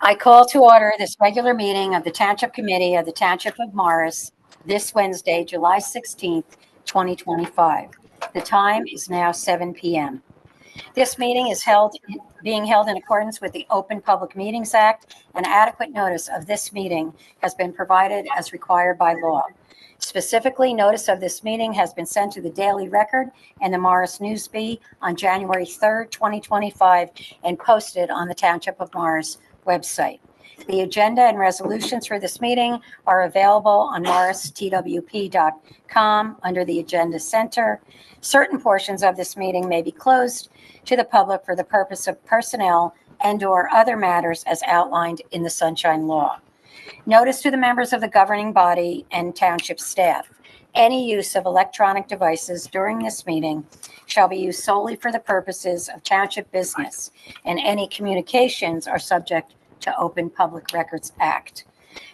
I call to order this regular meeting of the Township Committee of the Township of Morris this Wednesday, July 16th, 2025. The time is now 7 p.m. This meeting is being held in accordance with the Open Public Meetings Act, and adequate notice of this meeting has been provided as required by law. Specifically, notice of this meeting has been sent to the Daily Record and the Morris News-Bee on January 3rd, 2025, and posted on the Township of Morris website. The agenda and resolutions for this meeting are available on morristwp.com under the Agenda Center. Certain portions of this meeting may be closed to the public for the purpose of personnel and/or other matters as outlined in the Sunshine Law. Notice to the members of the governing body and township staff: any use of electronic devices during this meeting shall be used solely for the purposes of township business, and any communications are subject to Open Public Records Act.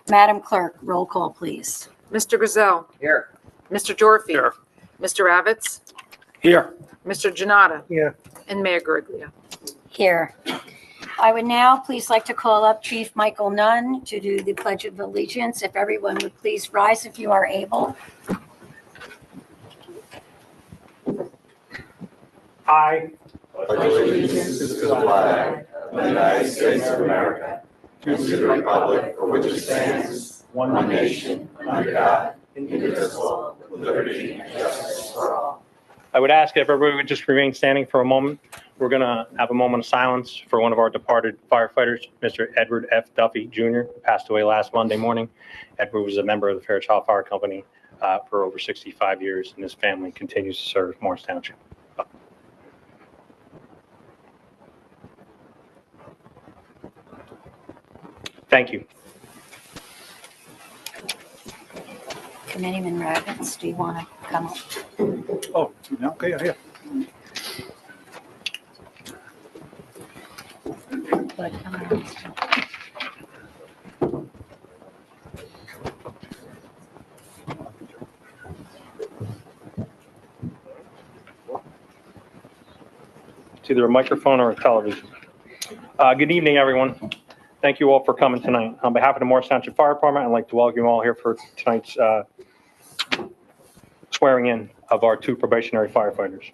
Madam Clerk, roll call, please. Mr. Gazelle. Here. Mr. Dorothy. Here. Mr. Ravitz. Here. Mr. Janata. Here. And Mayor Gariglia. Here. I would now please like to call up Chief Michael Nunn to do the Pledge of Allegiance. If everyone would please rise if you are able. I pledge allegiance to the flag of the United States of America, and to the republic for which it stands, one nation, under God, indivisible, with liberty and justice for all. I would ask if everybody would just remain standing for a moment. We're going to have a moment of silence for one of our departed firefighters, Mr. Edward F. Duffy, Jr., who passed away last Monday morning. Edward was a member of the Fairchild Fire Company for over 65 years, and his family continues to serve Morris Township. Thank you. Committeeman Ravitz, do you want to come up? Oh, okay, yeah. It's either a microphone or a television. Good evening, everyone. Thank you all for coming tonight. On behalf of the Morris Township Fire Department, I'd like to welcome you all here for tonight's swearing in of our two probationary firefighters.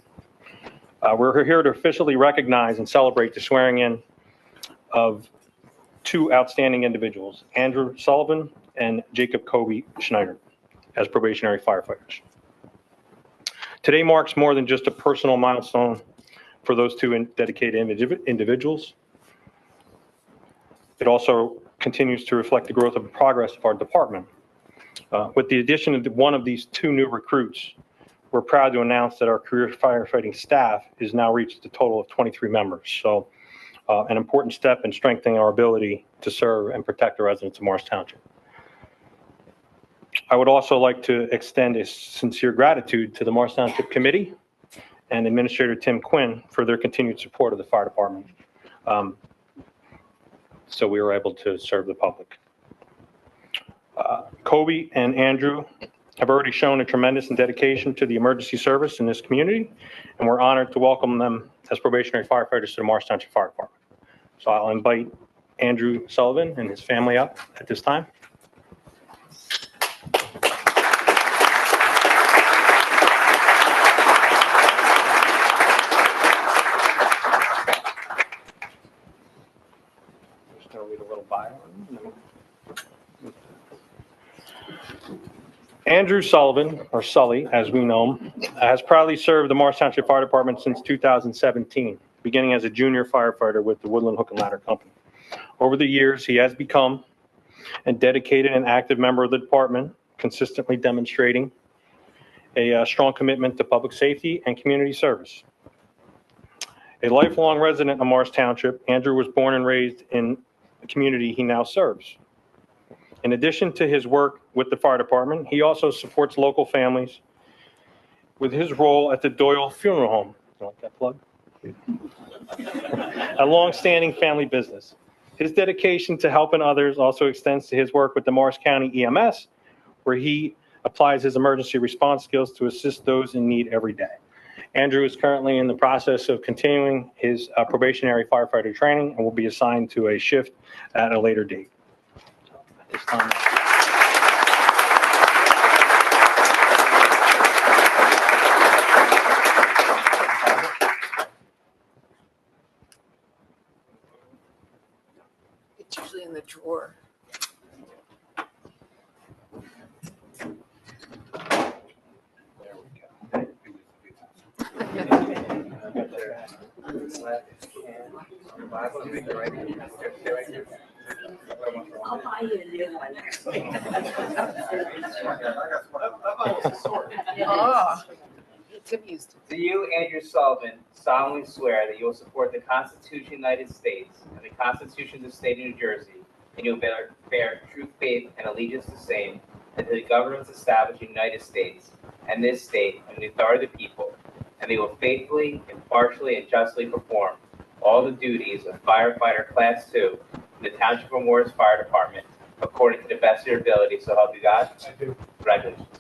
We're here to officially recognize and celebrate the swearing in of two outstanding individuals, Andrew Sullivan and Jacob Kobe Schneider, as probationary firefighters. Today marks more than just a personal milestone for those two dedicated individuals. It also continues to reflect the growth and progress of our department. With the addition of one of these two new recruits, we're proud to announce that our career firefighting staff has now reached a total of 23 members. So an important step in strengthening our ability to serve and protect the residents of Morris Township. I would also like to extend a sincere gratitude to the Morris Township Committee and Administrator Tim Quinn for their continued support of the fire department. So we were able to serve the public. Kobe and Andrew have already shown a tremendous dedication to the emergency service in this community, and we're honored to welcome them as probationary firefighters to the Morris Township Fire Department. So I'll invite Andrew Sullivan and his family up at this time. Just going to read a little bio. Andrew Sullivan, or Sully, as we know him, has proudly served the Morris Township Fire Department since 2017, beginning as a junior firefighter with the Woodland Hook and Ladder Company. Over the years, he has become a dedicated and active member of the department, consistently demonstrating a strong commitment to public safety and community service. A lifelong resident of Morris Township, Andrew was born and raised in the community he now serves. In addition to his work with the fire department, he also supports local families with his role at the Doyle Funeral Home. You like that plug? A long-standing family business. His dedication to helping others also extends to his work with the Morris County EMS, where he applies his emergency response skills to assist those in need every day. Andrew is currently in the process of continuing his probationary firefighter training and will be assigned to a shift at a later date. At this time, It's usually in the drawer. I'll buy you a new one. Oh, it's amused. Do you, Andrew Sullivan, solemnly swear that you will support the Constitution of the United States and the Constitution of the State of New Jersey, and you will bear true faith and allegiance to the same, and to the governments established in the United States and this state under the authority of the people, and they will faithfully, impartially, and justly perform all the duties of firefighter Class 2 in the Township of Morris Fire Department according to the best of your ability, so help you God? I do. Congratulations.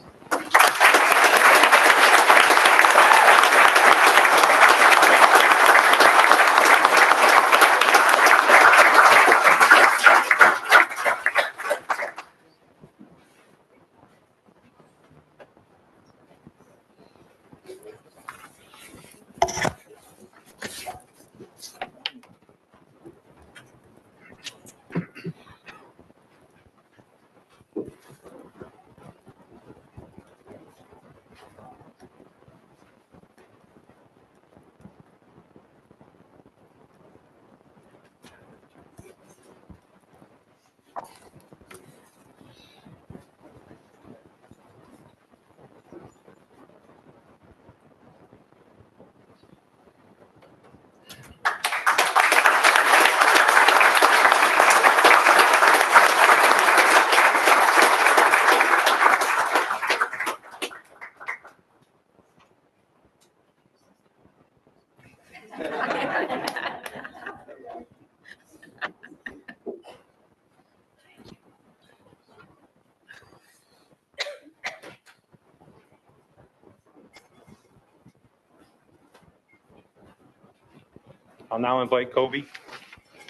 I'll now invite Kobe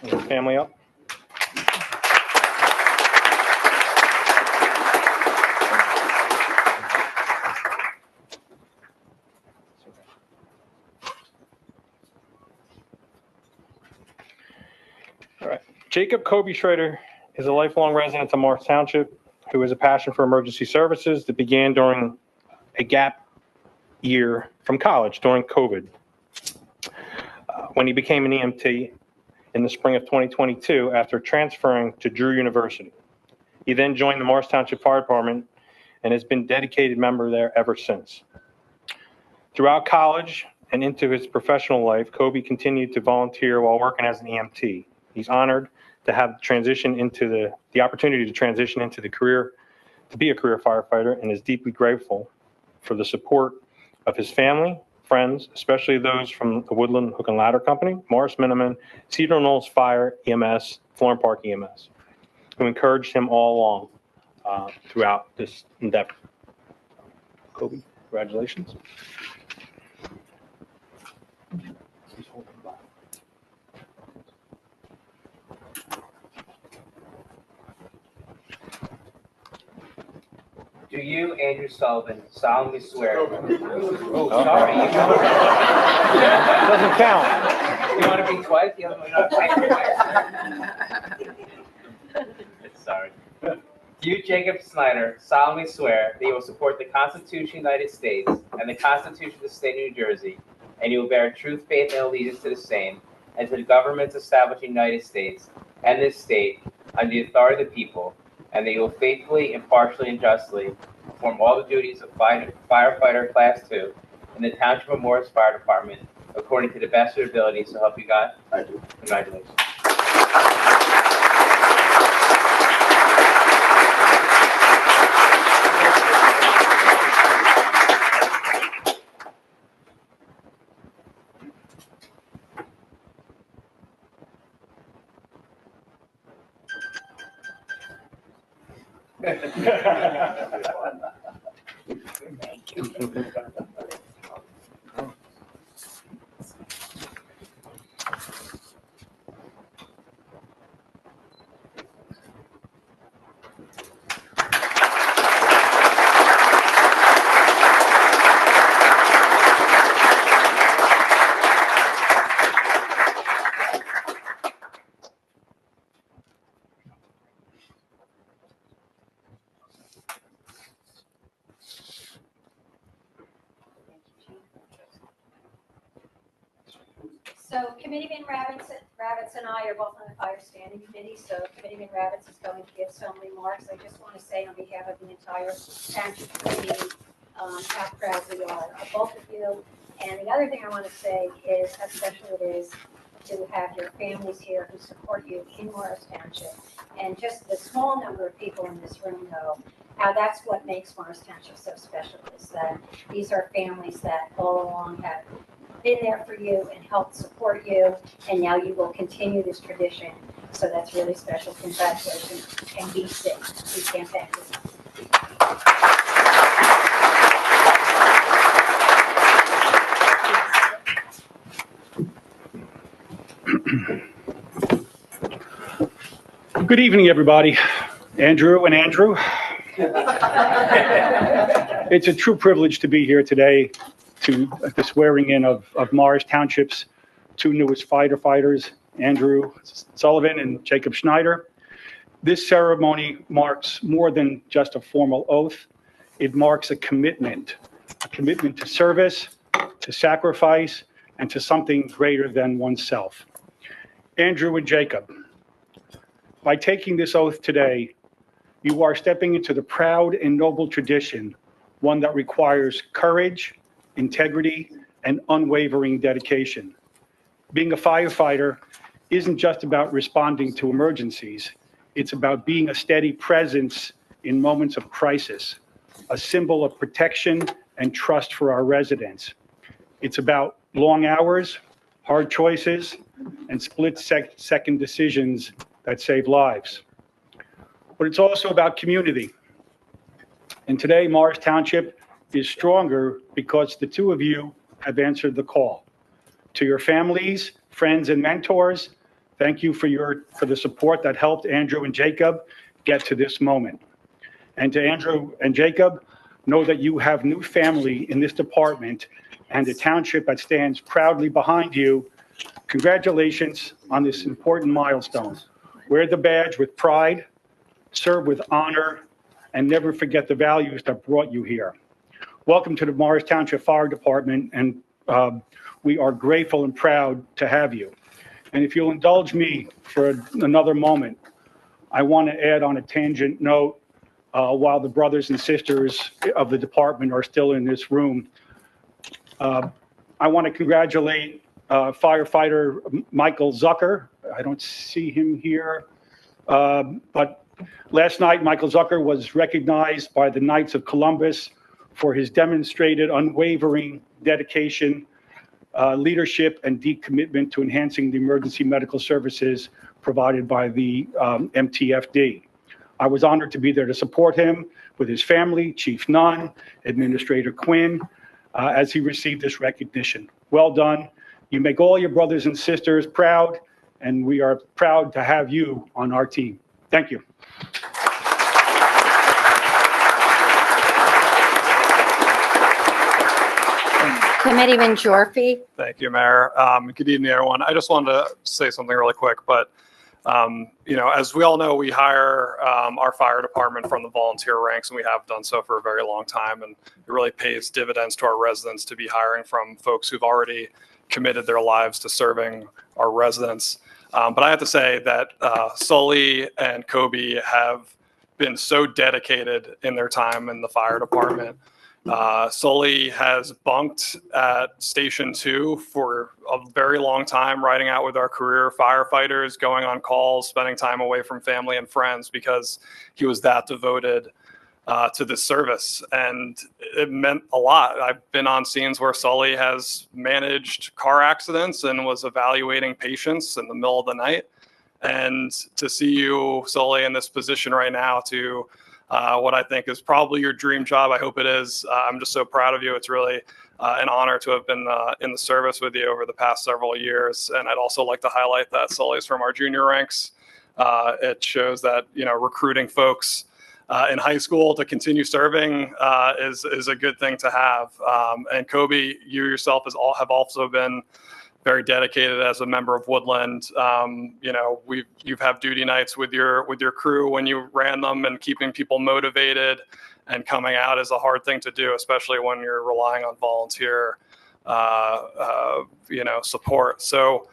and his family up. All right. Jacob Kobe Schrader is a lifelong resident of Morris Township who has a passion for emergency services that began during a gap year from college during COVID. When he became an EMT in the spring of 2022 after transferring to Drew University. He then joined the Morris Township Fire Department and has been a dedicated member there ever since. Throughout college and into his professional life, Kobe continued to volunteer while working as an EMT. He's honored to have transition into the opportunity to transition into the career, to be a career firefighter, and is deeply grateful for the support of his family, friends, especially those from the Woodland Hook and Ladder Company, Morris Miniman, Cedar Knolls Fire EMS, Florham Park EMS, who encouraged him all along throughout this endeavor. Kobe, congratulations. Do you, Andrew Sullivan, solemnly swear? Oh, sorry. Doesn't count. You want to be twice? The other one not Sorry. Do you, Jacob Snyder, solemnly swear that you will support the Constitution of the United States and the Constitution of the State of New Jersey, and you will bear true faith and allegiance to the same, and to the governments established in the United States and this state under the authority of the people, and that you will faithfully, impartially, and justly perform all the duties of firefighter Class 2 in the Township of Morris Fire Department according to the best of your ability, so help you God? I do. Congratulations. Thank you. So Committeeman Ravitz and I are both on the Fire Standing Committee, so Committeeman Ravitz is going to give some remarks. I just want to say on behalf of the entire Township Committee, how proud we are of both of you. And the other thing I want to say is how special it is to have your families here who support you in Morris Township. And just the small number of people in this room know how that's what makes Morris Township so special, is that these are families that all along have been there for you and helped support you, and now you will continue this tradition. So that's really special. Congratulations, and be safe. We can't thank you enough. Good evening, everybody. Andrew and Andrew. It's a true privilege to be here today to the swearing in of Morris Township's two newest firefighters, Andrew Sullivan and Jacob Schneider. This ceremony marks more than just a formal oath. It marks a commitment to service, to sacrifice, and to something greater than oneself. Andrew and Jacob, by taking this oath today, you are stepping into the proud and noble tradition, one that requires courage, integrity, and unwavering dedication. Being a firefighter isn't just about responding to emergencies. It's about being a steady presence in moments of crisis, a symbol of protection and trust for our residents. It's about long hours, hard choices, and split-second decisions that save lives. But it's also about community. And today, Morris Township is stronger because the two of you have answered the call. To your families, friends, and mentors, thank you for the support that helped Andrew and Jacob get to this moment. And to Andrew and Jacob, know that you have new family in this department and a township that stands proudly behind you. Congratulations on this important milestone. Wear the badge with pride, serve with honor, and never forget the values that brought you here. Welcome to the Morris Township Fire Department, and we are grateful and proud to have you. And if you'll indulge me for another moment, I want to add on a tangent note, while the brothers and sisters of the department are still in this room, I want to congratulate firefighter Michael Zucker. I don't see him here, but last night Michael Zucker was recognized by the Knights of Columbus for his demonstrated unwavering dedication, leadership, and deep commitment to enhancing the emergency medical services provided by the MTFD. I was honored to be there to support him with his family, Chief Nunn, Administrator Quinn, as he received this recognition. Well done. You make all your brothers and sisters proud, and we are proud to have you on our team. Thank you. Committeeman Jorfi. Thank you, Mayor. Good evening, everyone. I just wanted to say something really quick, but as we all know, we hire our fire department from the volunteer ranks, and we have done so for a very long time. And it really pays dividends to our residents to be hiring from folks who've already committed their lives to serving our residents. But I have to say that Sully and Kobe have been so dedicated in their time in the fire department. Sully has bunked at Station 2 for a very long time, riding out with our career firefighters, going on calls, spending time away from family and friends because he was that devoted to this service. And it meant a lot. I've been on scenes where Sully has managed car accidents and was evaluating patients in the middle of the night. And to see you, Sully, in this position right now to what I think is probably your dream job. I hope it is. I'm just so proud of you. It's really an honor to have been in the service with you over the past several years. And I'd also like to highlight that Sully's from our junior ranks. It shows that, recruiting folks in high school to continue serving is a good thing to have. And Kobe, you yourself have also been very dedicated as a member of Woodland. You've had duty nights with your crew when you ran them, and keeping people motivated and coming out is a hard thing to do, especially when you're relying on volunteer support. So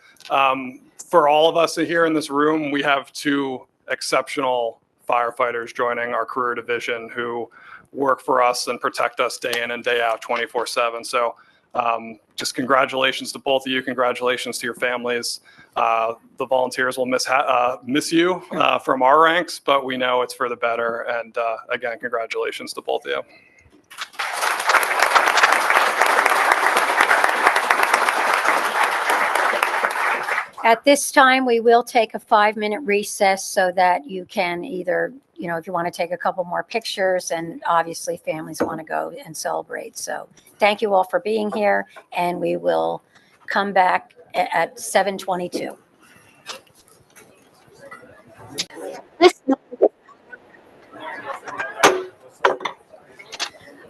for all of us here in this room, we have two exceptional firefighters joining our career division who work for us and protect us day in and day out 24/7. So just congratulations to both of you. Congratulations to your families. The volunteers will miss you from our ranks, but we know it's for the better. And again, congratulations to both of you. At this time, we will take a 5-minute recess so that you can either, if you want to take a couple more pictures, and obviously families want to go and celebrate. So thank you all for being here, and we will come back at 7:22.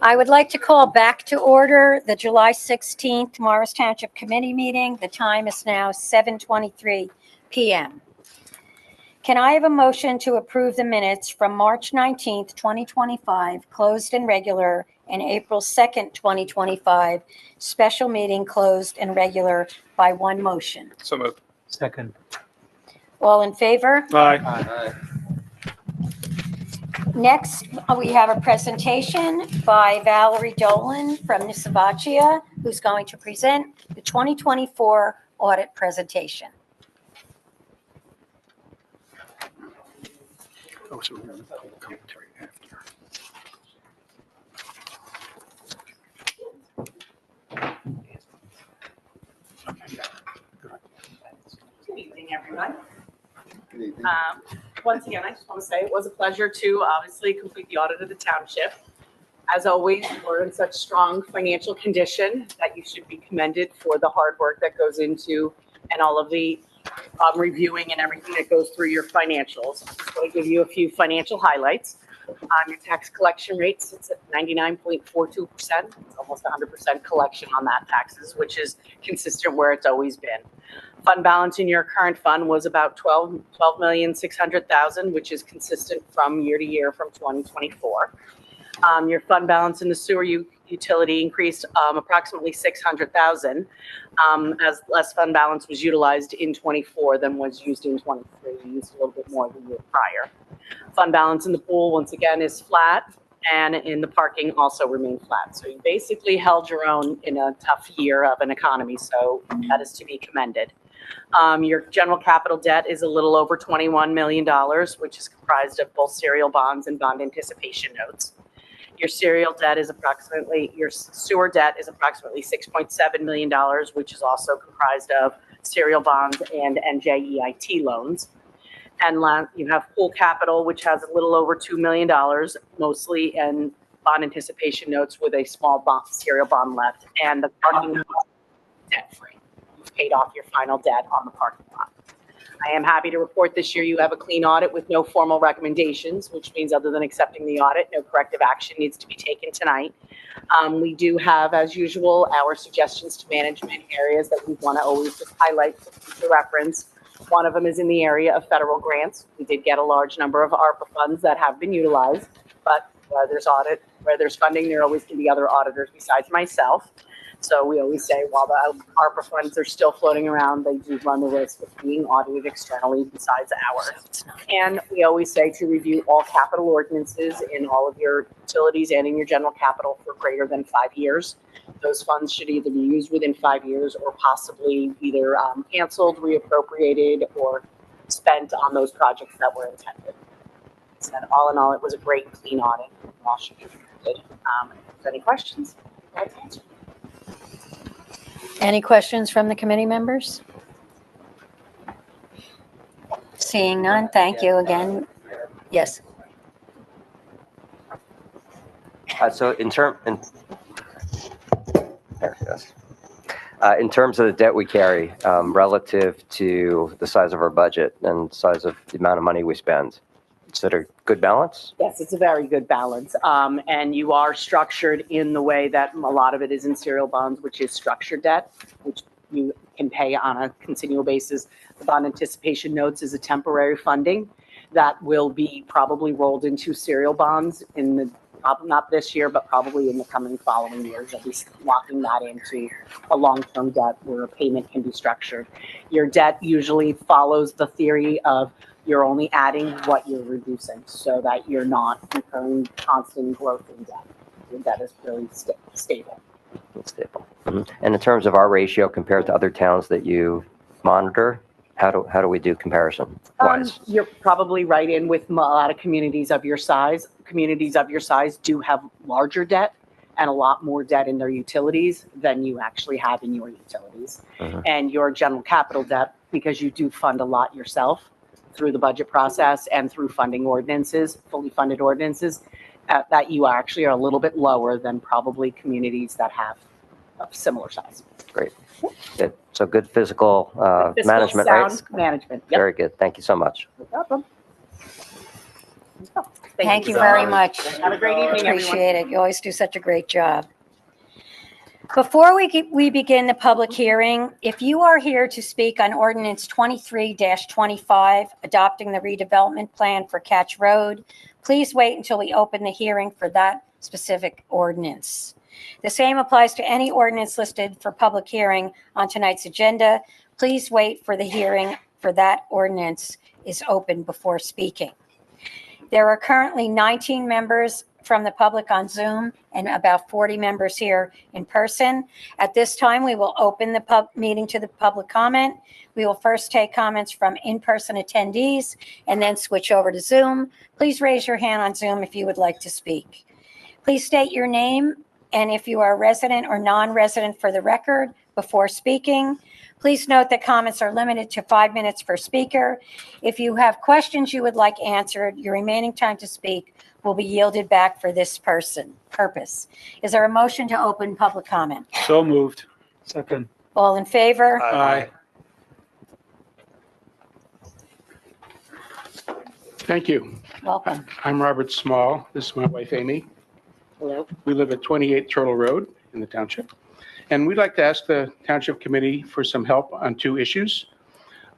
I would like to call back to order the July 16th Morris Township Committee meeting. The time is now 7:23 p.m. Can I have a motion to approve the minutes from March 19th, 2025, closed and regular, and April 2nd, 2025, special meeting closed and regular by one motion? So moved. Second. All in favor? Aye. Next, we have a presentation by Valerie Dolan from Municipal, who's going to present the 2024 audit presentation. Oh, so we're going to have a commentary after. Good evening, everyone. Once again, I just want to say it was a pleasure to obviously complete the audit of the township. As always, we're in such strong financial condition that you should be commended for the hard work that goes into and all of the reviewing and everything that goes through your financials. I'm just going to give you a few financial highlights. Your tax collection rate sits at 99.42%. It's almost 100% collection on that taxes, which is consistent where it's always been. Fund balance in your current fund was about $12,600,000, which is consistent from year to year from 2024. Your fund balance in the sewer utility increased approximately $600,000 as less fund balance was utilized in 24 than was used in 23. We used a little bit more than the year prior. Fund balance in the pool, once again, is flat, and in the parking also remained flat. So you basically held your own in a tough year of an economy, so that is to be commended. Your general capital debt is a little over $21 million, which is comprised of both serial bonds and bond anticipation notes. Your sewer debt is approximately $6.7 million, which is also comprised of serial bonds and NJEIT loans. And you have pool capital, which has a little over $2 million, mostly in bond anticipation notes with a small serial bond left, and the parking lot debt-free. You've paid off your final debt on the parking lot. I am happy to report this year you have a clean audit with no formal recommendations, which means other than accepting the audit, no corrective action needs to be taken tonight. We do have, as usual, our suggestions to management areas that we want to always just highlight for future reference. One of them is in the area of federal grants. We did get a large number of ARPA funds that have been utilized, but where there's funding, there always can be other auditors besides myself. So we always say while the ARPA funds are still floating around, they do run the risk of being audited externally besides ours. And we always say to review all capital ordinances in all of your utilities and in your general capital for greater than 5 years. Those funds should either be used within 5 years or possibly either canceled, reappropriated, or spent on those projects that were intended. So all in all, it was a great, clean audit. All should be good. If there's any questions, I'd like to answer. Any questions from the committee members? Seeing none, thank you again. Yes. So in terms of the debt we carry relative to the size of our budget and size of the amount of money we spend, is that a good balance? Yes, it's a very good balance. And you are structured in the way that a lot of it is in serial bonds, which is structured debt, which you can pay on a continual basis. The bond anticipation notes is a temporary funding that will be probably rolled into serial bonds in the probably not this year, but probably in the coming following years, at least locking that into a long-term debt where a payment can be structured. Your debt usually follows the theory of you're only adding what you're reducing, so that you're not incurring constant growth in debt. Your debt is really stable. It's stable. Mhm. And in terms of our ratio compared to other towns that you monitor, how do we do comparison wise? You're probably right in with a lot of communities of your size. Communities of your size do have larger debt and a lot more debt in their utilities than you actually have in your utilities. And your general capital debt, because you do fund a lot yourself through the budget process and through funding ordinances, fully funded ordinances, that you actually are a little bit lower than probably communities that have a similar size. Great. Good. So good fiscal management, right? Sound management. Yep. Very good. Thank you so much. No problem. Thank you very much. Have a great evening, everyone. Appreciate it. You always do such a great job. Before we begin the public hearing, if you are here to speak on ordinance 23-25, adopting the redevelopment plan for Catch Road, please wait until we open the hearing for that specific ordinance. The same applies to any ordinance listed for public hearing on tonight's agenda. Please wait for the hearing for that ordinance is open before speaking. There are currently 19 members from the public on Zoom and about 40 members here in person. At this time, we will open the meeting to the public comment. We will first take comments from in-person attendees and then switch over to Zoom. Please raise your hand on Zoom if you would like to speak. Please state your name and if you are a resident or non-resident for the record before speaking. Please note that comments are limited to 5 minutes per speaker. If you have questions you would like answered, your remaining time to speak will be yielded back for this purpose. Is there a motion to open public comment? So moved. Second. All in favor? Aye. Thank you. Welcome. I'm Robert Small. This is my wife, Amy. Hello. We live at 28 Turtle Road in the township. And we'd like to ask the Township Committee for some help on 2 issues.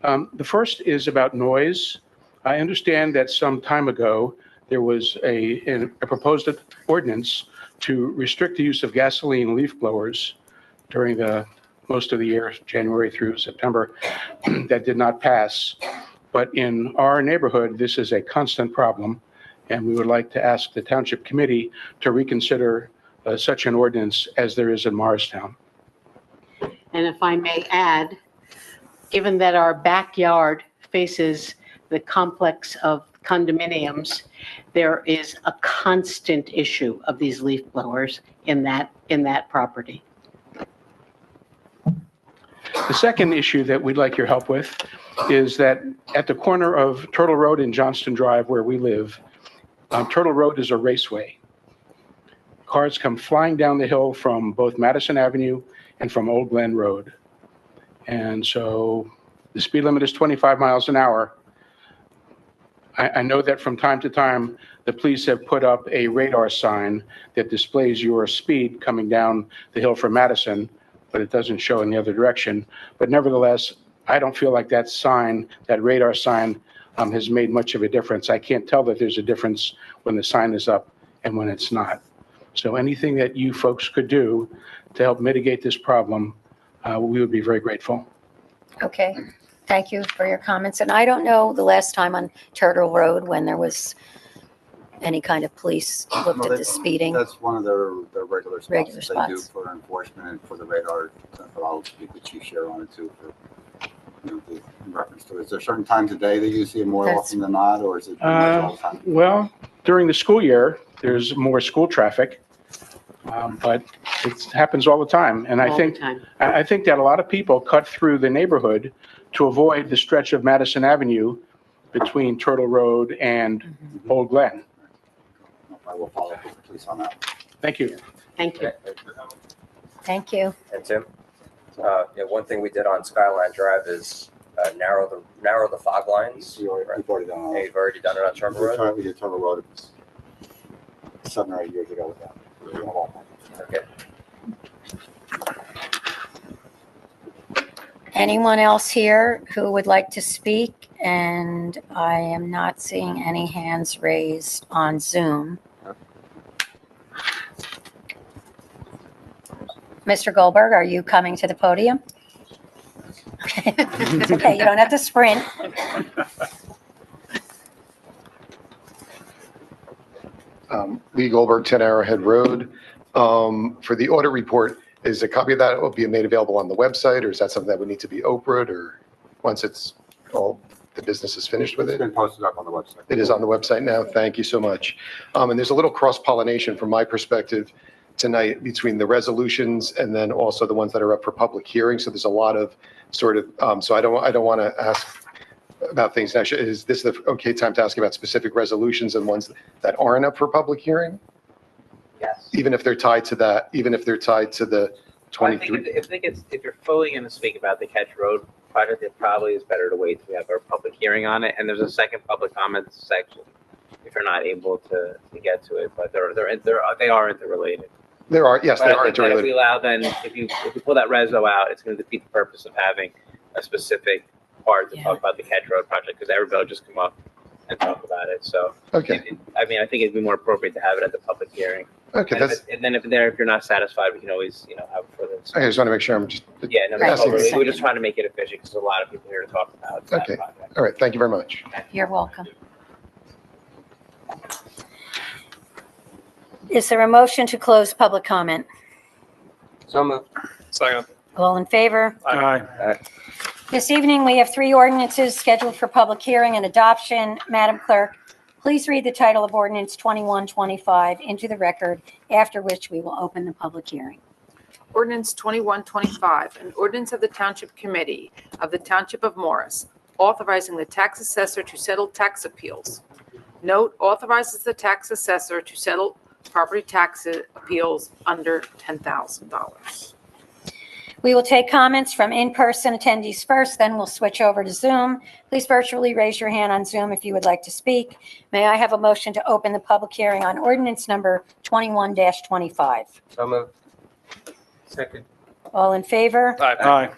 The first is about noise. I understand that some time ago, there was a proposed ordinance to restrict the use of gasoline leaf blowers during most of the year, January through September, that did not pass. But in our neighborhood, this is a constant problem, and we would like to ask the Township Committee to reconsider such an ordinance as there is in Morristown. And if I may add, given that our backyard faces the complex of condominiums, there is a constant issue of these leaf blowers in that property. The second issue that we'd like your help with is that at the corner of Turtle Road and Johnston Drive, where we live, Turtle Road is a raceway. Cars come flying down the hill from both Madison Avenue and from Old Glen Road. And so the speed limit is 25 miles an hour. I know that from time to time, the police have put up a radar sign that displays your speed coming down the hill from Madison, but it doesn't show in the other direction. But nevertheless, I don't feel like that sign, that radar sign, has made much of a difference. I can't tell that there's a difference when the sign is up and when it's not. So anything that you folks could do to help mitigate this problem, we would be very grateful. Okay. Thank you for your comments. And I don't know the last time on Turtle Road when there was any kind of police looked at the speeding. That's one of their regular spots Regular that they do spots. for enforcement and for the radar. But I'll speak with Chief Share on it too for, in reference to it. Is there certain times of day that you see it more That's- often than not, or is it pretty much all the time? Well, during the school year, there's more school traffic, but it happens all the time. And All the time. I think that a lot of people cut through the neighborhood to avoid the stretch of Madison Avenue between Turtle Road and Old Glen. I will follow up with the police on that. Thank you. Thank you. Thank you. And Tim, one thing we did on Skyline Drive is narrow the fog lines. You've already done Yeah, you've already done it on Trevor Road? We did Turtle Road 7 or 8 years ago with that. Okay. Anyone else here who would like to speak? And I am not seeing any hands raised on Zoom. Mr. Goldberg, are you coming to the podium? It's okay, you don't have to sprint. Lee Goldberg, 10 Arrowhead Road. For the audit report, is a copy of that will be made available on the website, or is that something that would need to be Oprah'd, or once it's all, the business is finished with It's it? been posted up on the website. It is on the website now. Thank you so much. And there's a little cross-pollination from my perspective tonight between the resolutions and then also the ones that are up for public hearing. So there's a lot of sort of, so I don't want to ask about things now. Is this the okay time to ask about specific resolutions and ones that aren't up for public hearing? Yes. Even if they're tied to that, even if they're tied to the Well, I 23? think if you're fully going to speak about the Catch Road project, it probably is better to wait till we have our public hearing on it. And there's a second public comment section if you're not able to get to it. But they are interrelated. There are, yes, But they I are think that if we interrelated. allow, then if you pull that reso out, it's going to defeat the purpose of having a specific part to talk about the Catch Road project, because everybody will just come up and talk about it. So, Okay, I mean, I think it'd be more appropriate to have it at the public hearing. okay, that's, And then if you're not satisfied, we can always, have a further. I just want to make sure I'm just, Yeah, no, Right. we're just trying to make it efficient because there's a lot of people here to talk about that Okay. project. all right, thank you very much. You're welcome. Is there a motion to close public comment? So moved. Second. All in favor? Aye. This evening, we have 3 ordinances scheduled for public hearing and adoption. Madam Clerk, please read the title of ordinance 2125 into the record, after which we will open the public hearing. Ordinance 2125, an ordinance of the Township Committee of the Township of Morris, authorizing the tax assessor to settle tax appeals. Note, authorizes the tax assessor to settle property tax appeals under $10,000. We will take comments from in-person attendees first, then we'll switch over to Zoom. Please virtually raise your hand on Zoom if you would like to speak. May I have a motion to open the public hearing on ordinance number 21-25? So moved. Second. All in favor? Aye.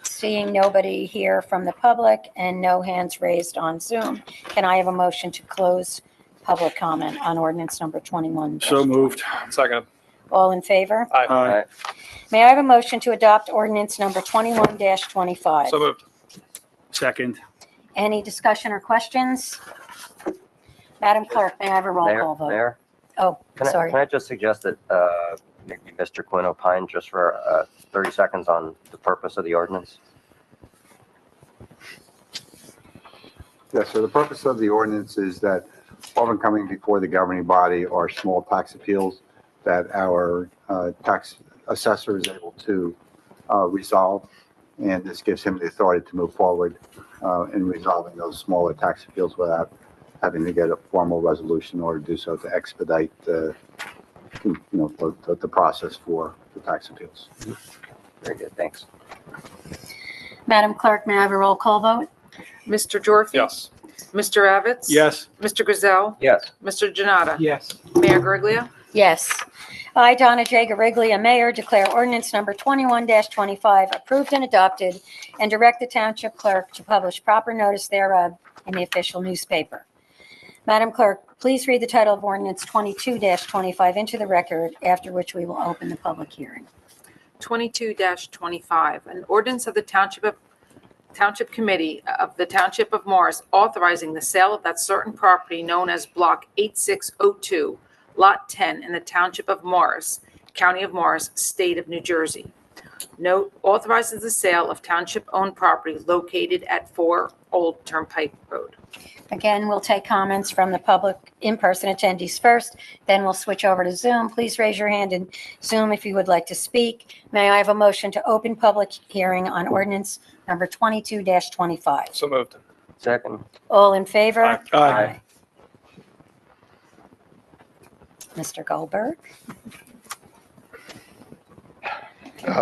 Seeing nobody here from the public and no hands raised on Zoom, can I have a motion to close public comment on ordinance number 21? So moved. Second. All in favor? Aye. May I have a motion to adopt ordinance number 21-25? So moved. Second. Any discussion or questions? Madam Clerk, may I have a roll call vote? Mayor, Oh, can sorry. I just suggest that maybe Mr. Quinn opine just for 30 seconds on the purpose of the ordinance? Yeah, so the purpose of the ordinance is that often coming before the governing body are small tax appeals that our tax assessor is able to resolve. And this gives him the authority to move forward in resolving those smaller tax appeals without having to get a formal resolution in order to do so, to expedite the process for the tax appeals. Very good, thanks. Madam Clerk, may I have a roll call vote? Mr. Dorothy? Yes. Mr. Avitz? Yes. Mr. Gazelle? Yes. Mr. Janata? Yes. Mayor Gurglia? Yes. I, Donna J. Gariglia, Mayor, declare ordinance number 21-25 approved and adopted, and direct the Township Clerk to publish proper notice thereof in the official newspaper. Madam Clerk, please read the title of ordinance 22-25 into the record, after which we will open the public hearing. 22-25, an ordinance of the Township Committee of the Township of Morris authorizing the sale of that certain property known as Block 8602, Lot 10 in the Township of Morris, County of Morris, State of New Jersey. Note, authorizes the sale of township-owned property located at 4 Old Turnpike Road. Again, we'll take comments from the public in-person attendees first, then we'll switch over to Zoom. Please raise your hand in Zoom if you would like to speak. May I have a motion to open public hearing on ordinance number 22-25? So moved. Second. All in favor? Aye. Mr. Goldberg?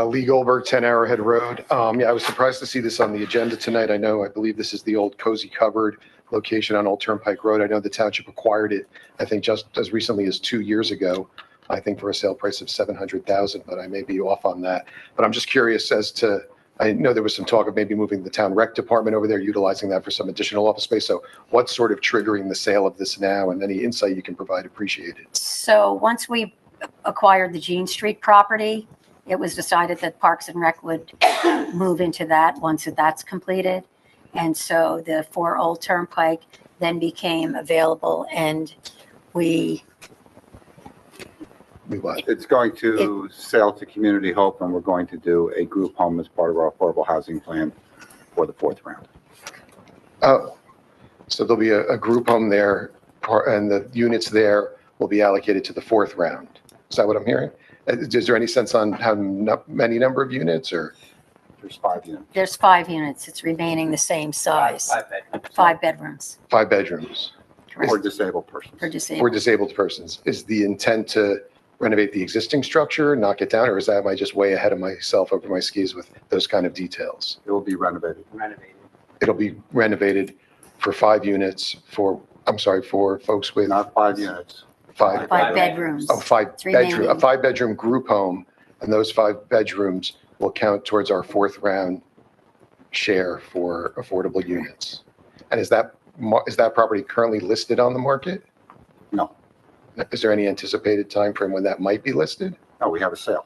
Lee Goldberg, 10 Arrowhead Road. Yeah, I was surprised to see this on the agenda tonight. I believe this is the old Cozy Cupboard location on Old Turnpike Road. I know the township acquired it, I think, just as recently as 2 years ago, I think for a sale price of $700,000, but I may be off on that. But I'm just curious as to, I know there was some talk of maybe moving the town rec department over there, utilizing that for some additional office space. So what's sort of triggering the sale of this now, and any insight you can provide, appreciated. So once we acquired the Jean Street property. It was decided that Parks and Rec would move into that once that's completed. And so the 4 Old Turnpike then became available, and It's going to sell to Community Hope, and we're going to do a group home as part of our affordable housing plan for the 4th round. Oh, so there'll be a group home there, and the units there will be allocated to the 4th round. Is that what I'm hearing? Is there any sense on how many number of units, or? There's 5 units. There's 5 units. It's remaining the same size. 5 bedrooms 5 bedrooms For disabled persons. for for disabled. disabled persons. Is the intent to renovate the existing structure, knock it down, or am I just way ahead of myself over my skis with those kind of details? It will be renovated. It'll be renovated for 5 units for folks with Not 5 units. 5. 5 bedrooms. Oh, 5 It's bedroom, a remaining. 5-bedroom group home, and those 5 bedrooms will count towards our 4th round share for affordable units. And is that property currently listed on the market? No. Is there any anticipated time frame when that might be listed? No, we have a sale.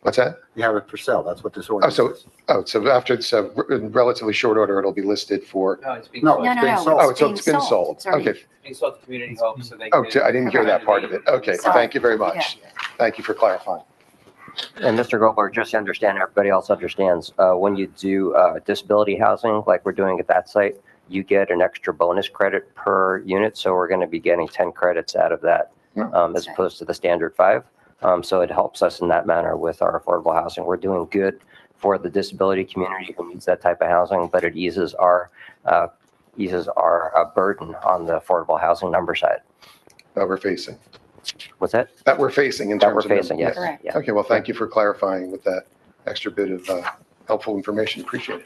What's that? We have it for sale. That's what this ordinance is. So after it's in relatively short order, it'll be listed for, No, it's being No, sold. it's being sold. oh, so it's been sold. It's already- Okay. It's being sold to Community Hope, so they. Oh, can- I didn't hear that part of it. Okay, Sorry. thank you very much. Thank you for clarifying. And Mr. Goldberg, just to understand, everybody else understands, when you do disability housing, like we're doing at that site, you get an extra bonus credit per unit. So we're going to be getting 10 credits out of that as opposed to the standard 5. So it helps us in that manner with our affordable housing. We're doing good for the disability community who needs that type of housing, but it eases our burden on the affordable housing number side. That we're facing, What's that? that we're facing in That terms we're of. facing, yes. Correct. Yeah. Okay, well, thank you for clarifying with that extra bit of helpful information. Appreciate it.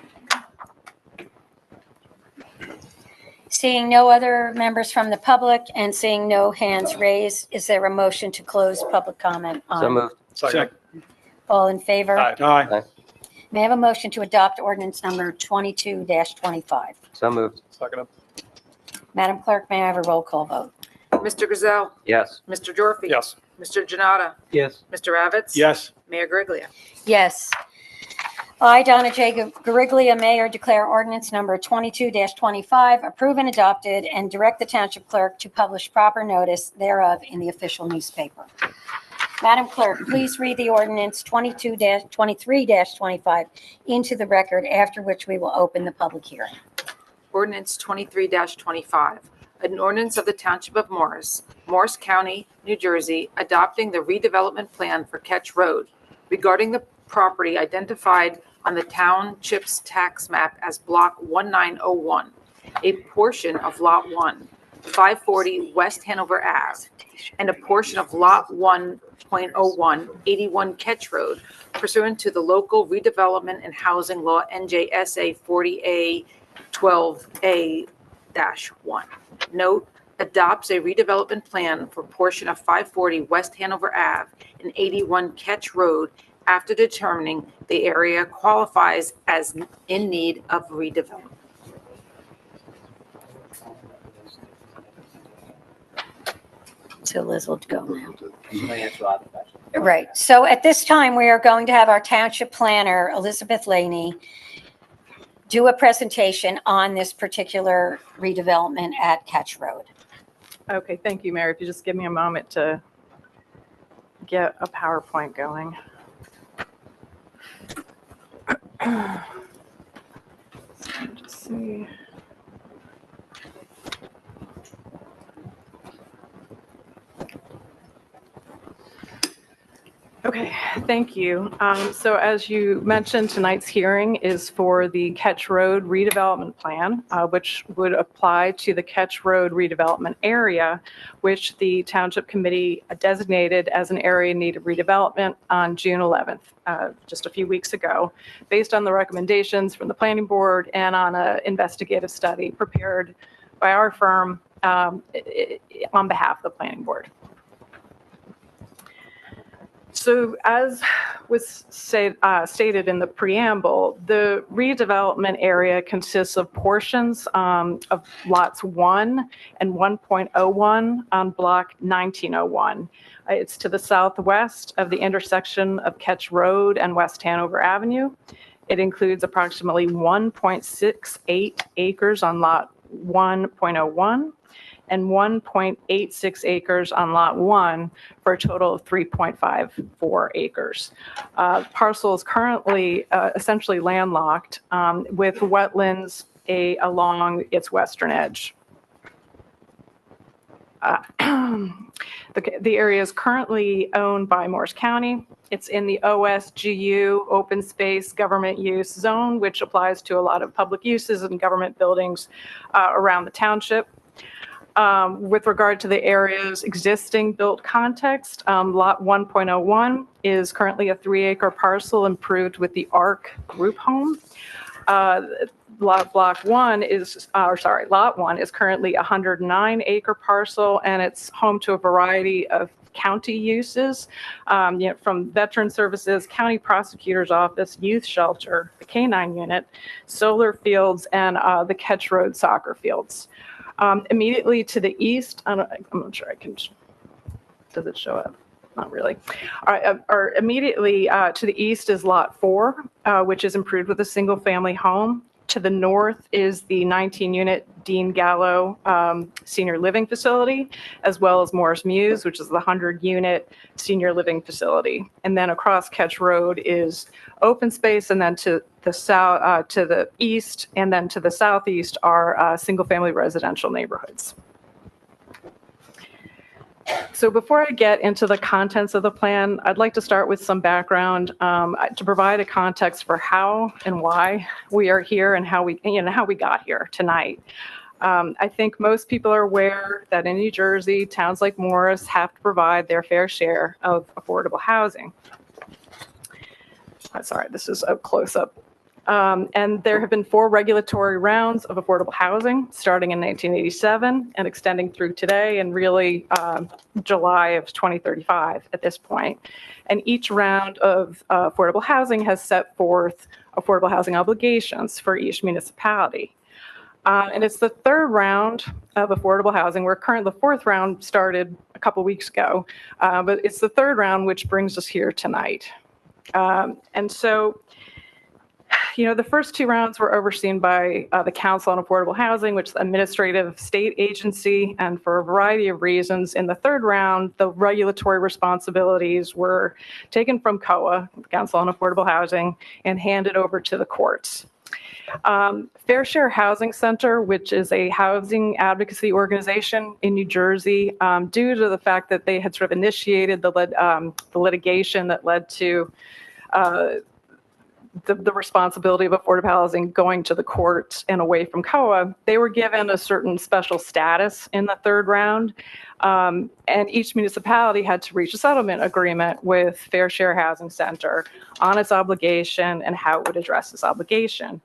Seeing no other members from the public and seeing no hands raised, is there a motion to close public comment So on? moved. Second. All in favor? Aye. May I have a motion to adopt ordinance number 22-25? So moved. Second. Madam Clerk, may I have a roll call vote? Mr. Gazelle, Yes. Mr. Dorfy. Yes. Mr. Janata, Yes. Mr. Ravitz. Yes. Mayor Griglia. Yes. I, Donna J. Gariglia, Mayor, declare ordinance number 22-25 approved and adopted, and direct the Township Clerk to publish proper notice thereof in the official newspaper. Madam Clerk, please read the ordinance 23-25 into the record, after which we will open the public hearing. Ordinance 23-25, an ordinance of the Township of Morris, Morris County, New Jersey, adopting the redevelopment plan for Ketch Road regarding the property identified on the Township's tax map as Block 1901, a portion of Lot 1, 540 West Hanover Ave, and a portion of Lot 1.01, 81 Ketch Road, pursuant to the local redevelopment and housing law NJSA 40A 12A-1. Note, adopts a redevelopment plan for portion of 540 West Hanover Ave and 81 Ketch Road after determining the area qualifies as in need of redevelopment. So Liz will go now. Somebody answer all the questions. Right. So at this time, we are going to have our Township Planner, Elizabeth Laney, do a presentation on this particular redevelopment at Ketch Road. Okay, thank you, Mayor. If you just give me a moment to get a PowerPoint going. Just see. Okay, thank you. So as you mentioned, tonight's hearing is for the Ketch Road redevelopment plan, which would apply to the Ketch Road redevelopment area, which the Township Committee designated as an area in need of redevelopment on June 11th, just a few weeks ago, based on the recommendations from the Planning Board and on an investigative study prepared by our firm on behalf of the Planning Board. So as was stated in the preamble, the redevelopment area consists of portions of lots 1 and 1.01 on block 1901. It's to the southwest of the intersection of Ketch Road and West Hanover Avenue. It includes approximately 1.68 acres on lot 1.01 and 1.86 acres on lot 1 for a total of 3.54 acres. Parcel is currently essentially landlocked with wetlands along its western edge. The area is currently owned by Morris County. It's in the OSGU open space government use zone, which applies to a lot of public uses and government buildings around the township. With regard to the area's existing built context, lot 1.01 is currently a 3-acre parcel improved with the ARC group home. Lot 1 is currently a 109-acre parcel, and it's home to a variety of county uses, from veteran services, county prosecutor's office, youth shelter, the K-9 unit, solar fields, and the Ketch Road soccer fields. Immediately to the east, I'm not sure I can, does it show up? Not really. All right, or immediately to the east is lot 4, which is improved with a single family home. To the north is the 19-unit Dean Gallo senior living facility, as well as Morris Muse, which is the 100-unit senior living facility. And then across Ketch Road is open space, and then to the south, to the east, and then to the southeast are single-family residential neighborhoods. So before I get into the contents of the plan, I'd like to start with some background to provide a context for how and why we are here and how we got here tonight. I think most people are aware that in New Jersey, towns like Morris have to provide their fair share of affordable housing. Sorry, this is a close-up. And there have been 4 regulatory rounds of affordable housing starting in 1987 and extending through today and really July of 2035 at this point. And each round of affordable housing has set forth affordable housing obligations for each municipality. And it's the 3rd round of affordable housing. The 4th round started a couple weeks ago, but it's the 3rd round which brings us here tonight. And so, the first 2 rounds were overseen by the Council on Affordable Housing, which is an administrative state agency, and for a variety of reasons, in the 3rd round, the regulatory responsibilities were taken from COA, Council on Affordable Housing, and handed over to the courts. Fair Share Housing Center, which is a housing advocacy organization in New Jersey, due to the fact that they had sort of initiated the litigation that led to the responsibility of affordable housing going to the courts and away from COA, they were given a certain special status in the 3rd round. And each municipality had to reach a settlement agreement with Fair Share Housing Center on its obligation and how it would address this obligation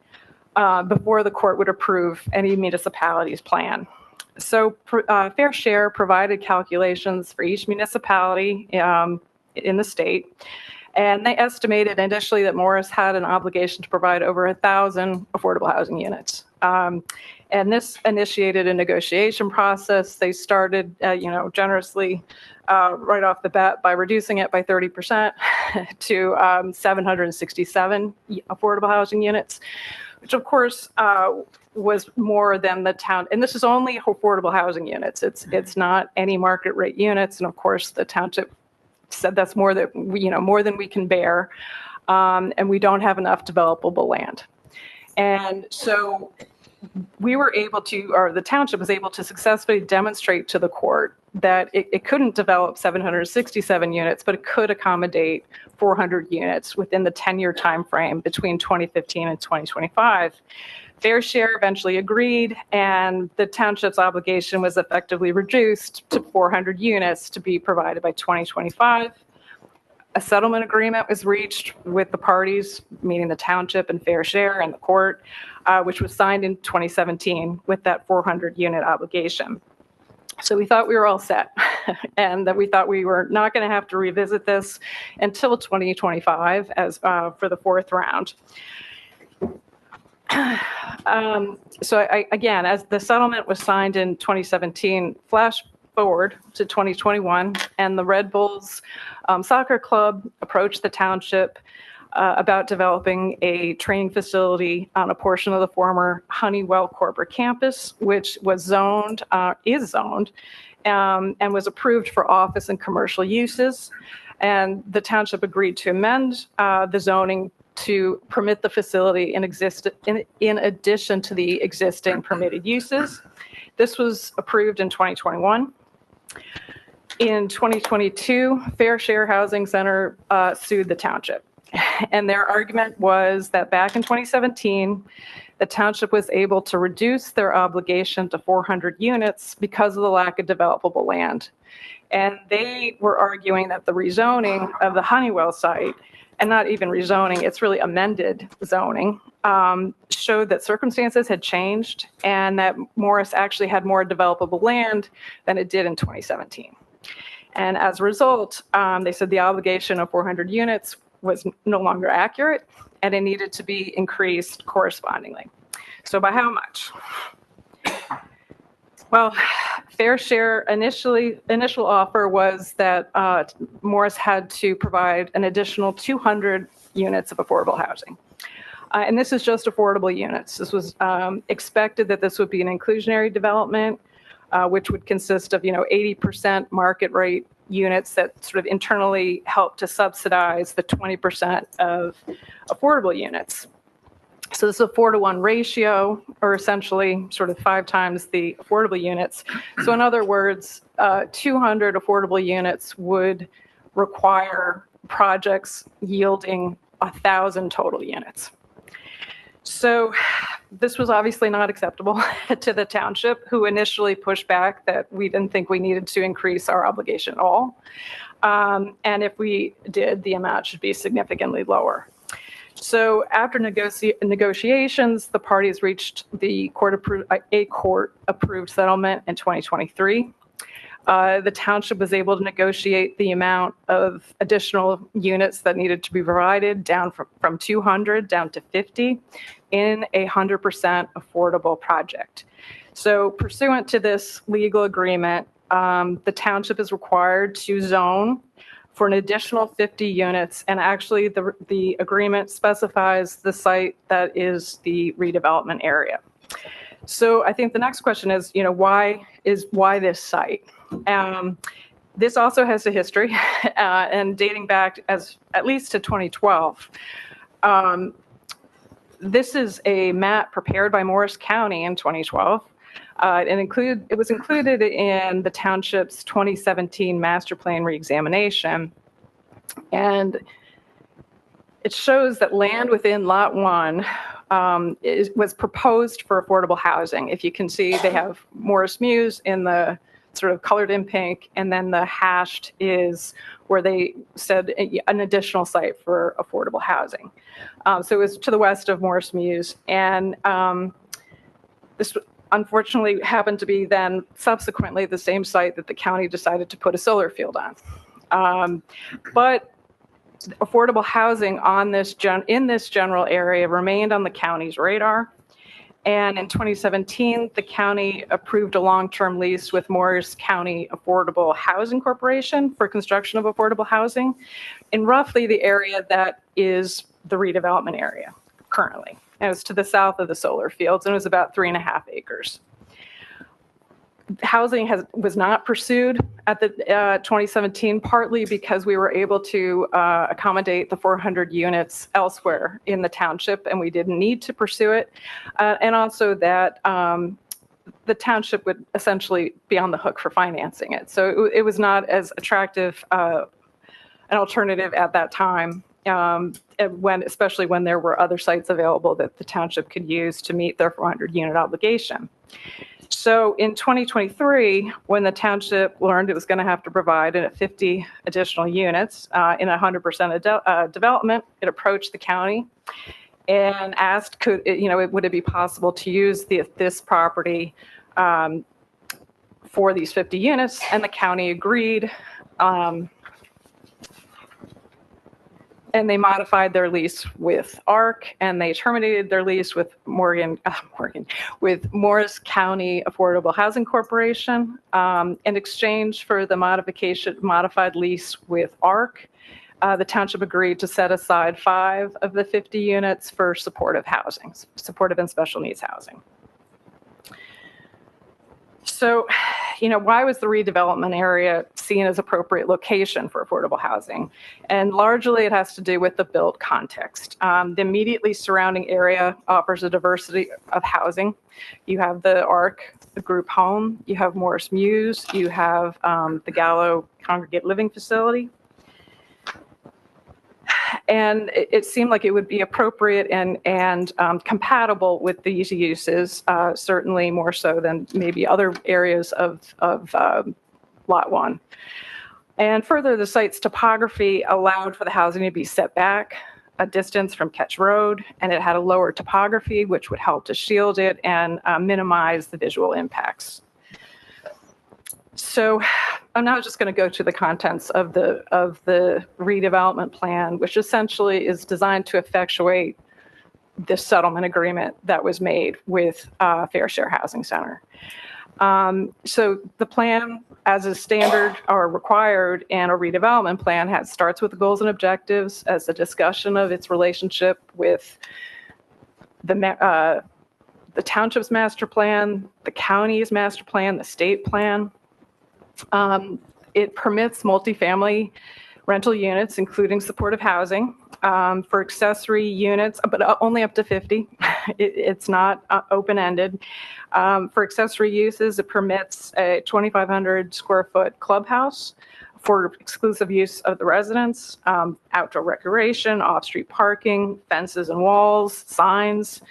before the court would approve any municipality's plan. So Fair Share provided calculations for each municipality in the state. And they estimated initially that Morris had an obligation to provide over 1,000 affordable housing units. And this initiated a negotiation process. They started, generously right off the bat by reducing it by 30% to 767 affordable housing units, which of course was more than the town. And this is only affordable housing units. It's not any market rate units. And of course, the township said that's more than we can bear, and we don't have enough developable land. And so we were able to, or the township was able to successfully demonstrate to the court that it couldn't develop 767 units, but it could accommodate 400 units within the 10-year time frame between 2015 and 2025. Fair Share eventually agreed, and the township's obligation was effectively reduced to 400 units to be provided by 2025. A settlement agreement was reached with the parties, meaning the township and Fair Share and the court, which was signed in 2017 with that 400 unit obligation. So we thought we were all set and that we thought we were not going to have to revisit this until 2025 as for the fourth round. Again, as the settlement was signed in 2017, flash forward to 2021, and the Red Bulls Soccer Club approached the township about developing a training facility on a portion of the former Honeywell corporate campus, which was zoned, is zoned, and was approved for office and commercial uses. And the township agreed to amend the zoning to permit the facility in addition to the existing permitted uses. This was approved in 2021. In 2022, Fair Share Housing Center sued the township. And their argument was that back in 2017, the township was able to reduce their obligation to 400 units because of the lack of developable land. And they were arguing that the rezoning of the Honeywell site, and not even rezoning, it's really amended zoning, showed that circumstances had changed and that Morris actually had more developable land than it did in 2017. And as a result, they said the obligation of 400 units was no longer accurate and it needed to be increased correspondingly. So by how much? Well, Fair Share initial offer was that Morris had to provide an additional 200 units of affordable housing. And this is just affordable units. This was expected that this would be an inclusionary development, which would consist of 80% market rate units that sort of internally help to subsidize the 20% of affordable units. So this is a 4-to-1 ratio, or essentially sort of 5 times the affordable units. So in other words, 200 affordable units would require projects yielding 1,000 total units. So this was obviously not acceptable to the township, who initially pushed back that we didn't think we needed to increase our obligation at all. And if we did, the amount should be significantly lower. So after negotiations, the parties reached the court-approved settlement in 2023. The township was able to negotiate the amount of additional units that needed to be provided down from 200 down to 50 in a 100% affordable project. So pursuant to this legal agreement, the township is required to zone for an additional 50 units, and actually the agreement specifies the site that is the redevelopment area. So I think the next question is, why this site? This also has a history, and dating back at least to 2012. This is a map prepared by Morris County in 2012. It was included in the township's 2017 master plan reexamination, and it shows that land within Lot 1 was proposed for affordable housing. If you can see, they have Morris Mews in the sort of colored in pink, and then the hashed is where they said an additional site for affordable housing. So it was to the west of Morris Mews, and this unfortunately happened to be then subsequently the same site that the county decided to put a solar field on. But affordable housing in this general area remained on the county's radar. And in 2017, the county approved a long-term lease with Morris County Affordable Housing Corporation for construction of affordable housing in roughly the area that is the redevelopment area currently. And it was to the south of the solar fields, and it was about 3.5 acres. Housing was not pursued at the 2017, partly because we were able to accommodate the 400 units elsewhere in the township, and we didn't need to pursue it, and also that the township would essentially be on the hook for financing it. So it was not as attractive an alternative at that time, especially when there were other sites available that the township could use to meet their 400 unit obligation. So in 2023, when the township learned it was going to have to provide 50 additional units in 100% development, it approached the county and asked, would it be possible to use this property for these 50 units, and the county agreed. And they modified their lease with ARC, and they terminated their lease with with Morris County Affordable Housing Corporation. In exchange for the modified lease with ARC, the township agreed to set aside 5 of the 50 units for supportive housing, supportive and special needs housing. So, why was the redevelopment area seen as appropriate location for affordable housing? And largely it has to do with the built context. The immediately surrounding area offers a diversity of housing. You have the ARC, the group home, you have Morris Muse, you have the Gallo Congregate Living Facility. And it seemed like it would be appropriate and compatible with these uses, certainly more so than maybe other areas of Lot 1. And further, the site's topography allowed for the housing to be set back a distance from Ketch Road, and it had a lower topography, which would help to shield it and minimize the visual impacts. So I'm now just going to go to the contents of the redevelopment plan, which essentially is designed to effectuate this settlement agreement that was made with Fair Share Housing Center. So the plan, as is standard or required in a redevelopment plan, starts with the goals and objectives as a discussion of its relationship with the township's master plan, the county's master plan, the state plan. It permits multifamily rental units, including supportive housing, for accessory units, but only up to 50. It's not open-ended. For accessory uses, it permits a 2,500 square foot clubhouse for exclusive use of the residents, outdoor recreation, off-street parking, fences and walls, signs.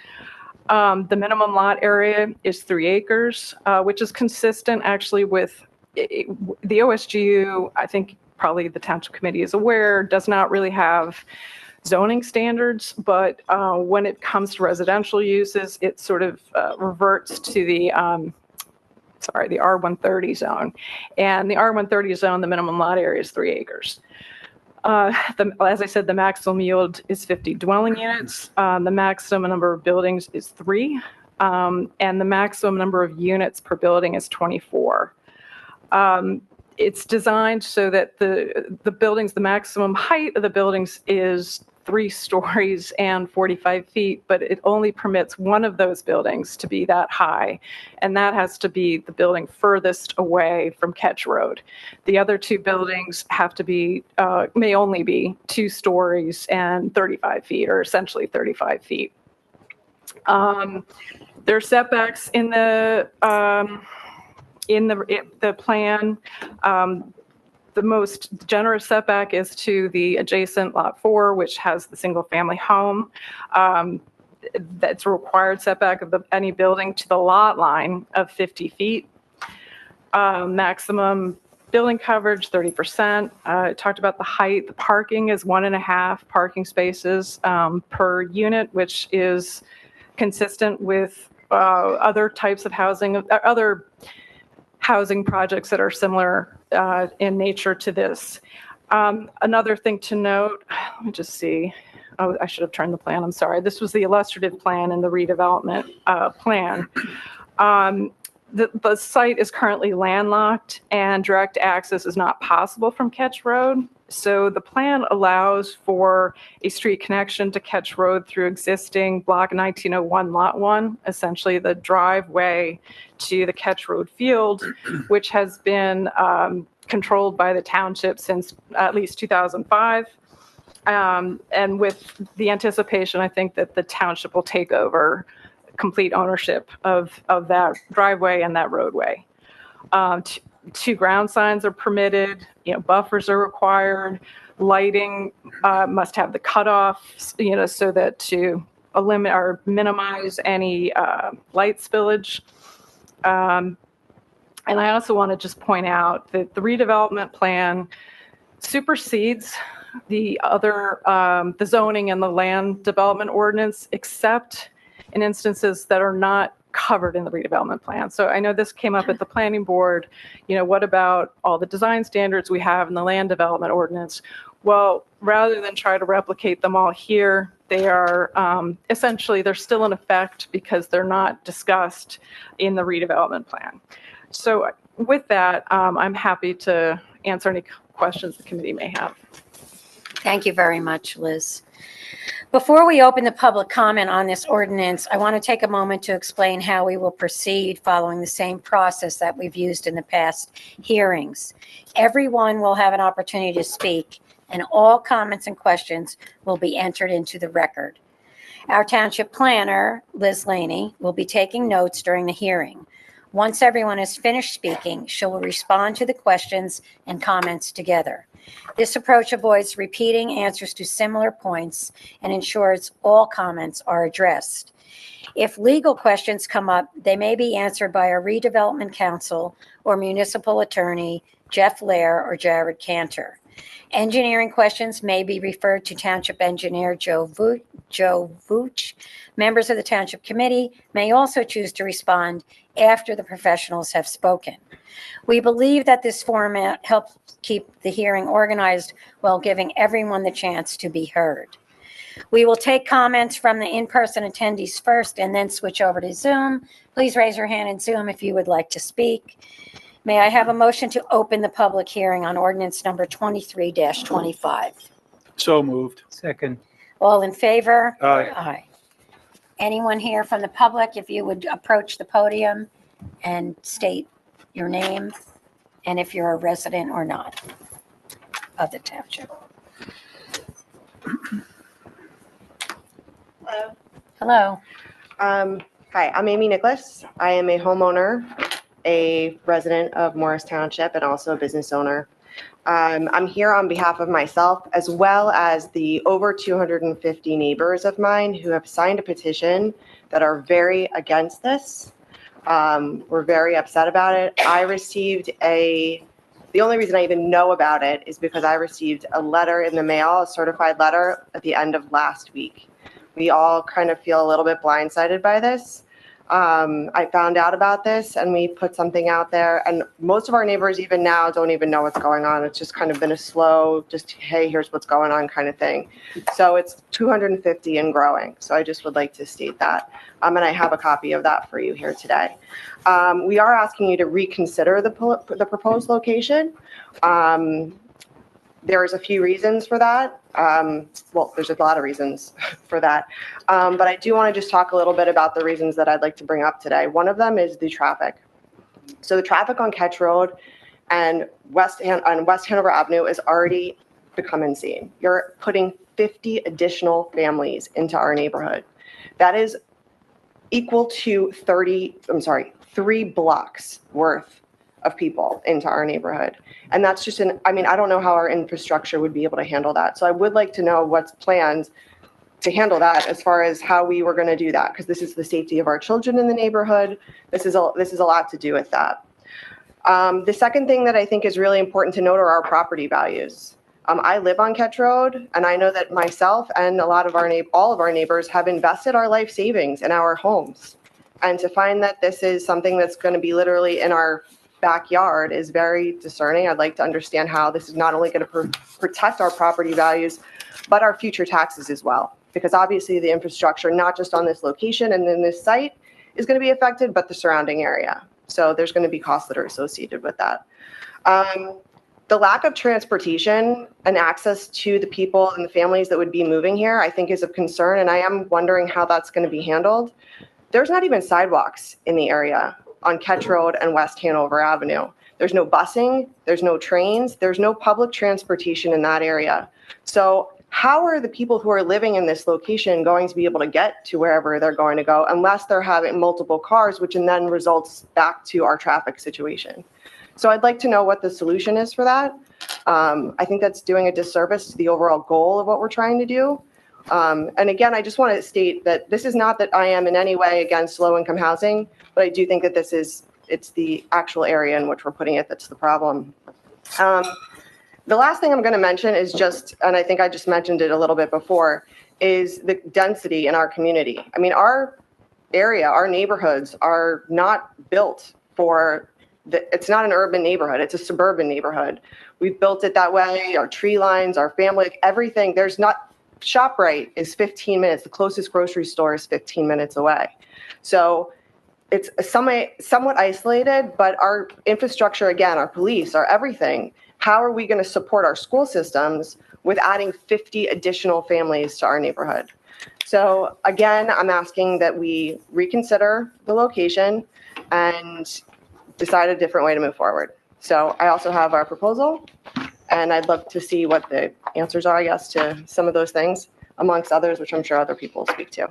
The minimum lot area is 3 acres, which is consistent actually with the OSGU. I think probably the Township Committee is aware, does not really have zoning standards, but when it comes to residential uses, it sort of reverts to the R130 zone. And the R130 zone, the minimum lot area is 3 acres. As I said, the maximum yield is 50 dwelling units. The maximum number of buildings is 3, and the maximum number of units per building is 24. It's designed so that the buildings, the maximum height of the buildings is 3 stories and 45 feet, but it only permits one of those buildings to be that high, and that has to be the building furthest away from Ketch Road. The other 2 buildings have to be, may only be 2 stories and 35 feet, or essentially 35 feet. There are setbacks in the plan. The most generous setback is to the adjacent Lot 4, which has the single-family home. That's a required setback of any building to the lot line of 50 feet. Maximum building coverage, 30%. I talked about the height. The parking is 1.5 parking spaces per unit, which is consistent with other types of housing, other housing projects that are similar in nature to this. Another thing to note, let me just see. Oh, I should have turned the plan. I'm sorry. This was the illustrative plan and the redevelopment plan. The site is currently landlocked and direct access is not possible from Ketch Road. So the plan allows for a street connection to Ketch Road through existing block 1901 Lot 1, essentially the driveway to the Ketch Road field, which has been controlled by the township since at least 2005. And with the anticipation, I think that the township will take over complete ownership of that driveway and that roadway. 2 ground signs are permitted, buffers are required, lighting must have the cutoffs, so that to eliminate or minimize any light spillage. And I also want to just point out that the redevelopment plan supersedes the other, the zoning and the land development ordinance, except in instances that are not covered in the redevelopment plan. So I know this came up at the planning board. What about all the design standards we have in the land development ordinance? Well, rather than try to replicate them all here, they are essentially, they're still in effect because they're not discussed in the redevelopment plan. So with that, I'm happy to answer any questions the committee may have. Thank you very much, Liz. Before we open the public comment on this ordinance, I want to take a moment to explain how we will proceed following the same process that we've used in the past hearings. Everyone will have an opportunity to speak, and all comments and questions will be entered into the record. Our township planner, Liz Laney, will be taking notes during the hearing. Once everyone has finished speaking, she will respond to the questions and comments together. This approach avoids repeating answers to similar points and ensures all comments are addressed. If legal questions come up, they may be answered by our redevelopment counsel or municipal attorney, Jeff Lair or Jared Cantor. Engineering questions may be referred to Township Engineer Joe Vouch. Members of the Township Committee may also choose to respond after the professionals have spoken. We believe that this format helps keep the hearing organized while giving everyone the chance to be heard. We will take comments from the in-person attendees first and then switch over to Zoom. Please raise your hand in Zoom if you would like to speak. May I have a motion to open the public hearing on ordinance number 23-25? So moved. Second. All in favor? Aye. Aye. Anyone here from the public, if you would approach the podium and state your name and if you're a resident or not of the township. Hello. Hello. Hi, I'm Amy Nicholas. I am a homeowner, a resident of Morris Township, and also a business owner. I'm here on behalf of myself, as well as the over 250 neighbors of mine who have signed a petition that are very against this. We're very upset about it. The only reason I even know about it is because I received a letter in the mail, a certified letter at the end of last week. We all kind of feel a little bit blindsided by this. I found out about this and we put something out there, and most of our neighbors even now don't even know what's going on. It's just kind of been a slow, just, hey, here's what's going on kind of thing. So it's 250 and growing. So I just would like to state that. And I have a copy of that for you here today. We are asking you to reconsider the proposed location. There's a few reasons for that. Well, there's a lot of reasons for that. But I do want to just talk a little bit about the reasons that I'd like to bring up today. One of them is the traffic. So the traffic on Ketch Road and West Hanover Avenue is already become insane. You're putting 50 additional families into our neighborhood. That is equal to 3 blocks worth of people into our neighborhood. And that's just I don't know how our infrastructure would be able to handle that. So I would like to know what's planned to handle that as far as how we were going to do that, because this is the safety of our children in the neighborhood. This is a lot to do with that. The second thing that I think is really important to note are our property values. I live on Ketch Road, and I know that myself and a lot of all of our neighbors have invested our life savings in our homes. And to find that this is something that's going to be literally in our backyard is very discerning. I'd like to understand how this is not only going to protect our property values, but our future taxes as well. Because obviously the infrastructure, not just on this location and in this site, is going to be affected, but the surrounding area. So there's going to be costs that are associated with that. The lack of transportation and access to the people and the families that would be moving here, I think is of concern, and I am wondering how that's going to be handled. There's not even sidewalks in the area on Ketch Road and West Hanover Avenue. There's no busing, there's no trains, there's no public transportation in that area. So how are the people who are living in this location going to be able to get to wherever they're going to go unless they're having multiple cars, which then results back to our traffic situation? So I'd like to know what the solution is for that. I think that's doing a disservice to the overall goal of what we're trying to do. And again, I just want to state that this is not that I am in any way against low-income housing, but I do think that it's the actual area in which we're putting it that's the problem. The last thing I'm going to mention is just, and I think I just mentioned it a little bit before, is the density in our community. I mean, area, our neighborhoods are not built for it's not an urban neighborhood, it's a suburban neighborhood. We've built it that way, our tree lines, our family, everything. There's not, ShopRite is 15 minutes, the closest grocery store is 15 minutes away. So it's somewhat isolated, but our infrastructure, again, our police, our everything, how are we going to support our school systems with adding 50 additional families to our neighborhood? So again, I'm asking that we reconsider the location and decide a different way to move forward. So I also have our proposal, and I'd love to see what the answers are, I guess, to some of those things, amongst others, which I'm sure other people will speak to.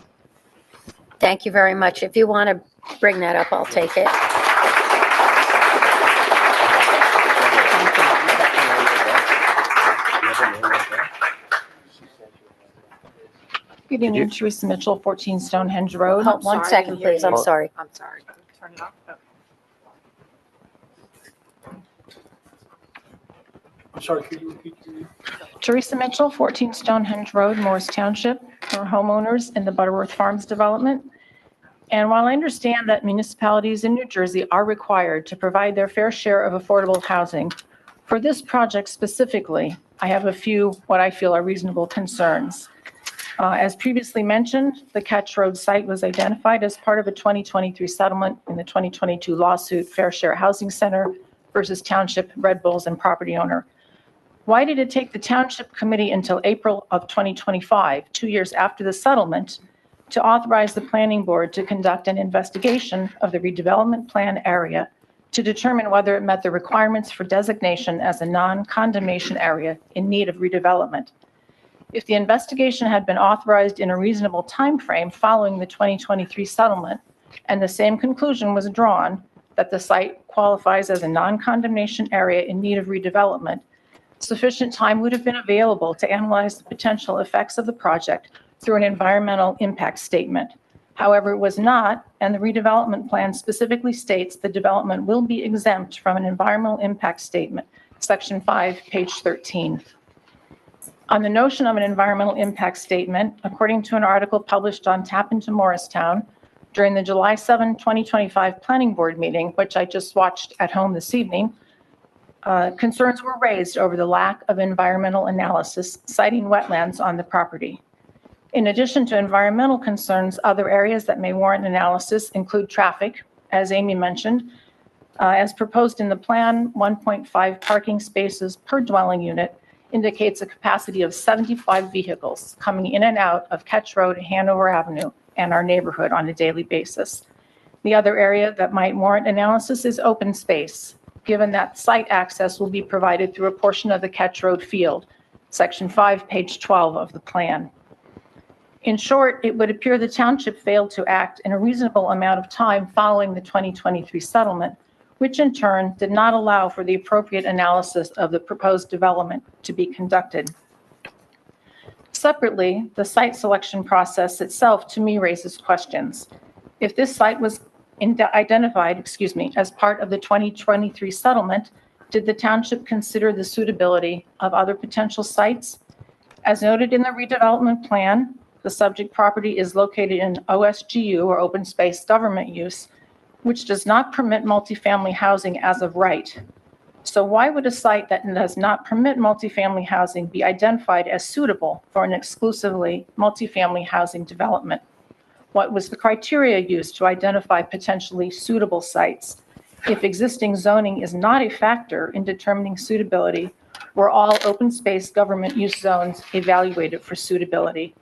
Thank you very much. If you want to bring that up, I'll take it. Good evening, Teresa Mitchell, 14 Stonehenge Road. Hold 1 second, please. I'm sorry. I'm sorry. Turn it off. Oh. I'm sorry, could you repeat? Teresa Mitchell, 14 Stonehenge Road, Morris Township, for homeowners in the Butterworth Farms development. And while I understand that municipalities in New Jersey are required to provide their fair share of affordable housing, for this project specifically, I have a few what I feel are reasonable concerns. As previously mentioned, the Ketch Road site was identified as part of a 2023 settlement in the 2022 lawsuit Fair Share Housing Center versus Township, Red Bulls, and property owner. Why did it take the Township Committee until April of 2025, 2 years after the settlement, to authorize the Planning Board to conduct an investigation of the redevelopment plan area to determine whether it met the requirements for designation as a non-condemnation area in need of redevelopment? If the investigation had been authorized in a reasonable timeframe following the 2023 settlement, and the same conclusion was drawn that the site qualifies as a non-condemnation area in need of redevelopment, sufficient time would have been available to analyze the potential effects of the project through an environmental impact statement. However, it was not, and the redevelopment plan specifically states the development will be exempt from an environmental impact statement, Section 5, page 13. On the notion of an environmental impact statement, according to an article published on Tap into Morristown during the July 7, 2025 Planning Board meeting, which I just watched at home this evening, concerns were raised over the lack of environmental analysis, citing wetlands on the property. In addition to environmental concerns, other areas that may warrant analysis include traffic, as Amy mentioned. As proposed in the plan, 1.5 parking spaces per dwelling unit indicates a capacity of 75 vehicles coming in and out of Ketch Road, Hanover Avenue, and our neighborhood on a daily basis. The other area that might warrant analysis is open space, given that site access will be provided through a portion of the Ketch Road field, Section 5, page 12 of the plan. In short, it would appear the township failed to act in a reasonable amount of time following the 2023 settlement, which in turn did not allow for the appropriate analysis of the proposed development to be conducted. Separately, the site selection process itself to me raises questions. If this site was identified, as part of the 2023 settlement, did the township consider the suitability of other potential sites? As noted in the redevelopment plan, the subject property is located in OSGU, or open space government use, which does not permit multifamily housing as of right. So why would a site that does not permit multifamily housing be identified as suitable for an exclusively multifamily housing development? What was the criteria used to identify potentially suitable sites? If existing zoning is not a factor in determining suitability, were all open space government use zones evaluated for suitability?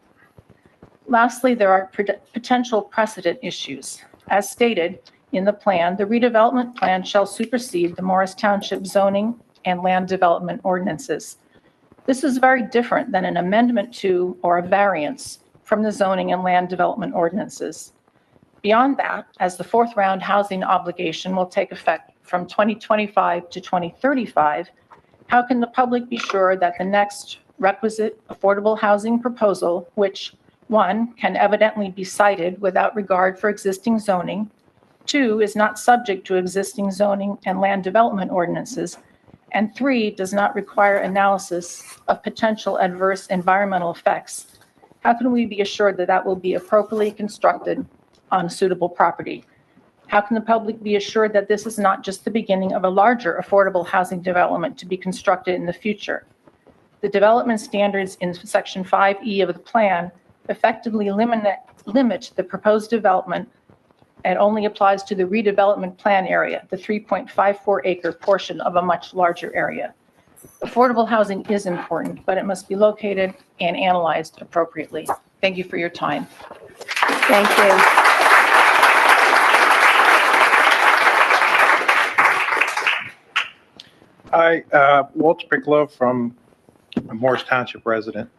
Lastly, there are potential precedent issues. As stated in the plan, the redevelopment plan shall supersede the Morris Township zoning and land development ordinances. This is very different than an amendment to or a variance from the zoning and land development ordinances. Beyond that, as the fourth round housing obligation will take effect from 2025 to 2035, how can the public be sure that the next requisite affordable housing proposal, which 1, can evidently be cited without regard for existing zoning, 2, is not subject to existing zoning and land development ordinances, and 3, does not require analysis of potential adverse environmental effects? How can we be assured that that will be appropriately constructed on suitable property? How can the public be assured that this is not just the beginning of a larger affordable housing development to be constructed in the future? The development standards in Section 5E of the plan effectively limit the proposed development and only applies to the redevelopment plan area, the 3.54 acre portion of a much larger area. Affordable housing is important, but it must be located and analyzed appropriately. Thank you for your time. Thank you. Hi, Walter Piccolo from Morris Township resident.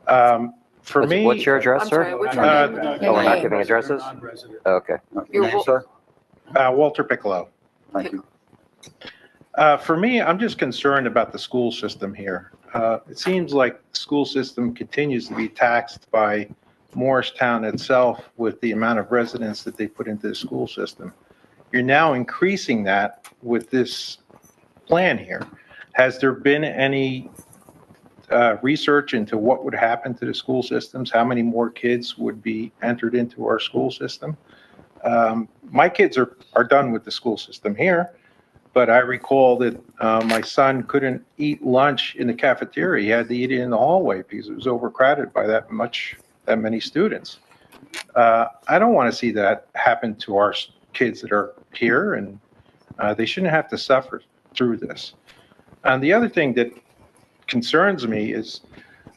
For me. What's your address, I'm sir? sorry, what's Oh, your we're name? not giving addresses? Okay. Your Name, sir? Walter Piccolo. Thank you. For me, I'm just concerned about the school system here. It seems like the school system continues to be taxed by Morristown itself with the amount of residents that they put into the school system. You're now increasing that with this plan here. Has there been any research into what would happen to the school systems? How many more kids would be entered into our school system? My kids are done with the school system here, but I recall that my son couldn't eat lunch in the cafeteria. He had to eat it in the hallway because it was overcrowded by that many students. I don't want to see that happen to our kids that are here, and they shouldn't have to suffer through this. And the other thing that concerns me is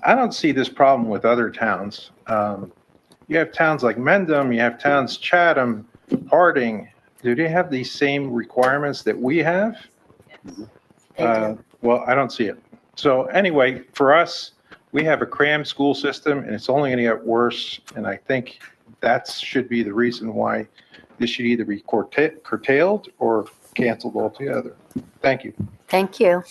I don't see this problem with other towns. You have towns like Mendham, you have towns Chatham, Harding. Do they have these same requirements that we have? Well, I don't see it. So anyway, for us, we have a crammed school system and it's only going to get worse. And I think that should be the reason why this should either be curtailed or canceled altogether. Thank you. Thank you.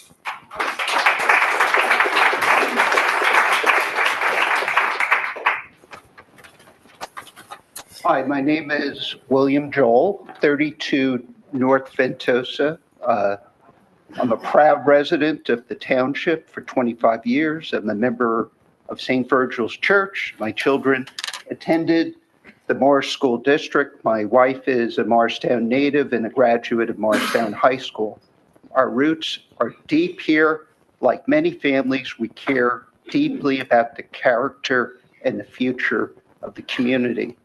Hi, my name is William Joel, 32 North Ventosa. I'm a proud resident of the township for 25 years. I'm a member of St. Virgil's Church. My children attended the Morris School District. My wife is a Morristown native and a graduate of Morristown High School. Our roots are deep here. Like many families, we care deeply about the character and the future of the community.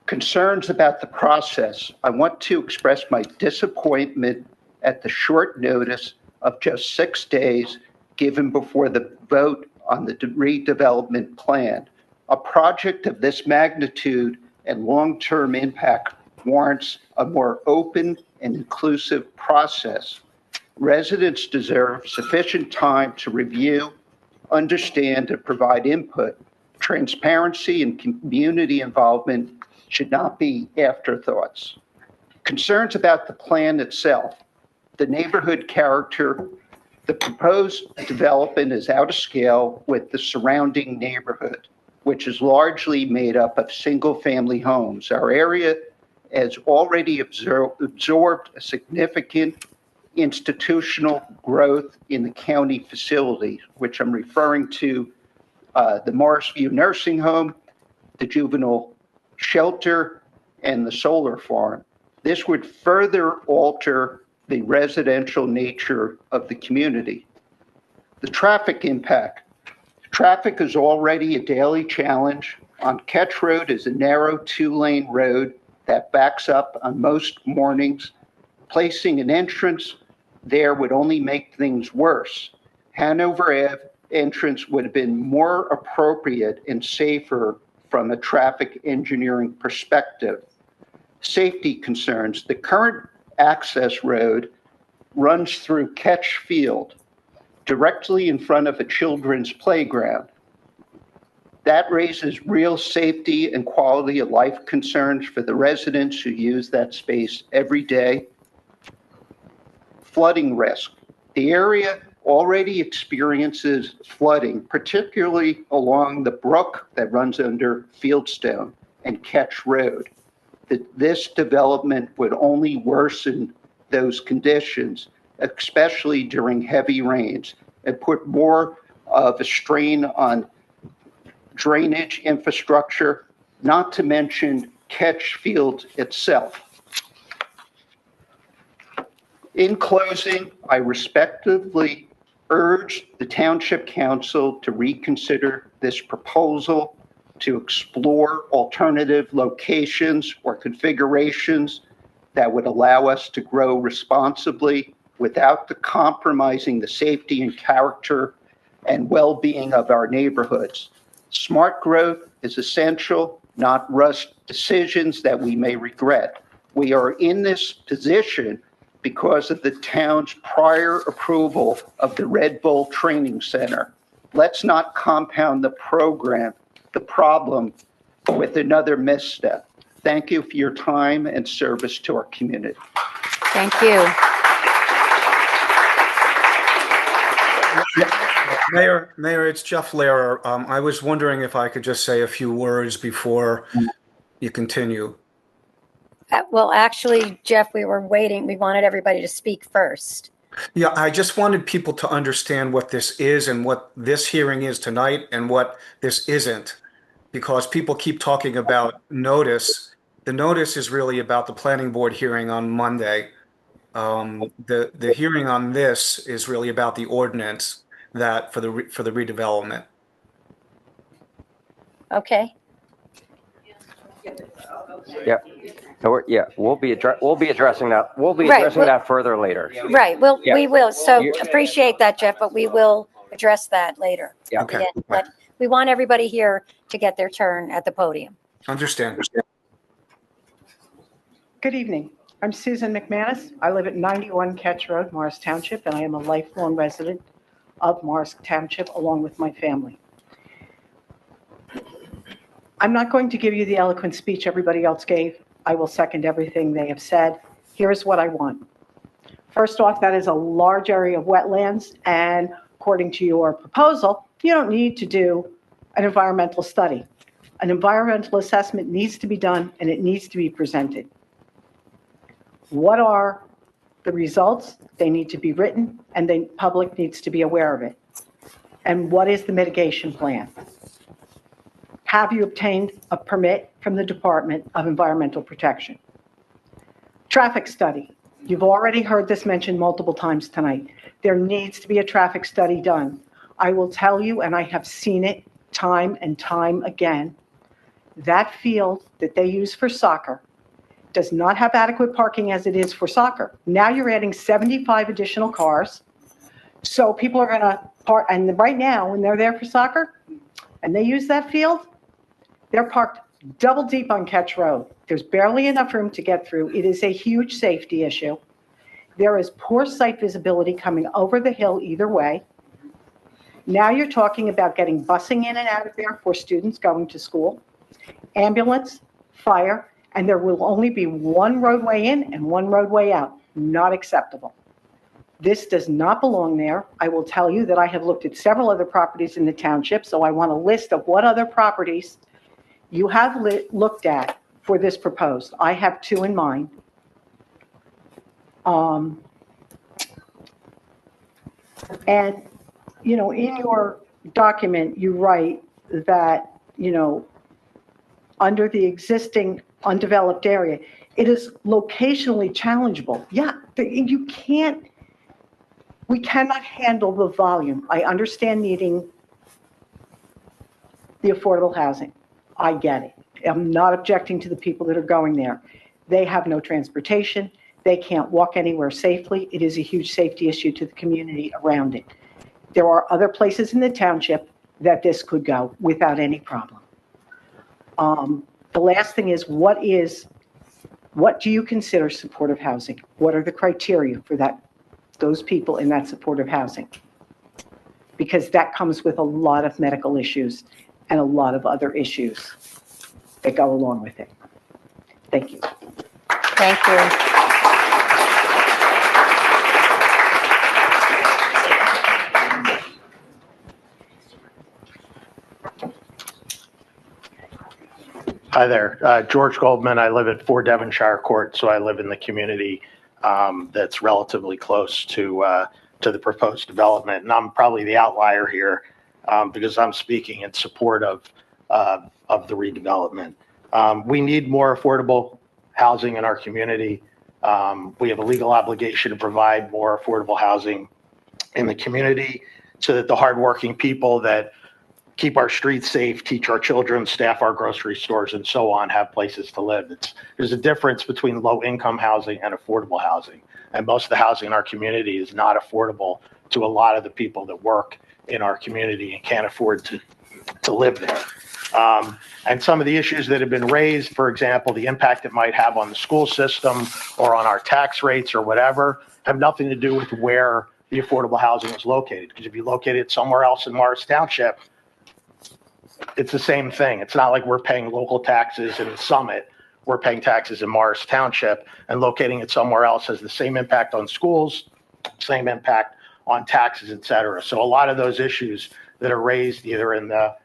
Concerns about the process. I want to express my disappointment at the short notice of just 6 days given before the vote on the redevelopment plan. A project of this magnitude and long-term impact warrants a more open and inclusive process. Residents deserve sufficient time to review, understand, and provide input. Transparency and community involvement should not be afterthoughts. Concerns about the plan itself. The neighborhood character. The proposed development is out of scale with the surrounding neighborhood, which is largely made up of single-family homes. Our area has already absorbed a significant institutional growth in the county facilities, which I'm referring to the Morrisview Nursing Home, the juvenile shelter, and the solar farm. This would further alter the residential nature of the community. The traffic impact. Traffic is already a daily challenge. On Ketch Road is a narrow 2-lane road that backs up on most mornings. Placing an entrance there would only make things worse. Hanover Ave entrance would have been more appropriate and safer from a traffic engineering perspective. Safety concerns. The current access road runs through Ketch Field, directly in front of a children's playground. That raises real safety and quality of life concerns for the residents who use that space every day. Flooding risk. The area already experiences flooding, particularly along the brook that runs under Fieldstone and Ketch Road. This development would only worsen those conditions, especially during heavy rains, and put more of a strain on drainage infrastructure, not to mention catch field itself. In closing, I respectfully urge the Township Council to reconsider this proposal, to explore alternative locations or configurations that would allow us to grow responsibly without compromising the safety and character and well-being of our neighborhoods. Smart growth is essential, not rushed decisions that we may regret. We are in this position because of the town's prior approval of the Red Bull Training Center. Let's not compound the problem with another misstep. Thank you for your time and service to our community. Thank you. Mayor, it's Jeff Lehrer. I was wondering if I could just say a few words before you continue. Well, actually, Jeff, we were waiting. We wanted everybody to speak first. Yeah, I just wanted people to understand what this is and what this hearing is tonight and what this isn't, because people keep talking about notice. The notice is really about the planning board hearing on Monday. The hearing on this is really about the ordinance that for the redevelopment. Okay. Yeah. So we'll be addressing that. We'll be addressing that further later. Right. Well, Yeah. we will. So appreciate that, Jeff, but we will address that later. Yeah. Okay. But we want everybody here to get their turn at the podium. Understand. Good evening. I'm Susan McManus. I live at 91 Ketch Road, Morris Township, and I am a lifelong resident of Morris Township along with my family. I'm not going to give you the eloquent speech everybody else gave. I will second everything they have said. Here's what I want. First off, that is a large area of wetlands, and according to your proposal, you don't need to do an environmental study. An environmental assessment needs to be done, and it needs to be presented. What are the results? They need to be written, and the public needs to be aware of it. And what is the mitigation plan? Have you obtained a permit from the Department of Environmental Protection? Traffic study. You've already heard this mentioned multiple times tonight. There needs to be a traffic study done. I will tell you, and I have seen it time and time again, that field that they use for soccer does not have adequate parking as it is for soccer. Now you're adding 75 additional cars. So people are going to park, and right now when they're there for soccer and they use that field, they're parked double deep on Ketch Road. There's barely enough room to get through. It is a huge safety issue. There is poor sight visibility coming over the hill either way. Now you're talking about getting busing in and out of there for students going to school, ambulance, fire, and there will only be one roadway in and one roadway out. Not acceptable. This does not belong there. I will tell you that I have looked at several other properties in the township, so I want a list of what other properties you have looked at for this proposed. I have two in mind. And, you know, in your document, you write that, you know, under the existing undeveloped area, it is locationally challengeable. Yeah, you can't, we cannot handle the volume. I understand needing the affordable housing. I get it. I'm not objecting to the people that are going there. They have no transportation. They can't walk anywhere safely. It is a huge safety issue to the community around it. There are other places in the township that this could go without any problem. The last thing is, what do you consider supportive housing? What are the criteria for that, those people in that supportive housing? Because that comes with a lot of medical issues and a lot of other issues that go along with it. Thank you. Thank you. Hi there, George Goldman. I live at 4 Devonshire Court, so I live in the community that's relatively close to the proposed development. And I'm probably the outlier here because I'm speaking in support of the redevelopment. We need more affordable housing in our community. We have a legal obligation to provide more affordable housing in the community so that the hardworking people that keep our streets safe, teach our children, staff our grocery stores, and so on, have places to live. There's a difference between low-income housing and affordable housing. And most of the housing in our community is not affordable to a lot of the people that work in our community and can't afford to live there. And some of the issues that have been raised, for example, the impact it might have on the school system or on our tax rates or whatever, have nothing to do with where the affordable housing is located. Because if you locate it somewhere else in Morris Township, it's the same thing. It's not like we're paying local taxes in Summit. We're paying taxes in Morris Township, and locating it somewhere else has the same impact on schools, same impact on taxes, et cetera. So a lot of those issues that are raised either in the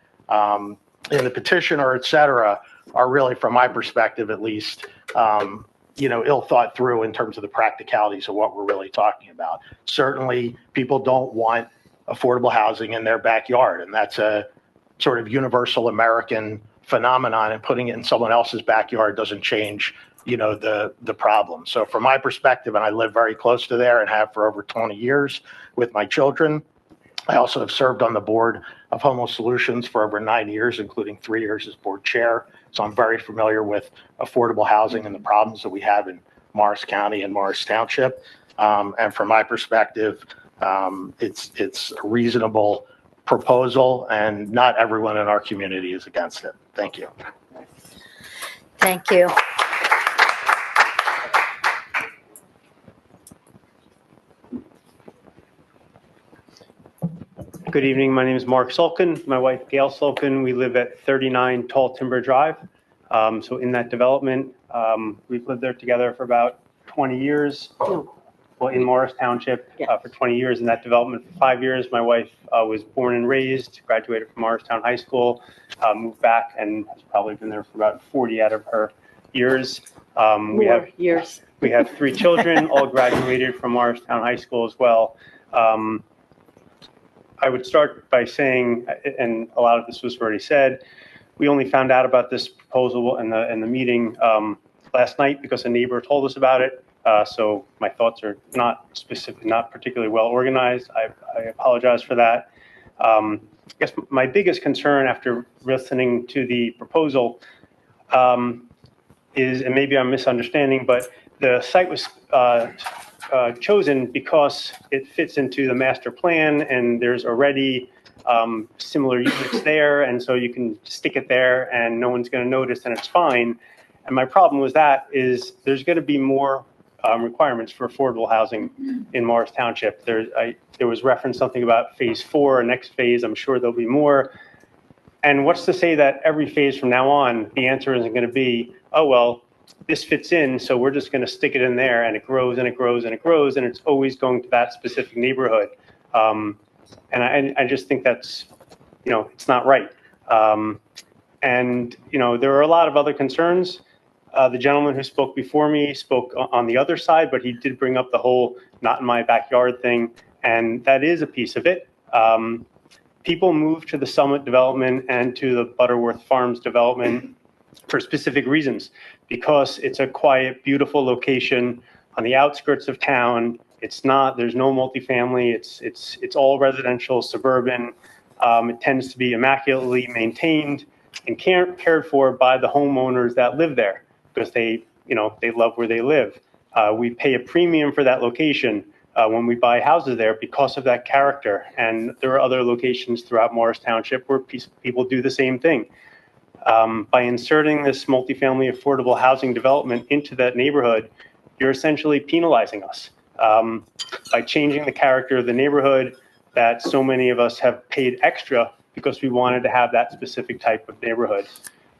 petition or et cetera are really, from my perspective at least, ill thought through in terms of the practicalities of what we're really talking about. Certainly, people don't want affordable housing in their backyard, and that's a sort of universal American phenomenon, and putting it in someone else's backyard doesn't change, the problem. So from my perspective, and I live very close to there and have for over 20 years with my children, I also have served on the board of Homo Solutions for over 9 years, including 3 years as board chair. So I'm very familiar with affordable housing and the problems that we have in Morris County and Morris Township. And from my perspective, it's a reasonable proposal, and not everyone in our community is against it. Thank you. Thank you. Good evening. My name is Mark Sulkin. My wife, Gail Sulkin. We live at 39 Tall Timber Drive. So in that development, we've lived there together for about 20 years. Well, in Morris Township for 20 years, in that development for 5 years. My wife was born and raised, graduated from Morristown High School, moved back, and has probably been there for about 40 out of her years. We have 3 children, all graduated from Morristown High School as well. I would start by saying, and a lot of this was already said, we only found out about this proposal in the meeting last night because a neighbor told us about it. So my thoughts are not particularly well organized. I apologize for that. I guess my biggest concern after listening to the proposal is, and maybe I'm misunderstanding, but the site was chosen because it fits into the master plan and there's already similar units there, and so you can stick it there and no one's going to notice and it's fine. And my problem with that is there's going to be more requirements for affordable housing in Morris Township. There was referenced something about phase 4 or next phase. I'm sure there'll be more. And what's to say that every phase from now on, the answer isn't going to be, oh, well, this fits in, so we're just going to stick it in there, and it grows and it grows and it grows, and it's always going to that specific neighborhood. And I just think that's, it's not right. And, there are a lot of other concerns. The gentleman who spoke before me spoke on the other side, but he did bring up the whole not in my backyard thing, and that is a piece of it. People move to the Summit development and to the Butterworth Farms development for specific reasons, because it's a quiet, beautiful location on the outskirts of town. There's no multifamily. It's all residential, suburban. It tends to be immaculately maintained and cared for by the homeowners that live there, because they love where they live. We pay a premium for that location when we buy houses there because of that character. And there are other locations throughout Morris Township where people do the same thing. By inserting this multifamily affordable housing development into that neighborhood, you're essentially penalizing us. By changing the character of the neighborhood that so many of us have paid extra because we wanted to have that specific type of neighborhood.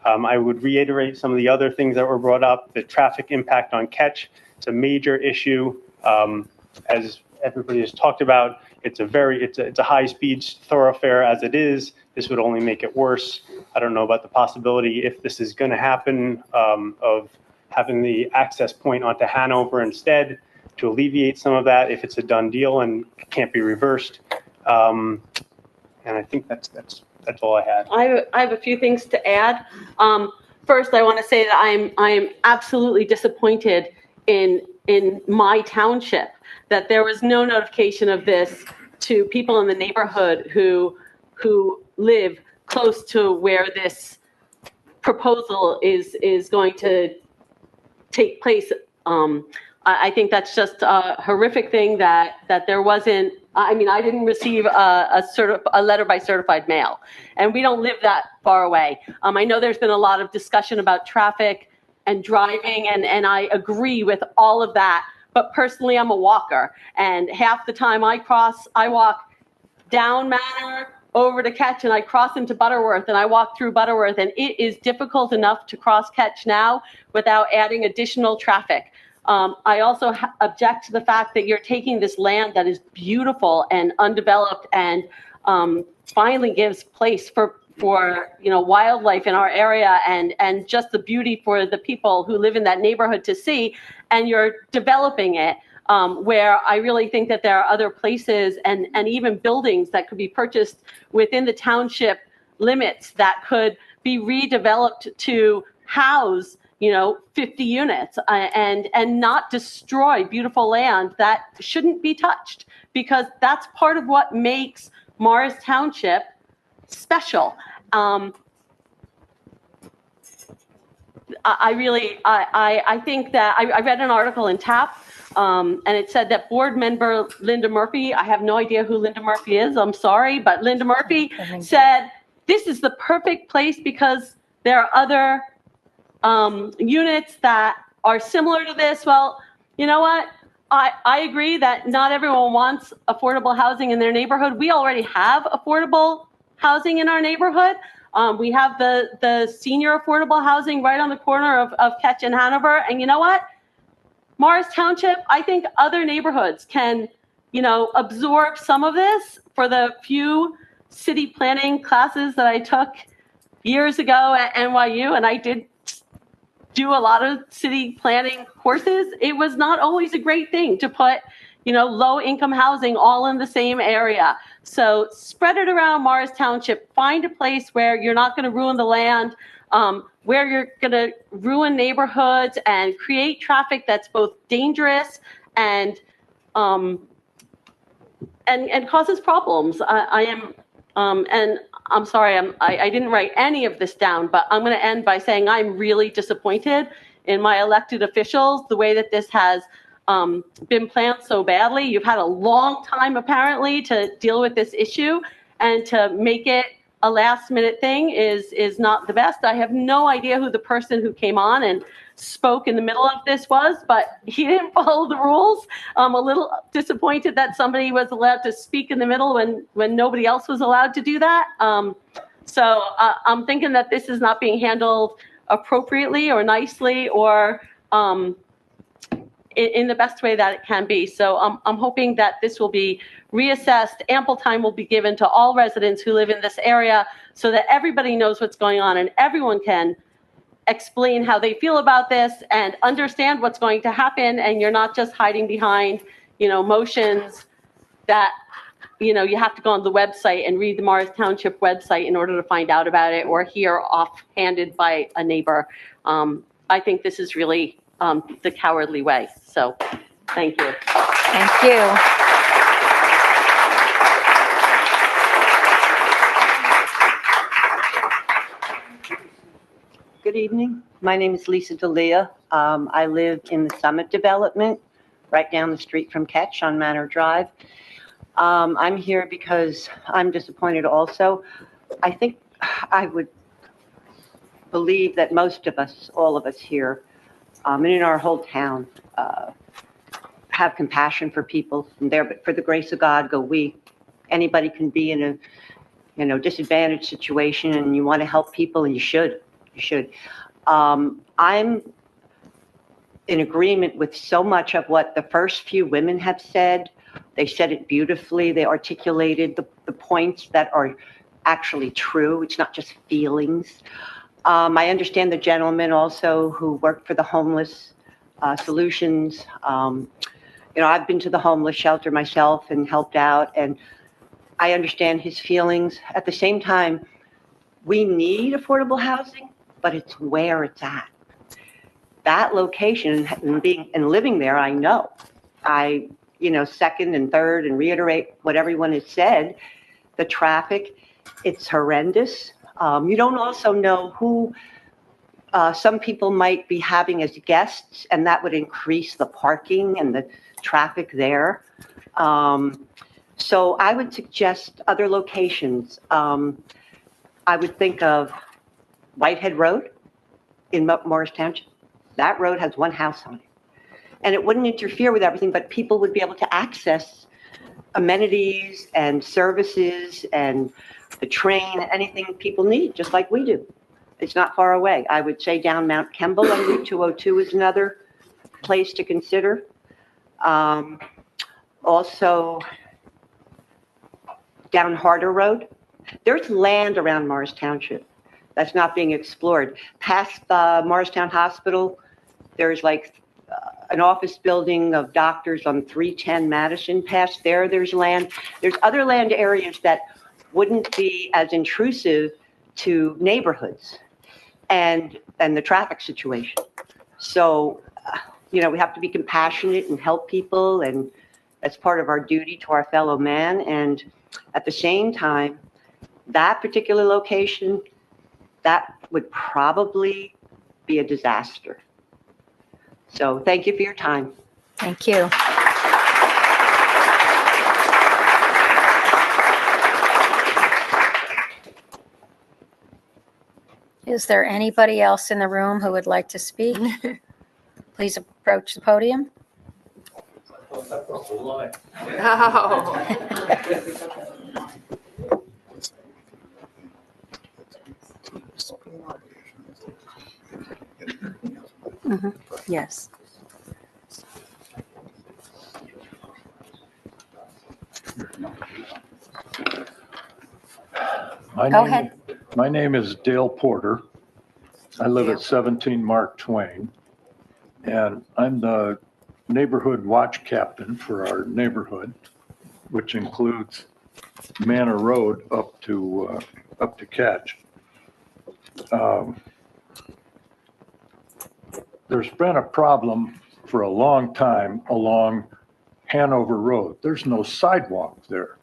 I would reiterate some of the other things that were brought up. The traffic impact on Ketch, it's a major issue. As everybody has talked about, it's a high-speed thoroughfare as it is. This would only make it worse. I don't know about the possibility, if this is going to happen, of having the access point onto Hanover instead to alleviate some of that, if it's a done deal and can't be reversed. And I think that's all I had. I have a few things to add. first I want to say that I'm absolutely disappointed in my township that there was no notification of this to people in the neighborhood who live close to where this proposal is going to take place. I think that's just a horrific thing that there wasn't. I mean, I didn't receive a letter by certified mail, and we don't live that far away. I know there's been a lot of discussion about traffic and driving, and I agree with all of that. But personally, I'm a walker, and half the time I walk down Manor over to Ketch, and I cross into Butterworth, and I walk through Butterworth, and it is difficult enough to cross Ketch now without adding additional traffic. I also object to the fact that you're taking this land that is beautiful and undeveloped and finally gives place for wildlife in our area and just the beauty for the people who live in that neighborhood to see, and you're developing it where I really think that there are other places and even buildings that could be purchased within the township limits that could be redeveloped to house 50 units and not destroy beautiful land that shouldn't be touched, because that's part of what makes Morris Township special. I think that I read an article in TAP and it said that board member Linda Murphy, I have no idea who Linda Murphy is, I'm sorry, but Linda Murphy said this is the perfect place because there are other units that are similar to this. Well, you know what? I agree that not everyone wants affordable housing in their neighborhood. We already have affordable housing in our neighborhood. We have the senior affordable housing right on the corner of Ketch and Hanover. And you know what? Morris Township, I think other neighborhoods can, absorb some of this. For the few city planning classes that I took years ago at NYU, and I did do a lot of city planning courses, it was not always a great thing to put, low income housing all in the same area. So spread it around Morris Township, find a place where you're not going to ruin the land, where you're going to ruin neighborhoods and create traffic that's both dangerous and causes problems. And I'm sorry, I didn't write any of this down, but I'm going to end by saying I'm really disappointed in my elected officials, the way that this has been planned so badly. You've had a long time, apparently, to deal with this issue, and to make it a last-minute thing is not the best. I have no idea who the person who came on and spoke in the middle of this was, but he didn't follow the rules. I'm a little disappointed that somebody was allowed to speak in the middle when nobody else was allowed to do that. So I'm thinking that this is not being handled appropriately or nicely or in the best way that it can be. So I'm hoping that this will be reassessed. Ample time will be given to all residents who live in this area so that everybody knows what's going on and everyone can explain how they feel about this and understand what's going to happen. And you're not just hiding behind, motions that, you have to go on the website and read the Morris Township website in order to find out about it or hear offhanded by a neighbor. I think this is really the cowardly way. So thank you. Thank you. Good evening. My name is Lisa D'Elia. I live in the Summit Development, right down the street from Ketch on Manor Drive. I'm here because I'm disappointed also. I think I would believe that most of us, all of us here, and in our whole town, have compassion for people from there, but for the grace of God go we. Anybody can be in a disadvantaged situation and you want to help people, and you should. I'm in agreement with so much of what the first few women have said. They said it beautifully. They articulated the points that are actually true. It's not just feelings. I understand the gentleman also who worked for the homeless solutions. I've been to the homeless shelter myself and helped out, and I understand his feelings. At the same time, we need affordable housing, but it's where it's at. That location and living there, I know. I, second and third and reiterate what everyone has said. The traffic, it's horrendous. You don't also know who some people might be having as guests, and that would increase the parking and the traffic there. So I would suggest other locations. I would think of Whitehead Road in Morris Township. That road has one house on it. And it wouldn't interfere with everything, but people would be able to access amenities and services and the train, anything people need, just like we do. It's not far away. I would say down Mount Kemble on Route 202 is another place to consider. Also, down Harder Road. There's land around Morris Township that's not being explored. Past Morristown Hospital, there's like an office building of doctors on 310 Madison. Past there, there's land. There's other land areas that wouldn't be as intrusive to neighborhoods and the traffic situation. So, we have to be compassionate and help people, and that's part of our duty to our fellow man. And at the same time, that particular location, that would probably be a disaster. So thank you for your time. Thank you. Is there anybody else in the room who would like to speak? Please approach the podium. Yes. Go ahead. My name is Dale Porter. I live at 17 Mark Twain, and I'm the neighborhood watch captain for our neighborhood, which includes Manor Road up to Ketch. There's been a problem for a long time along Hanover Road. There's no sidewalk there.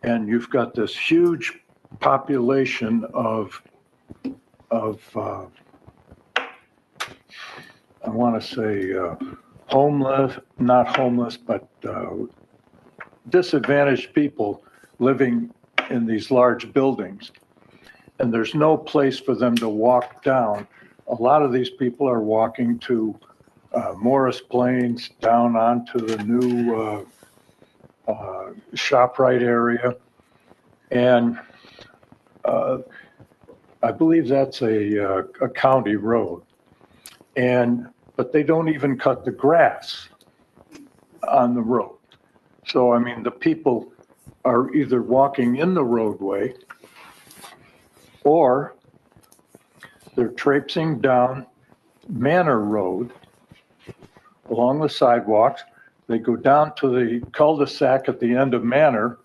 And you've got this huge population of I want to say homeless, not homeless, but disadvantaged people living in these large buildings. And there's no place for them to walk down. A lot of these people are walking to Morris Plains, down onto the new ShopRite area. And I believe that's a county road. But they don't even cut the grass on the road. So, I mean, the people are either walking in the roadway or they're traipsing down Manor Road along the sidewalks. They go down to the cul-de-sac at the end of Manor,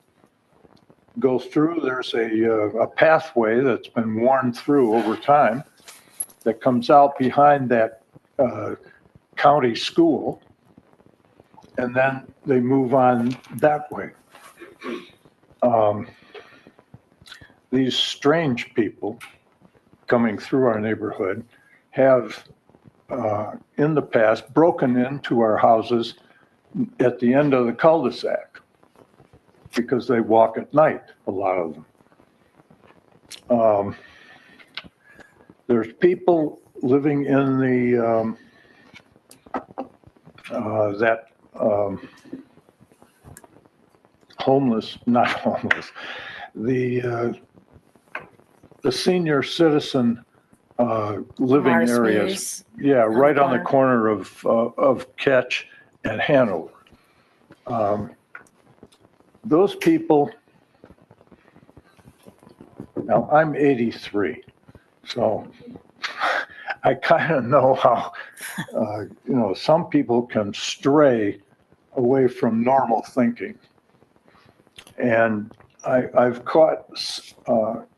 go through, there's a pathway that's been worn through over time that comes out behind that county school, and then they move on that way. These strange people coming through our neighborhood have in the past broken into our houses at the end of the cul-de-sac because they walk at night, a lot of them. There's people living in the not homeless, the senior citizen living Morris areas. Mews. Yeah, right on the corner of Ketch and Hanover. Those people, now I'm 83, so I kind of know how, some people can stray away from normal thinking. And I've caught,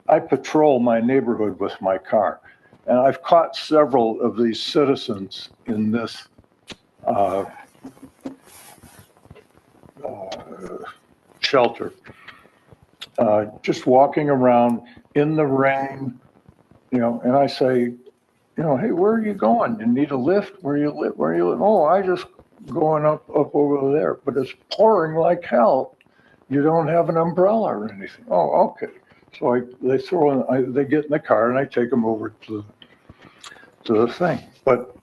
I patrol my neighborhood with my car, and I've caught several of these citizens in this shelter, just walking around in the rain, and I say, hey, where are you going? You need a lift? Where you live? Where you live? Oh, I just going up over there, but it's pouring like hell. You don't have an umbrella or anything. Oh, okay. So they get in the car and I take them over to the thing. But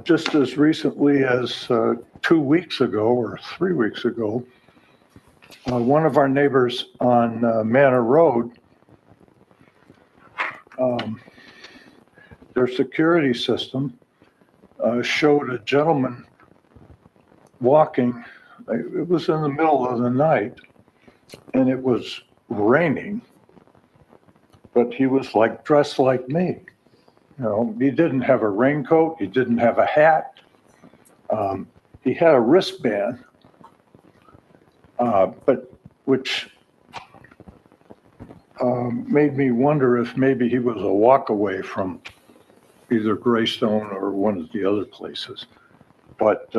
just as recently as 2 weeks ago or 3 weeks ago, one of our neighbors on Manor Road, their security system showed a gentleman walking. It was in the middle of the night and it was raining, but he was dressed like me. He didn't have a raincoat. He didn't have a hat. He had a wristband, but which made me wonder if maybe he was a walk away from either Greystone or one of the other places. But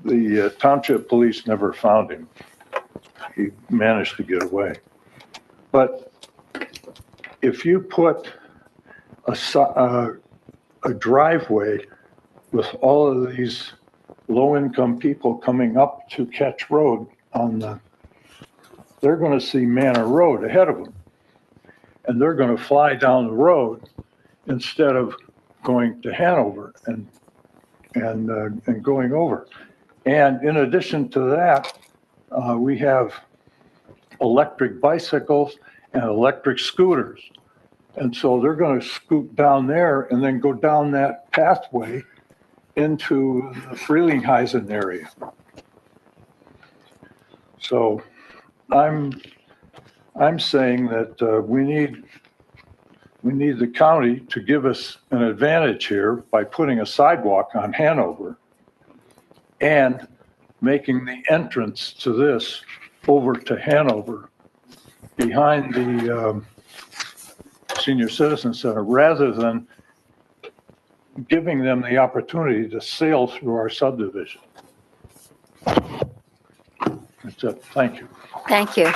the township police never found him. He managed to get away. But if you put a driveway with all of these low-income people coming up to Ketch Road they're going to see Manor Road ahead of them. And they're going to fly down the road instead of going to Hanover and going over. And in addition to that, we have electric bicycles and electric scooters. And so they're going to scoot down there and then go down that pathway into the Frelinghuysen area. So I'm saying that we need the county to give us an advantage here by putting a sidewalk on Hanover and making the entrance to this over to Hanover behind the Senior Citizen Center, rather than giving them the opportunity to sail through our subdivision. That's it. Thank you. Thank you.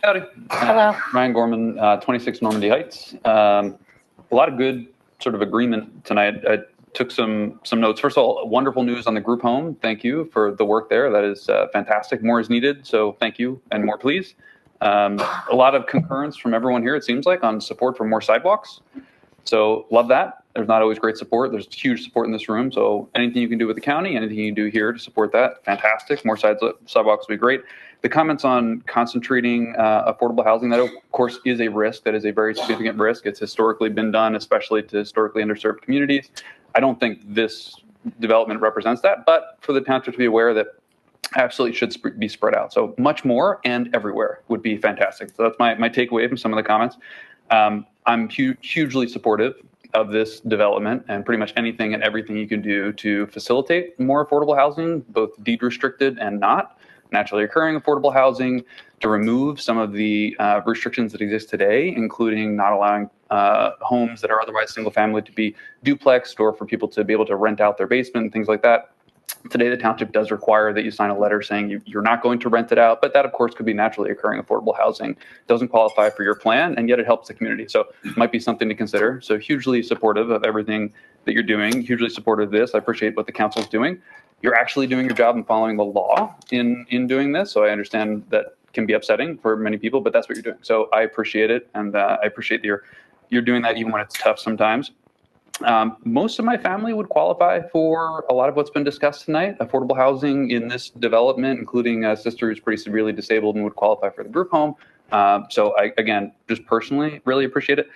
Howdy. Hello. Ryan Gorman, 26 Normandy Heights. A lot of good sort of agreement tonight. I took some notes. First of all, wonderful news on the group home. Thank you for the work there. That is fantastic. More is needed, so thank you, and more please. A lot of concurrence from everyone here, it seems like, on support for more sidewalks. So love that. There's not always great support. There's huge support in this room. So anything you can do with the county, anything you can do here to support that, fantastic. More sidewalks would be great. The comments on concentrating affordable housing, that of course is a risk. That is a very significant risk. It's historically been done, especially to historically underserved communities. I don't think this development represents that, but for the township to be aware that absolutely should be spread out. So much more and everywhere would be fantastic. So that's my takeaway from some of the comments. I'm hugely supportive of this development and pretty much anything and everything you can do to facilitate more affordable housing, both deed restricted and not, naturally occurring affordable housing, to remove some of the restrictions that exist today, including not allowing homes that are otherwise single family to be duplexed, or for people to be able to rent out their basement and things like that. Today, the township does require that you sign a letter saying you're not going to rent it out, but that, of course, could be naturally occurring affordable housing. It doesn't qualify for your plan, and yet it helps the community. So it might be something to consider. So hugely supportive of everything that you're doing, hugely supportive of this. I appreciate what the council's doing. You're actually doing your job and following the law in doing this. So I understand that can be upsetting for many people, but that's what you're doing. So I appreciate it, and I appreciate that you're doing that even when it's tough sometimes. Most of my family would qualify for a lot of what's been discussed tonight. Affordable housing in this development, including a sister who's pretty severely disabled and would qualify for the group home. So I, again, just personally really appreciate it.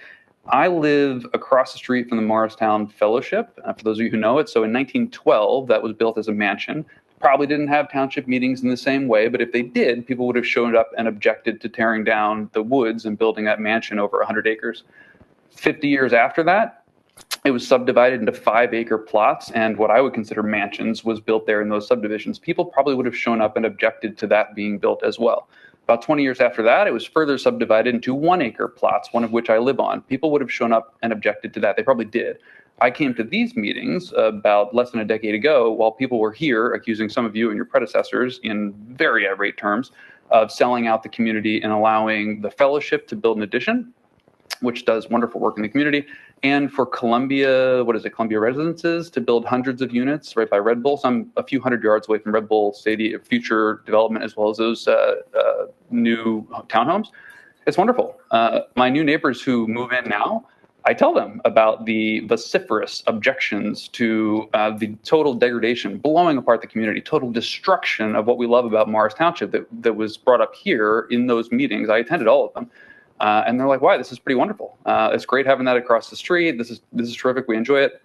I live across the street from the Morristown Fellowship, for those of you who know it. So in 1912, that was built as a mansion. Probably didn't have township meetings in the same way, but if they did, people would have shown up and objected to tearing down the woods and building that mansion over 100 acres. 50 years after that, it was subdivided into 5-acre plots, and what I would consider mansions was built there in those subdivisions. People probably would have shown up and objected to that being built as well. About 20 years after that, it was further subdivided into 1-acre plots, one of which I live on. People would have shown up and objected to that. They probably did. I came to these meetings about less than a decade ago while people were here accusing some of you and your predecessors in very irate terms of selling out the community and allowing the fellowship to build an addition, which does wonderful work in the community, and for Columbia Residences to build hundreds of units right by Red Bull. So I'm a few hundred yards away from Red Bull Stadium, future development, as well as those new townhomes. It's wonderful. My new neighbors who move in now, I tell them about the vociferous objections to the total degradation, blowing apart the community, total destruction of what we love about Morris Township that was brought up here in those meetings. I attended all of them. And they're like, "Wow, this is pretty wonderful. It's great having that across the street. This is terrific. We enjoy it.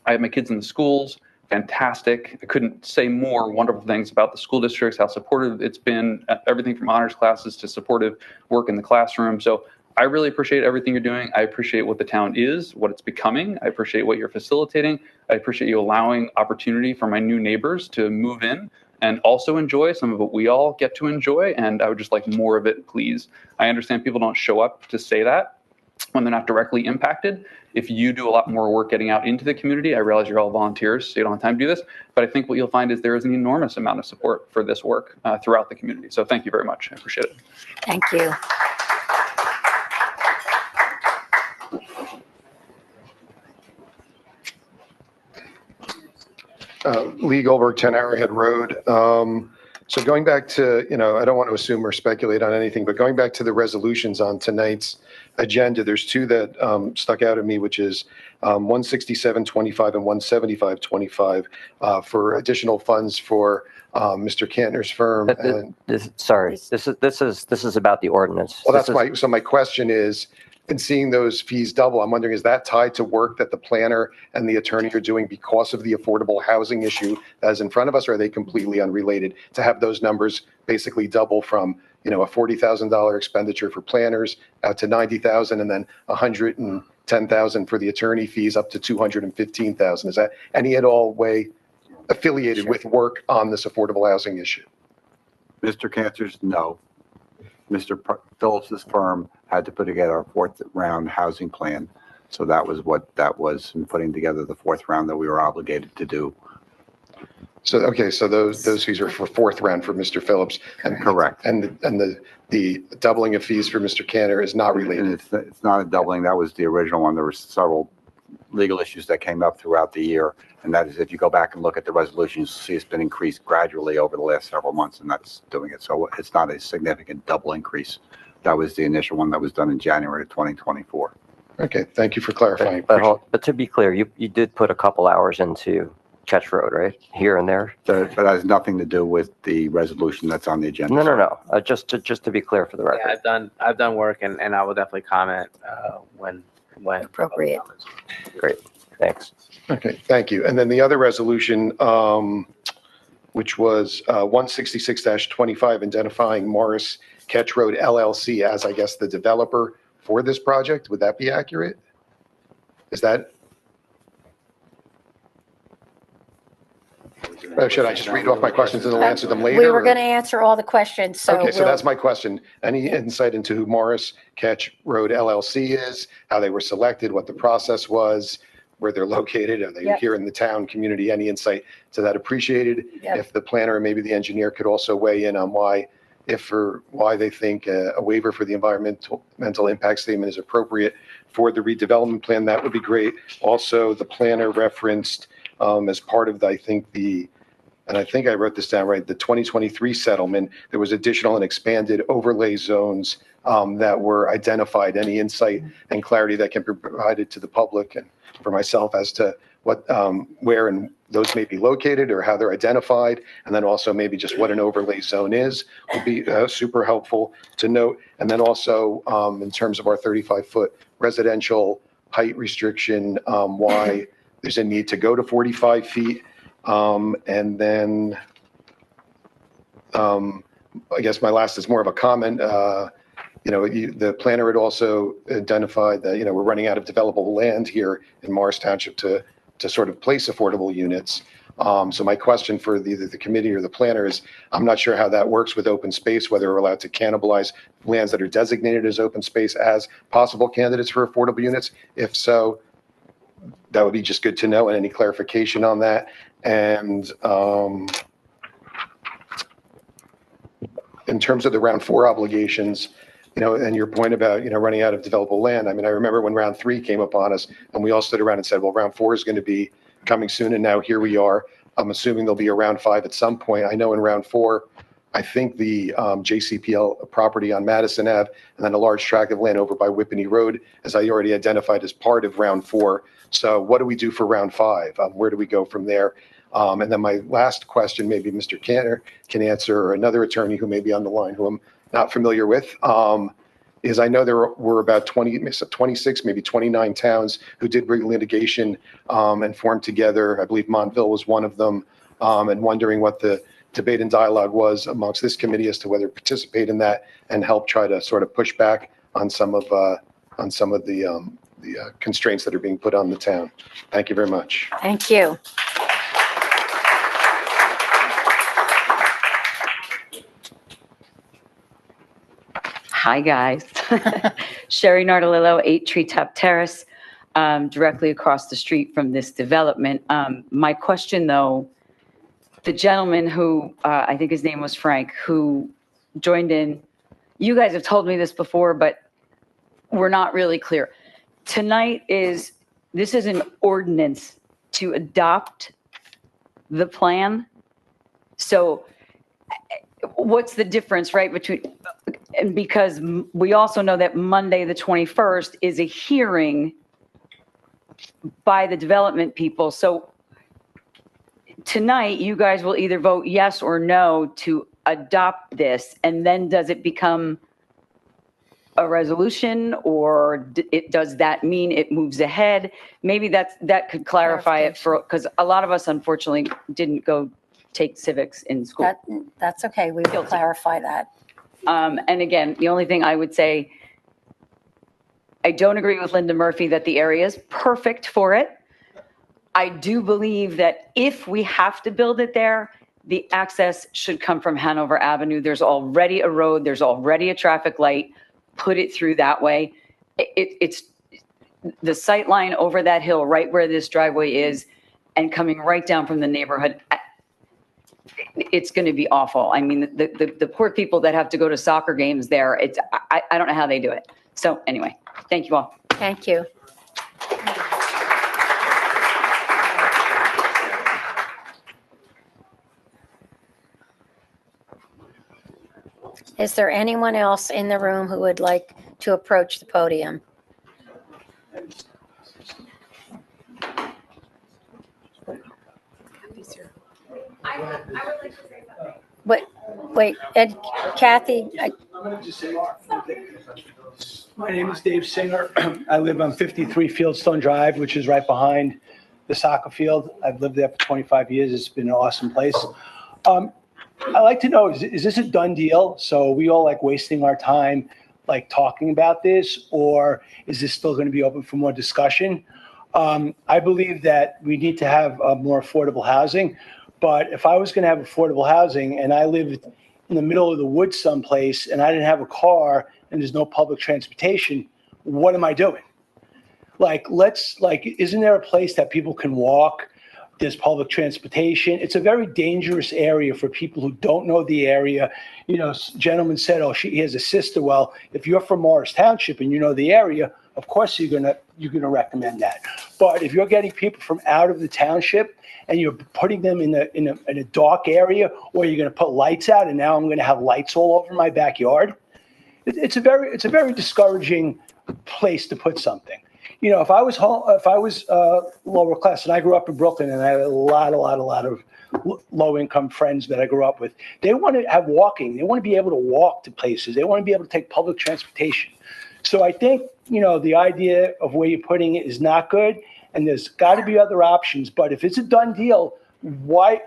I have my kids in the schools. Fantastic. I couldn't say more wonderful things about the school districts, how supportive it's been, everything from honors classes to supportive work in the classroom. So I really appreciate everything you're doing. I appreciate what the town is, what it's becoming. I appreciate what you're facilitating. I appreciate you allowing opportunity for my new neighbors to move in and also enjoy some of what we all get to enjoy. And I would just like more of it, please. I understand people don't show up to say that when they're not directly impacted. If you do a lot more work getting out into the community, I realize you're all volunteers, so you don't have time to do this, but I think what you'll find is there is an enormous amount of support for this work throughout the community. So thank you very much. I appreciate it. Thank you. Lee Goldberg, 10 Arrowhead Road. So going back to, I don't want to assume or speculate on anything, but going back to the resolutions on tonight's agenda, there's two that stuck out at me, which is 16725 and 17525 for additional funds for Mr. Cantner's firm. This is about the ordinance. Well, so my question is, in seeing those fees double, I'm wondering, is that tied to work that the planner and the attorney are doing because of the affordable housing issue that is in front of us, or are they completely unrelated? To have those numbers basically double from, a $40,000 expenditure for planners out to $90,000, and then $110,000 for the attorney fees up to $215,000. Is that any at all way affiliated with work on this affordable housing issue? Mr. Cantor's, no. Mr. Phillips's firm had to put together a fourth round housing plan. So that was what that was in putting together the fourth round that we were obligated to do. So, okay, so those fees are for fourth round for Mr. Phillips. And correct. And the doubling of fees for Mr. Cantor is not related. And it's not a doubling. That was the original one. There were several legal issues that came up throughout the year. And that is, if you go back and look at the resolutions, you'll see it's been increased gradually over the last several months, and that's doing it. So it's not a significant double increase. That was the initial one that was done in January of 2024. Okay, thank you for clarifying. But to be clear, you did put a couple hours into Ketch Road, right? Here and there? But that has nothing to do with the resolution that's on the agenda. No. Just to be clear for the record. Yeah, I've done work, and I will definitely comment when appropriate. Great, thanks. Okay, thank you. And then the other resolution, which was 166-25, identifying Morris Ketch Road LLC as, I guess, the developer for this project. Would that be accurate? Is that? Or should I just read off my questions and then answer them later? We were going to answer all the questions. So okay, so that's my question. Any insight into who Morris Ketch Road LLC is, how they were selected, what the process was, where they're located? Are they here in the town community? Any insight to that appreciated? If the planner or maybe the engineer could also weigh in on why they think a waiver for the environmental impact statement is appropriate for the redevelopment plan, that would be great. Also, the planner referenced as part of and I think I wrote this down right, the 2023 settlement, there was additional and expanded overlay zones that were identified. Any insight and clarity that can be provided to the public and for myself as to what, where and those may be located or how they're identified, and then also maybe just what an overlay zone is would be super helpful to note. And then also in terms of our 35-foot residential height restriction, why there's a need to go to 45 feet. And then I guess my last is more of a comment. The planner had also identified that, we're running out of developable land here in Morris Township to sort of place affordable units. So my question for either the committee or the planner is, I'm not sure how that works with open space, whether we're allowed to cannibalize lands that are designated as open space as possible candidates for affordable units. If so, that would be just good to know, and any clarification on that. And in terms of the round 4 obligations, and your point about, running out of developable land. I mean, I remember when round 3 came upon us and we all stood around and said, well, round 4 is going to be coming soon. And now here we are. I'm assuming there'll be a round 5 at some point. I know in round 4, I think the JCPL property on Madison Ave and then a large tract of land over by Whippany Road, as I already identified as part of round 4. So what do we do for round 5? Where do we go from there? And then my last question, maybe Mr. Cantor can answer, or another attorney who may be on the line who I'm not familiar with, is I know there were about 26, maybe 29 towns who did bring litigation and formed together. I believe Montville was one of them, and wondering what the debate and dialogue was amongst this committee as to whether to participate in that and help try to sort of push back on some of the constraints that are being put on the town. Thank you very much. Thank you. Hi, guys. Sherry Nardolillo, 8 Treetop Terrace, directly across the street from this development. My question, though, the gentleman who, I think his name was Frank, who joined in, you guys have told me this before, but we're not really clear. Tonight this is an ordinance to adopt the plan. So what's the difference, right, between, and because we also know that Monday, the 21st, is a hearing by the development people. So tonight, you guys will either vote yes or no to adopt this, and then does it become a resolution, or does that mean it moves ahead? Maybe that could clarify it for, because a lot of us unfortunately didn't go take civics in school. That's okay. We will clarify that. And again, the only thing I would say, I don't agree with Linda Murphy that the area is perfect for it. I do believe that if we have to build it there, the access should come from Hanover Avenue. There's already a road, there's already a traffic light. Put it through that way. It's the sight line over that hill, right where this driveway is, and coming right down from the neighborhood. It's going to be awful. I mean, the poor people that have to go to soccer games there, I don't know how they do it. So anyway, thank you all. Thank you. Is there anyone else in the room who would like to approach the podium? I would like to say something. Wait, Ed, Kathy. My name is Dave Singer. I live on 53 Fieldstone Drive, which is right behind the soccer field. I've lived there for 25 years. It's been an awesome place. I'd like to know, is this a done deal? So we all like wasting our time like talking about this, or is this still going to be open for more discussion? I believe that we need to have more affordable housing, but if I was going to have affordable housing and I lived in the middle of the woods someplace and I didn't have a car and there's no public transportation, what am I doing? Isn't there a place that people can walk? There's public transportation. It's a very dangerous area for people who don't know the area. Gentleman said, he has a sister. Well, if you're from Morris Township and you know the area, of course you're gonna recommend that. But if you're getting people from out of the township and you're putting them in a dark area, or you're gonna put lights out, and now I'm gonna have lights all over my backyard, it's a very discouraging place to put something. If I was lower class, and I grew up in Brooklyn, and I had a lot of low-income friends that I grew up with, they want to have walking. They want to be able to walk to places. They want to be able to take public transportation. So I think, the idea of where you're putting it is not good, and there's got to be other options. But if it's a done deal, why,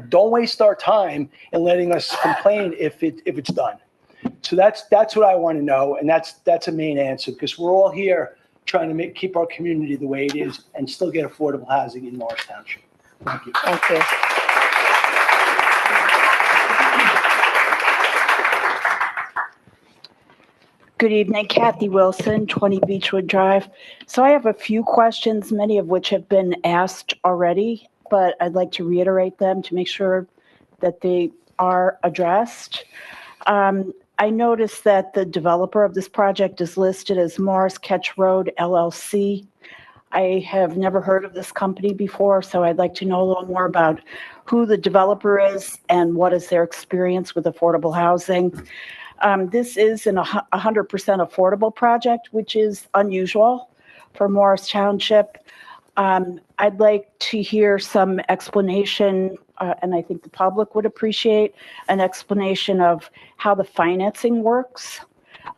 don't waste our time in letting us complain if it's done. So that's what I want to know, and that's a main answer, because we're all here trying to keep our community the way it is and still get affordable housing in Morris Township. Thank you. Thank you. Good evening, Kathy Wilson, 20 Beechwood Drive. So I have a few questions, many of which have been asked already, but I'd like to reiterate them to make sure that they are addressed. I noticed that the developer of this project is listed as Morris Ketch Road LLC. I have never heard of this company before, so I'd like to know a little more about who the developer is and what is their experience with affordable housing. This is a 100% affordable project, which is unusual for Morris Township. I'd like to hear some explanation, and I think the public would appreciate an explanation of how the financing works.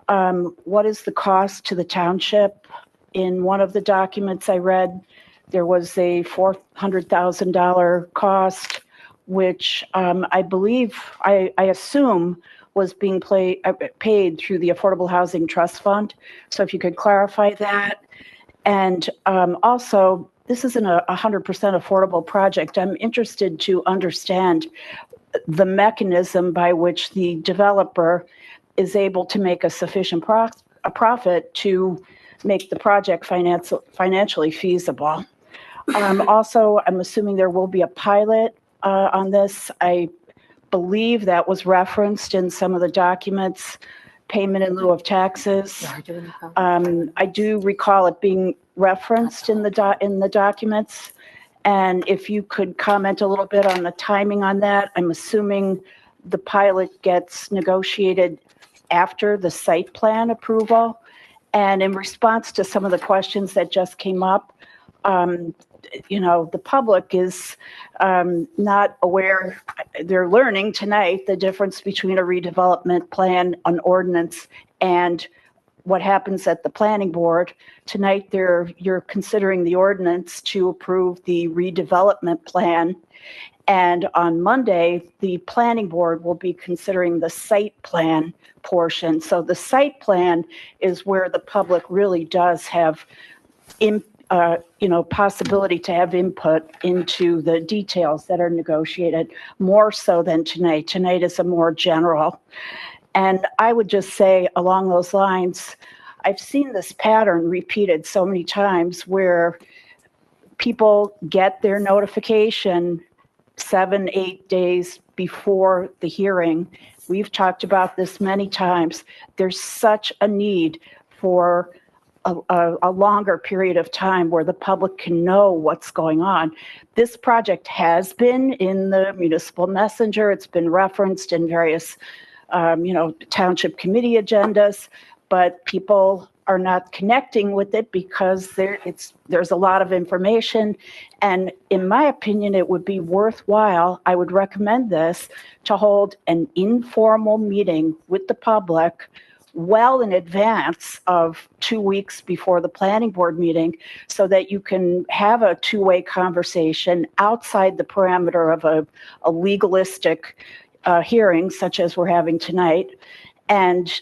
What is the cost to the township? In one of the documents I read, there was a $400,000 cost, which I believe, I assume, was being paid through the Affordable Housing Trust Fund. So if you could clarify that. And also, this isn't a 100% affordable project. I'm interested to understand the mechanism by which the developer is able to make a sufficient profit to make the project financially feasible. Also, I'm assuming there will be a pilot on this. I believe that was referenced in some of the documents, payment in lieu of taxes. I do recall it being referenced in the documents. And if you could comment a little bit on the timing on that, I'm assuming the pilot gets negotiated after the site plan approval. And in response to some of the questions that just came up, the public is not aware. They're learning tonight the difference between a redevelopment plan, an ordinance, and what happens at the planning board. Tonight, you're considering the ordinance to approve the redevelopment plan. And on Monday, the planning board will be considering the site plan portion. So the site plan is where the public really does have possibility to have input into the details that are negotiated, more so than tonight. Tonight is a more general. And I would just say along those lines, I've seen this pattern repeated so many times where people get their notification 7-8 days before the hearing. We've talked about this many times. There's such a need for a longer period of time where the public can know what's going on. This project has been in the municipal messenger. It's been referenced in various, township committee agendas, but people are not connecting with it because there's a lot of information. And in my opinion, it would be worthwhile, I would recommend this, to hold an informal meeting with the public well in advance of 2 weeks before the planning board meeting, so that you can have a two-way conversation outside the parameter of a legalistic hearing such as we're having tonight. And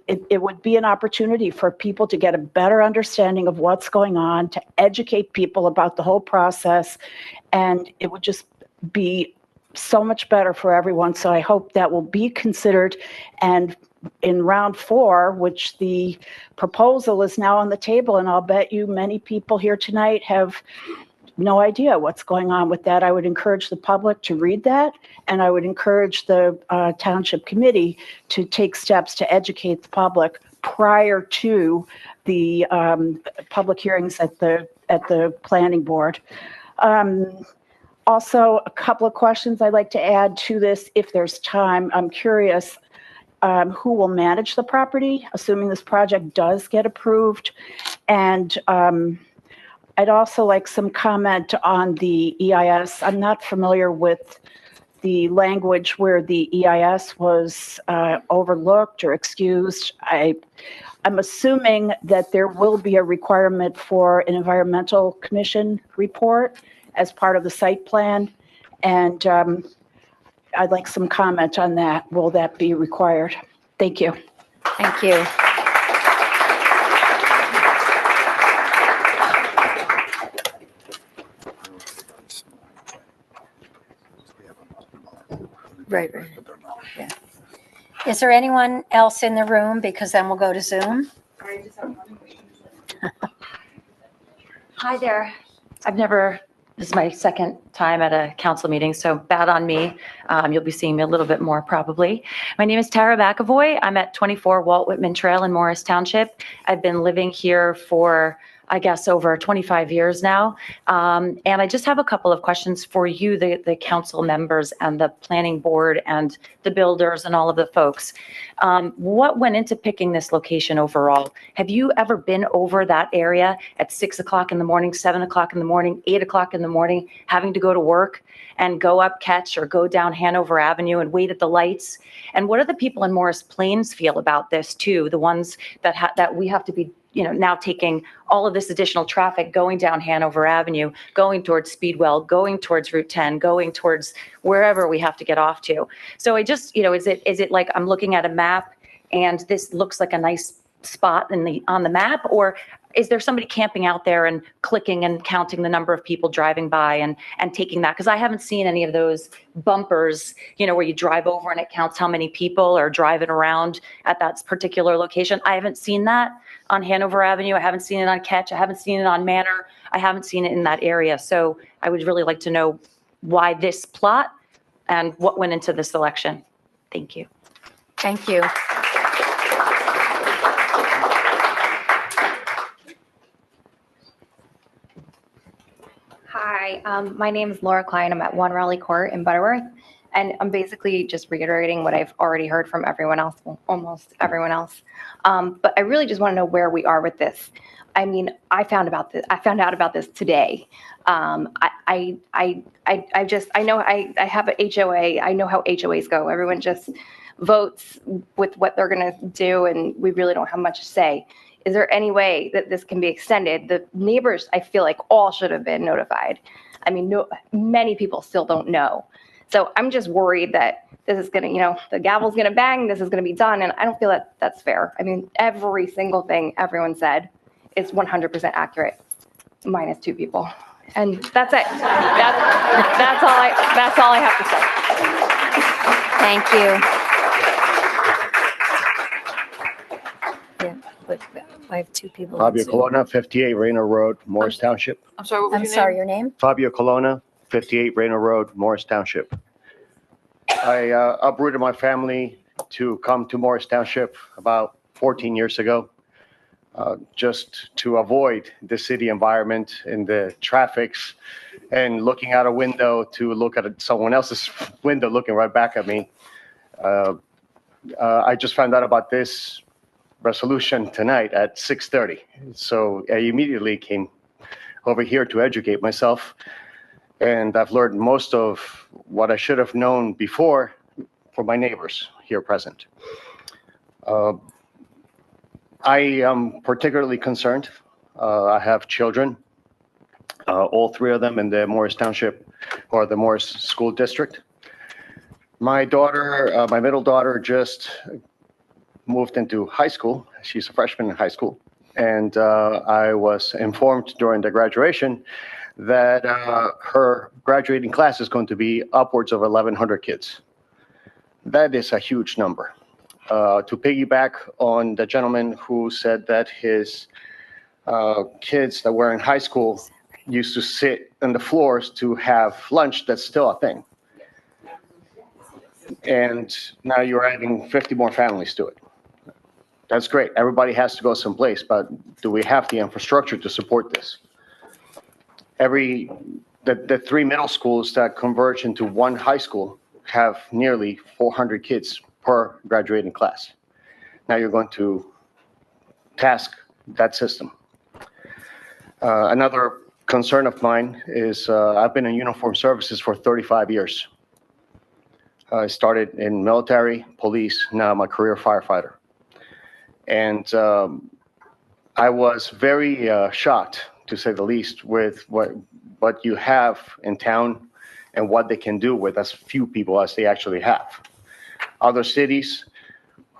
it would be an opportunity for people to get a better understanding of what's going on, to educate people about the whole process, and it would just be so much better for everyone. So I hope that will be considered. And in round 4, which the proposal is now on the table, and I'll bet you many people here tonight have no idea what's going on with that. I would encourage the public to read that, and I would encourage the Township Committee to take steps to educate the public prior to the public hearings at the planning board. Also, a couple of questions I'd like to add to this, if there's time. I'm curious who will manage the property, assuming this project does get approved. And I'd also like some comment on the EIS. I'm not familiar with the language where the EIS was overlooked or excused. I'm assuming that there will be a requirement for an environmental commission report as part of the site plan. And I'd like some comment on that. Will that be required? Thank you. Thank you. Right. Yeah. Is there anyone else in the room? Because then we'll go to Zoom. Hi there. This is my second time at a council meeting, so bad on me. You'll be seeing me a little bit more probably. My name is Tara McAvoy. I'm at 24 Walt Whitman Trail in Morris Township. I've been living here for, I guess, over 25 years now. And I just have a couple of questions for you, the council members and the planning board and the builders and all of the folks. What went into picking this location overall? Have you ever been over that area at 6 o'clock in the morning, 7 o'clock in the morning, 8 o'clock in the morning, having to go to work and go up Ketch or go down Hanover Avenue and wait at the lights? And what do the people in Morris Plains feel about this too? The ones that we have to be, now taking all of this additional traffic going down Hanover Avenue, going towards Speedwell, going towards Route 10, going towards wherever we have to get off to. So I just, is it like I'm looking at a map and this looks like a nice spot on the map, or is there somebody camping out there and clicking and counting the number of people driving by and taking that? Because I haven't seen any of those bumpers, where you drive over and it counts how many people are driving around at that particular location. I haven't seen that on Hanover Avenue. I haven't seen it on Ketch. I haven't seen it on Manor. I haven't seen it in that area. So I would really like to know why this plot and what went into the selection. Thank you. Thank you. Hi, my name is Laura Klein. I'm at 1 Raleigh Court in Butterworth. And I'm basically just reiterating what I've already heard from everyone else, well, almost everyone else. But I really just want to know where we are with this. I mean, I found out about this today. I know I have an HOA. I know how HOAs go. Everyone just votes with what they're going to do, and we really don't have much to say. Is there any way that this can be extended? The neighbors, I feel like, all should have been notified. I mean, many people still don't know. So I'm just worried that this is going to, the gavel's going to bang, this is going to be done. And I don't feel that that's fair. I mean, every single thing everyone said is 100% accurate, minus 2 people. And that's it. That's all I have to say. Thank you. Yeah, but I have 2 people. Fabio Colonna, 58 Reno Road, Morris Township. I'm sorry, what was I'm your sorry, name? your name? Fabio Colonna, 58 Reno Road, Morris Township. I uprooted my family to come to Morris Township about 14 years ago, just to avoid the city environment and the traffics and looking out a window to look at someone else's window looking right back at me. I just found out about this resolution tonight at 6:30. So I immediately came over here to educate myself. And I've learned most of what I should have known before for my neighbors here present. I am particularly concerned. I have children, all 3 of them in the Morris Township or the Morris School District. My daughter, my middle daughter, just moved into high school. She's a freshman in high school. And I was informed during the graduation that her graduating class is going to be upwards of 1,100 kids. That is a huge number. To piggyback on the gentleman who said that his kids that were in high school used to sit on the floors to have lunch, that's still a thing. And now you're adding 50 more families to it. That's great. Everybody has to go someplace, but do we have the infrastructure to support this? The 3 middle schools that converge into 1 high school have nearly 400 kids per graduating class. Now you're going to task that system. Another concern of mine is I've been in uniformed services for 35 years. I started in military, police, now I'm a career firefighter. And I was very shocked, to say the least, with what you have in town and what they can do with as few people as they actually have. Other cities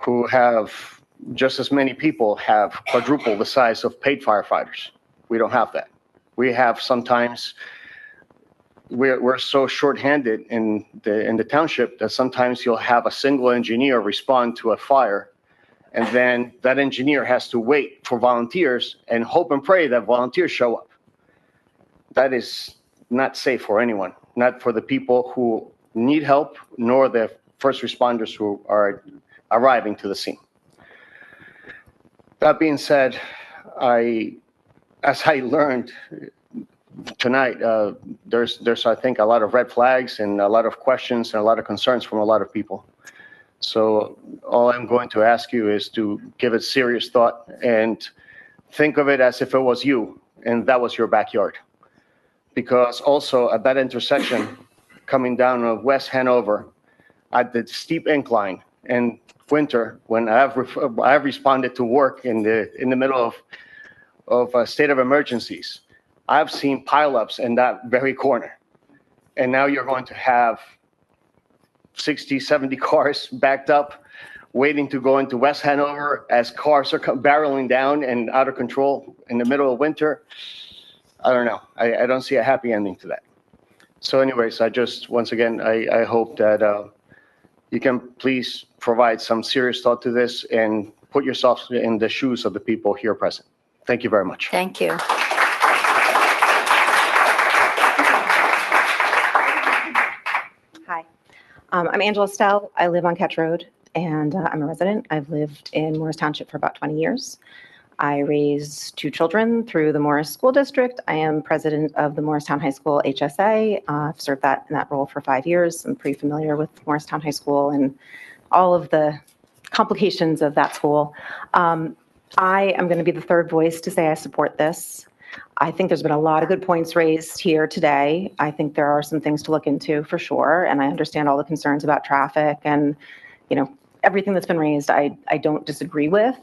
who have just as many people have quadruple the size of paid firefighters. We don't have that. We have sometimes, we're so shorthanded in the township that sometimes you'll have a single engineer respond to a fire, and then that engineer has to wait for volunteers and hope and pray that volunteers show up. That is not safe for anyone, not for the people who need help, nor the first responders who are arriving to the scene. That being said, as I learned tonight, there's I think a lot of red flags and a lot of questions and a lot of concerns from a lot of people. So all I'm going to ask you is to give it serious thought and think of it as if it was you and that was your backyard. Because also at that intersection, coming down of West Hanover, at the steep incline in winter, when I've responded to work in the middle of a state of emergencies, I've seen pileups in that very corner. And now you're going to have 60, 70 cars backed up, waiting to go into West Hanover as cars are barreling down and out of control in the middle of winter. I don't know. I don't see a happy ending to that. So anyways, I just, once again, I hope that you can please provide some serious thought to this and put yourself in the shoes of the people here present. Thank you very much. Thank you. Hi, I'm Angela Stell. I live on Ketch Road, and I'm a resident. I've lived in Morris Township for about 20 years. I raised 2 children through the Morris School District. I am president of the Morristown High School HSA. I've served in that role for 5 years. I'm pretty familiar with Morristown High School and all of the complications of that school. I am going to be the third voice to say I support this. I think there's been a lot of good points raised here today. I think there are some things to look into for sure, and I understand all the concerns about traffic and, everything that's been raised, I don't disagree with.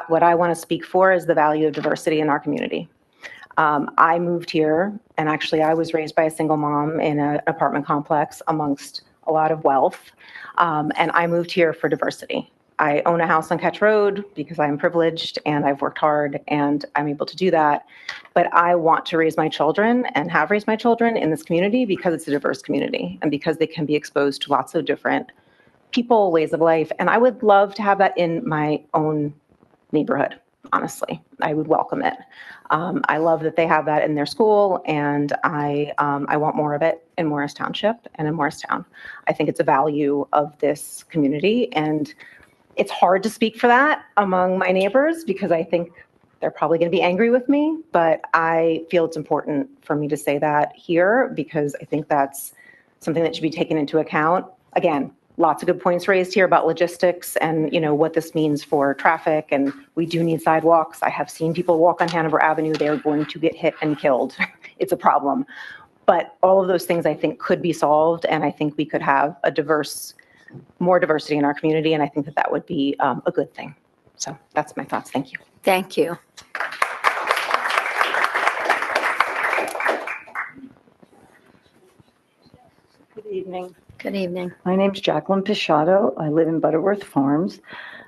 What I want to speak for is the value of diversity in our community. I moved here, and actually I was raised by a single mom in an apartment complex amongst a lot of wealth, and I moved here for diversity. I own a house on Ketch Road because I'm privileged and I've worked hard and I'm able to do that. But I want to raise my children and have raised my children in this community because it's a diverse community and because they can be exposed to lots of different people, ways of life. And I would love to have that in my own neighborhood, honestly. I would welcome it. I love that they have that in their school, and I want more of it in Morris Township and in Morristown. I think it's a value of this community, and it's hard to speak for that among my neighbors because I think they're probably going to be angry with me, but I feel it's important for me to say that here because I think that's something that should be taken into account. Again, lots of good points raised here about logistics and, what this means for traffic, and we do need sidewalks. I have seen people walk on Hanover Avenue. They're going to get hit and killed. It's a problem. But all of those things I think could be solved, and I think we could have more diversity in our community, and I think that would be a good thing. So that's my thoughts. Thank you. Thank you. Good evening. Good evening. My name's Jacqueline Pisciotto. I live in Butterworth Farms.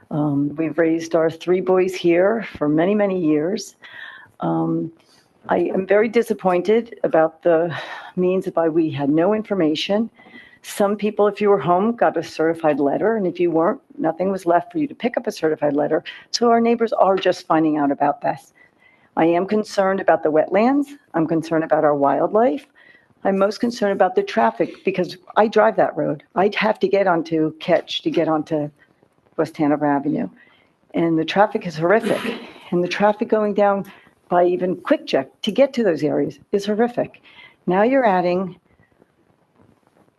We've raised our 3 boys here for many, many years. I am very disappointed about the means by we had no information. Some people, if you were home, got a certified letter, and if you weren't, nothing was left for you to pick up a certified letter. So our neighbors are just finding out about this. I am concerned about the wetlands. I'm concerned about our wildlife. I'm most concerned about the traffic because I drive that road. I'd have to get onto Ketch to get onto West Hanover Avenue. And the traffic is horrific. And the traffic going down by even Quick Check to get to those areas is horrific. Now you're adding,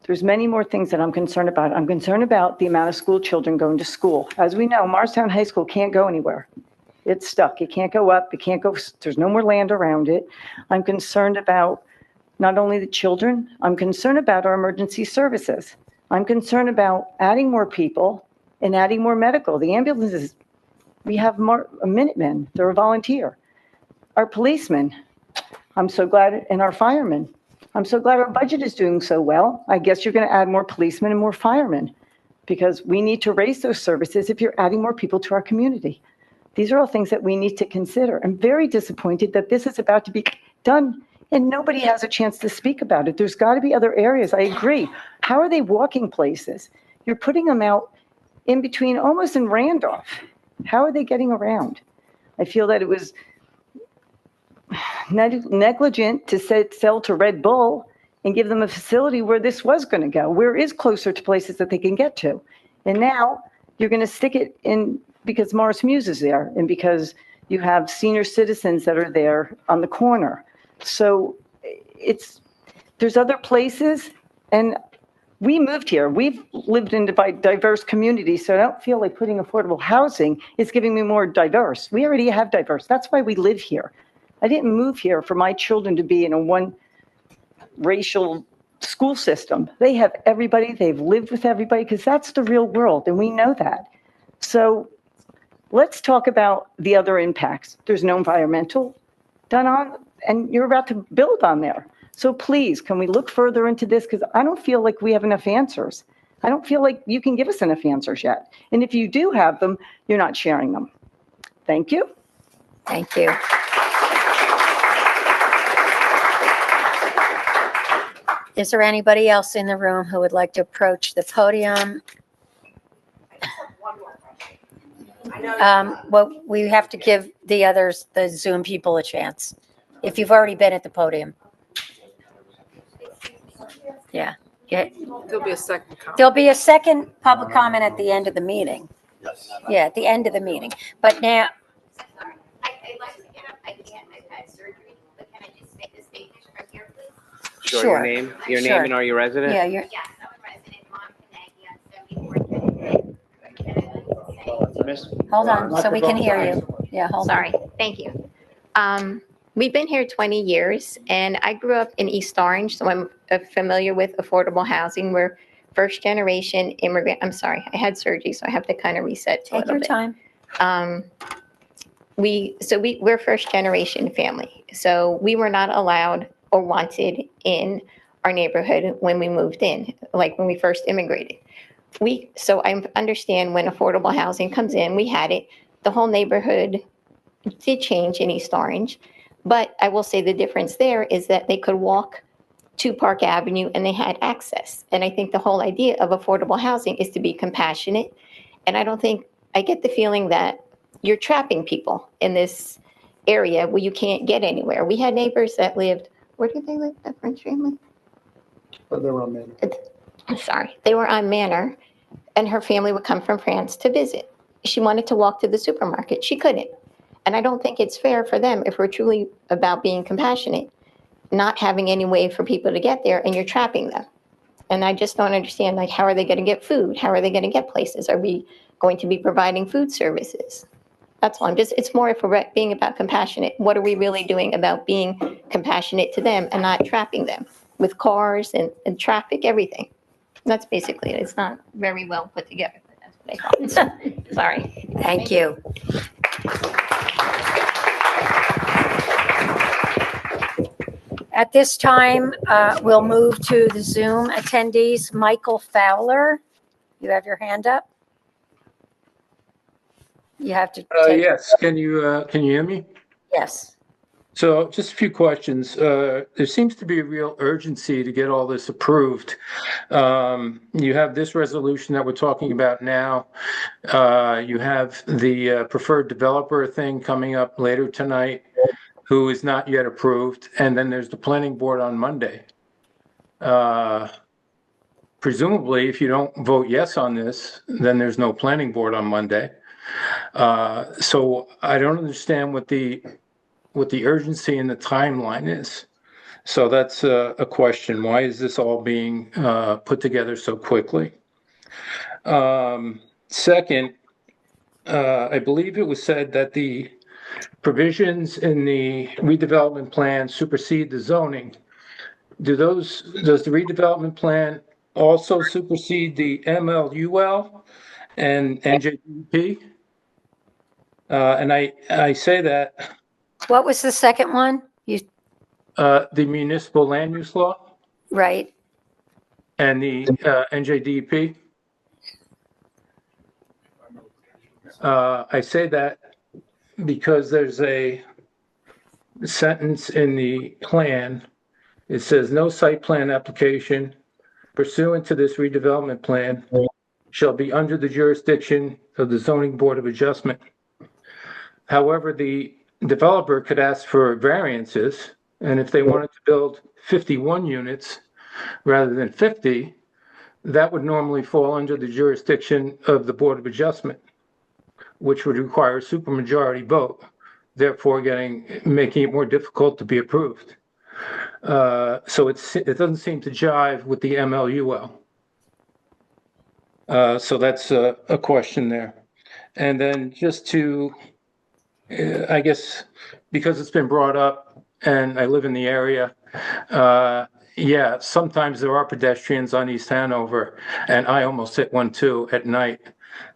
there's many more things that I'm concerned about. I'm concerned about the amount of school children going to school. As we know, Morristown High School can't go anywhere. It's stuck. It can't go up. It can't go, there's no more land around it. I'm concerned about not only the children, I'm concerned about our emergency services. I'm concerned about adding more people and adding more medical. The ambulances, we have more Minutemen, they're a volunteer. Our policemen, I'm so glad, and our firemen. I'm so glad our budget is doing so well. I guess you're going to add more policemen and more firemen because we need to raise those services if you're adding more people to our community. These are all things that we need to consider. I'm very disappointed that this is about to be done and nobody has a chance to speak about it. There's got to be other areas. I agree. How are they walking places? You're putting them out in between, almost in Randolph. How are they getting around? I feel that it was negligent to sell to Red Bull and give them a facility where this was going to go, where it is closer to places that they can get to. And now you're going to stick it in because Morris Muse is there and because you have senior citizens that are there on the corner. So there's other places, and we moved here. We've lived in diverse communities, so I don't feel like putting affordable housing is giving me more diverse. We already have diverse. That's why we live here. I didn't move here for my children to be in a one racial school system. They have everybody. They've lived with everybody because that's the real world, and we know that. So let's talk about the other impacts. There's no environmental done on, and you're about to build on there. So please, can we look further into this? Because I don't feel like we have enough answers. I don't feel like you can give us enough answers yet. And if you do have them, you're not sharing them. Thank you. Thank you. Is there anybody else in the room who would like to approach the podium? Well, we have to give the others, the Zoom people, a chance. If you've already been at the podium. Yeah. There'll be a second comment. There'll be a second public comment at the end of the meeting. Yes. Yeah, at the end of the meeting. But now. I'd like to get up. I can't. I've had surgery. But can I just make a statement from here, please? Sure. Sure. Your name, and are you a resident? Yeah, you're. Yes, I'm a resident. Mom Kanagi on 74. Hold on, so we can hear you. Yeah, hold on. Sorry. Thank you. We've been here 20 years, and I grew up in East Orange, so I'm familiar with affordable housing. We're first generation immigrant. I'm sorry, I had surgery, so I have to kind of reset to a Take little your bit. time. We're first generation family, so we were not allowed or wanted in our neighborhood when we moved in, like when we first immigrated. So I understand when affordable housing comes in, we had it. The whole neighborhood did change in East Orange. But I will say the difference there is that they could walk to Park Avenue and they had access. And I think the whole idea of affordable housing is to be compassionate. And I get the feeling that you're trapping people in this area where you can't get anywhere. We had neighbors that lived, where did they live, that French family? They were on Manor. I'm sorry, they were on Manor, and her family would come from France to visit. She wanted to walk to the supermarket. She couldn't. And I don't think it's fair for them, if we're truly about being compassionate, not having any way for people to get there and you're trapping them. And I just don't understand, like, how are they going to get food? How are they going to get places? Are we going to be providing food services? That's all. It's more if we're being about compassionate. What are we really doing about being compassionate to them and not trapping them with cars and traffic, everything? That's basically it. It's not very well put together. But that's what I thought. Sorry. Thank you. At this time, we'll move to the Zoom attendees. Michael Fowler, you have your hand up. You have to. Yes. Can you hear me? Yes. So just a few questions. There seems to be a real urgency to get all this approved. You have this resolution that we're talking about now. You have the preferred developer thing coming up later tonight, who is not yet approved. And then there's the planning board on Monday. Presumably, if you don't vote yes on this, then there's no planning board on Monday. So I don't understand what the urgency and the timeline is. So that's a question. Why is this all being put together so quickly? Second, I believe it was said that the provisions in the redevelopment plan supersede the zoning. Does the redevelopment plan also supersede the MLUL and NJDP? And I say that. What was the second one? The municipal land use law Right. and the NJDP. I say that because there's a sentence in the plan. It says, no site plan application pursuant to this redevelopment plan shall be under the jurisdiction of the zoning board of adjustment. However, the developer could ask for variances, and if they wanted to build 51 units rather than 50, that would normally fall under the jurisdiction of the board of adjustment, which would require a supermajority vote, therefore making it more difficult to be approved. So it doesn't seem to jive with the MLUL. So that's a question there. And then just to, I guess, because it's been brought up and I live in the area, yeah, sometimes there are pedestrians on East Hanover, and I almost hit one too at night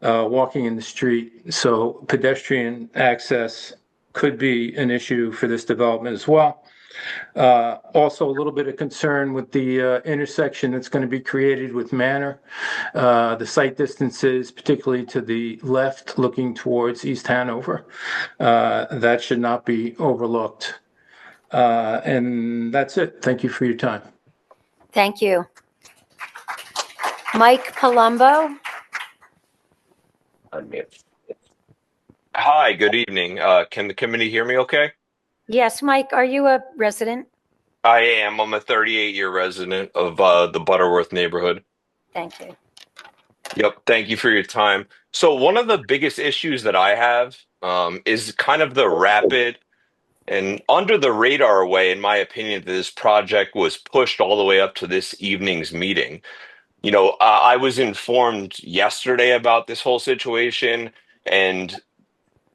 walking in the street. So pedestrian access could be an issue for this development as well. Also, a little bit of concern with the intersection that's going to be created with Manor. The site distances, particularly to the left looking towards East Hanover, that should not be overlooked. And that's it. Thank you for your time. Thank you. Mike Palumbo? Hi, good evening. Can the committee hear me okay? Yes, Mike, are you a resident? I am. I'm a 38-year resident of the Butterworth neighborhood. Thank you. Yep. Thank you for your time. So one of the biggest issues that I have is kind of the rapid and under the radar way, in my opinion, that this project was pushed all the way up to this evening's meeting. You know, I was informed yesterday about this whole situation, and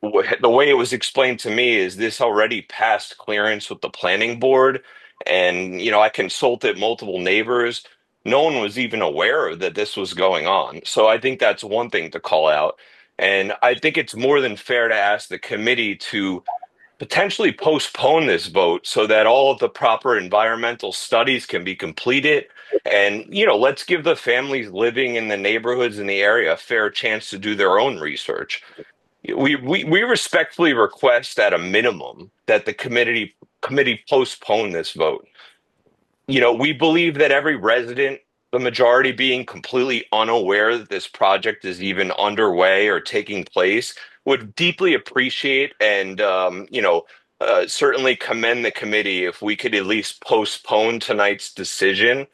the way it was explained to me is this already passed clearance with the planning board. And, you know, I consulted multiple neighbors. No one was even aware that this was going on. So I think that's one thing to call out. And I think it's more than fair to ask the committee to potentially postpone this vote so that all of the proper environmental studies can be completed. And, you know, let's give the families living in the neighborhoods in the area a fair chance to do their own research. We respectfully request at a minimum that the committee postpone this vote. You know, we believe that every resident, the majority being completely unaware that this project is even underway or taking place, would deeply appreciate and, certainly commend the committee if we could at least postpone tonight's decision.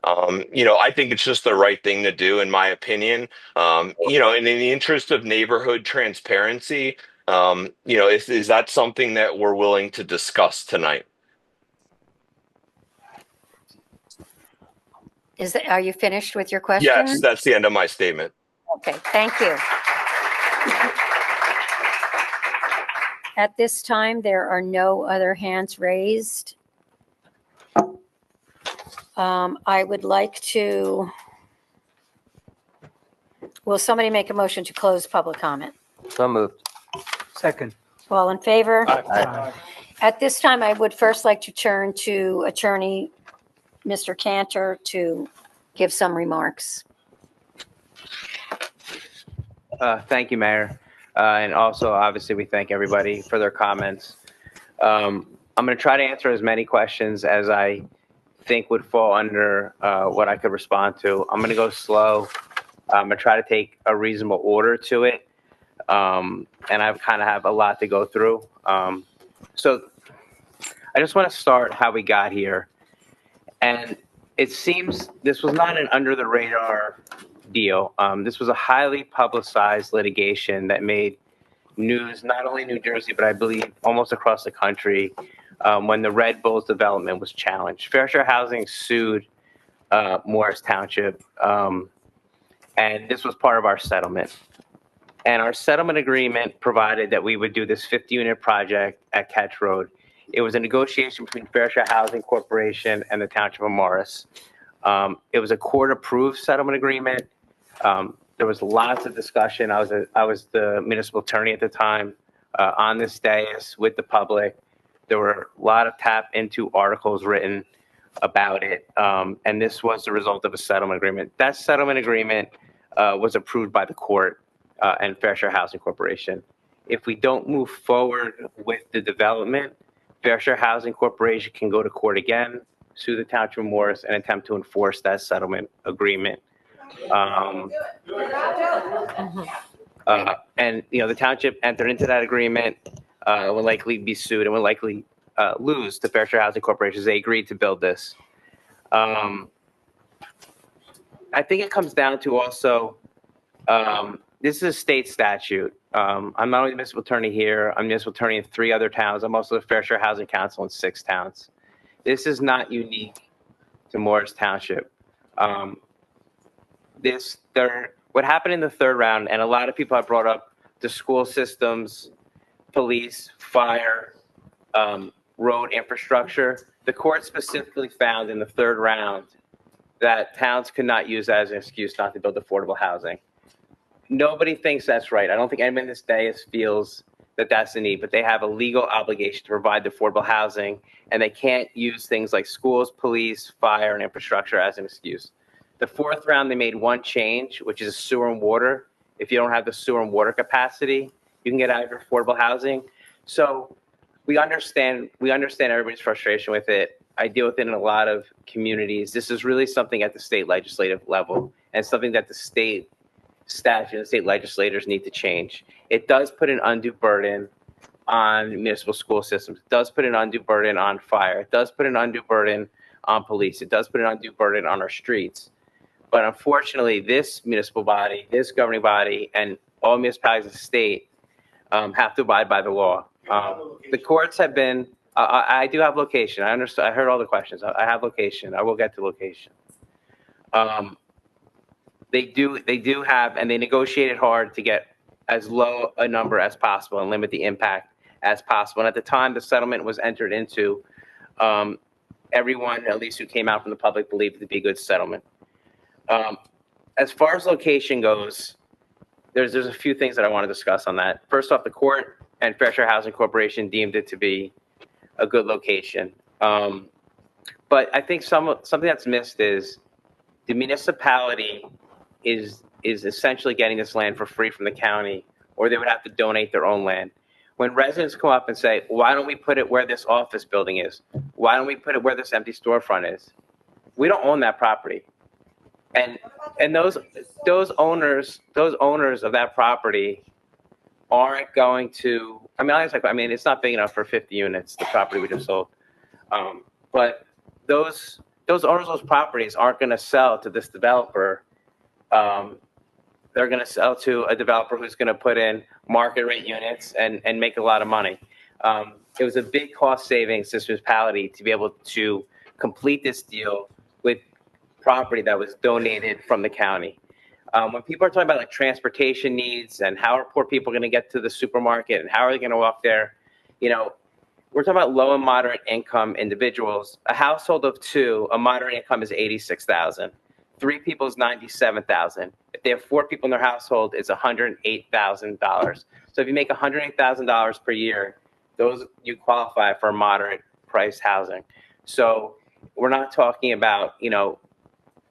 I think it's just the right thing to do, in my opinion. And in the interest of neighborhood transparency, is that something that we're willing to discuss tonight? Are you finished with your question? Yes, that's the end of my statement. Okay, thank you. At this time, there are no other hands raised. I would like to, will somebody make a motion to close public comment? So moved. Second. All in favor? Aye. At this time, I would first like to turn to Attorney Mr. Cantor to give some remarks. Thank you, Mayor. And also, obviously, we thank everybody for their comments. I'm going to try to answer as many questions as I think would fall under what I could respond to. I'm going to go slow. I'm going to try to take a reasonable order to it. And I kind of have a lot to go through. So I just want to start how we got here. And it seems this was not an under the radar deal. This was a highly publicized litigation that made news, not only New Jersey, but I believe almost across the country when the Red Bulls development was challenged. Fair Share Housing sued Morris Township, and this was part of our settlement. And our settlement agreement provided that we would do this 50-unit project at Ketch Road. It was a negotiation between Fair Share Housing Corporation and the Township of Morris. It was a court-approved settlement agreement. There was lots of discussion. I was the municipal attorney at the time on this dais with the public. There were a lot of tap into articles written about it, and this was the result of a settlement agreement. That settlement agreement was approved by the court. and Fair Share Housing Corporation. If we don't move forward with the development, Fair Share Housing Corporation can go to court again, sue the Township of Morris, and attempt to enforce that settlement agreement. And the township entered into that agreement, will likely be sued and will likely lose to Fair Share Housing Corporation as they agreed to build this. I think it comes down to also, this is a state statute. I'm not only the municipal attorney here, I'm municipal attorney in 3 other towns. I'm also the Fair Share Housing Council in 6 towns. This is not unique to Morris Township. What happened in the 3rd round, and a lot of people have brought up the school systems, police, fire, road infrastructure. The court specifically found in the 3rd round that towns could not use that as an excuse not to build affordable housing. Nobody thinks that's right. I don't think anyone in this dais feels that that's the need, but they have a legal obligation to provide the affordable housing, and they can't use things like schools, police, fire, and infrastructure as an excuse. The 4th round, they made one change, which is sewer and water. If you don't have the sewer and water capacity, you can get out of your affordable housing. So we understand everybody's frustration with it. I deal with it in a lot of communities. This is really something at the state legislative level, and something that the state statute and state legislators need to change. It does put an undue burden on municipal school systems. It does put an undue burden on fire. It does put an undue burden on police. It does put an undue burden on our streets. But unfortunately, this municipal body, this governing body, and all municipalities in the state have to abide by the law. The courts have been, I do have location. I understand. I heard all the questions. I have location. I will get to location. They do have, and they negotiated hard to get as low a number as possible and limit the impact as possible. And at the time the settlement was entered into, everyone, at least who came out from the public, believed it to be a good settlement. As far as location goes, there's a few things that I want to discuss on that. First off, the court and Fair Share Housing Corporation deemed it to be a good location. But I think something that's missed is the municipality is essentially getting this land for free from the county, or they would have to donate their own land. When residents come up and say, why don't we put it where this office building is? Why don't we put it where this empty storefront is? We don't own that property. And those owners of that property aren't going to, it's not big enough for 50 units, the property we just sold. But those owners of those properties aren't going to sell to this developer. They're going to sell to a developer who's going to put in market rate units and make a lot of money. It was a big cost savings to this municipality to be able to complete this deal with property that was donated from the county. When people are talking about like transportation needs and how are poor people going to get to the supermarket and how are they going to walk there, we're talking about low and moderate income individuals. A household of 2, a moderate income is $86,000. 3 people is $97,000. If they have 4 people in their household, it's $108,000. So if you make $108,000 per year, you qualify for moderate price housing. So we're not talking about,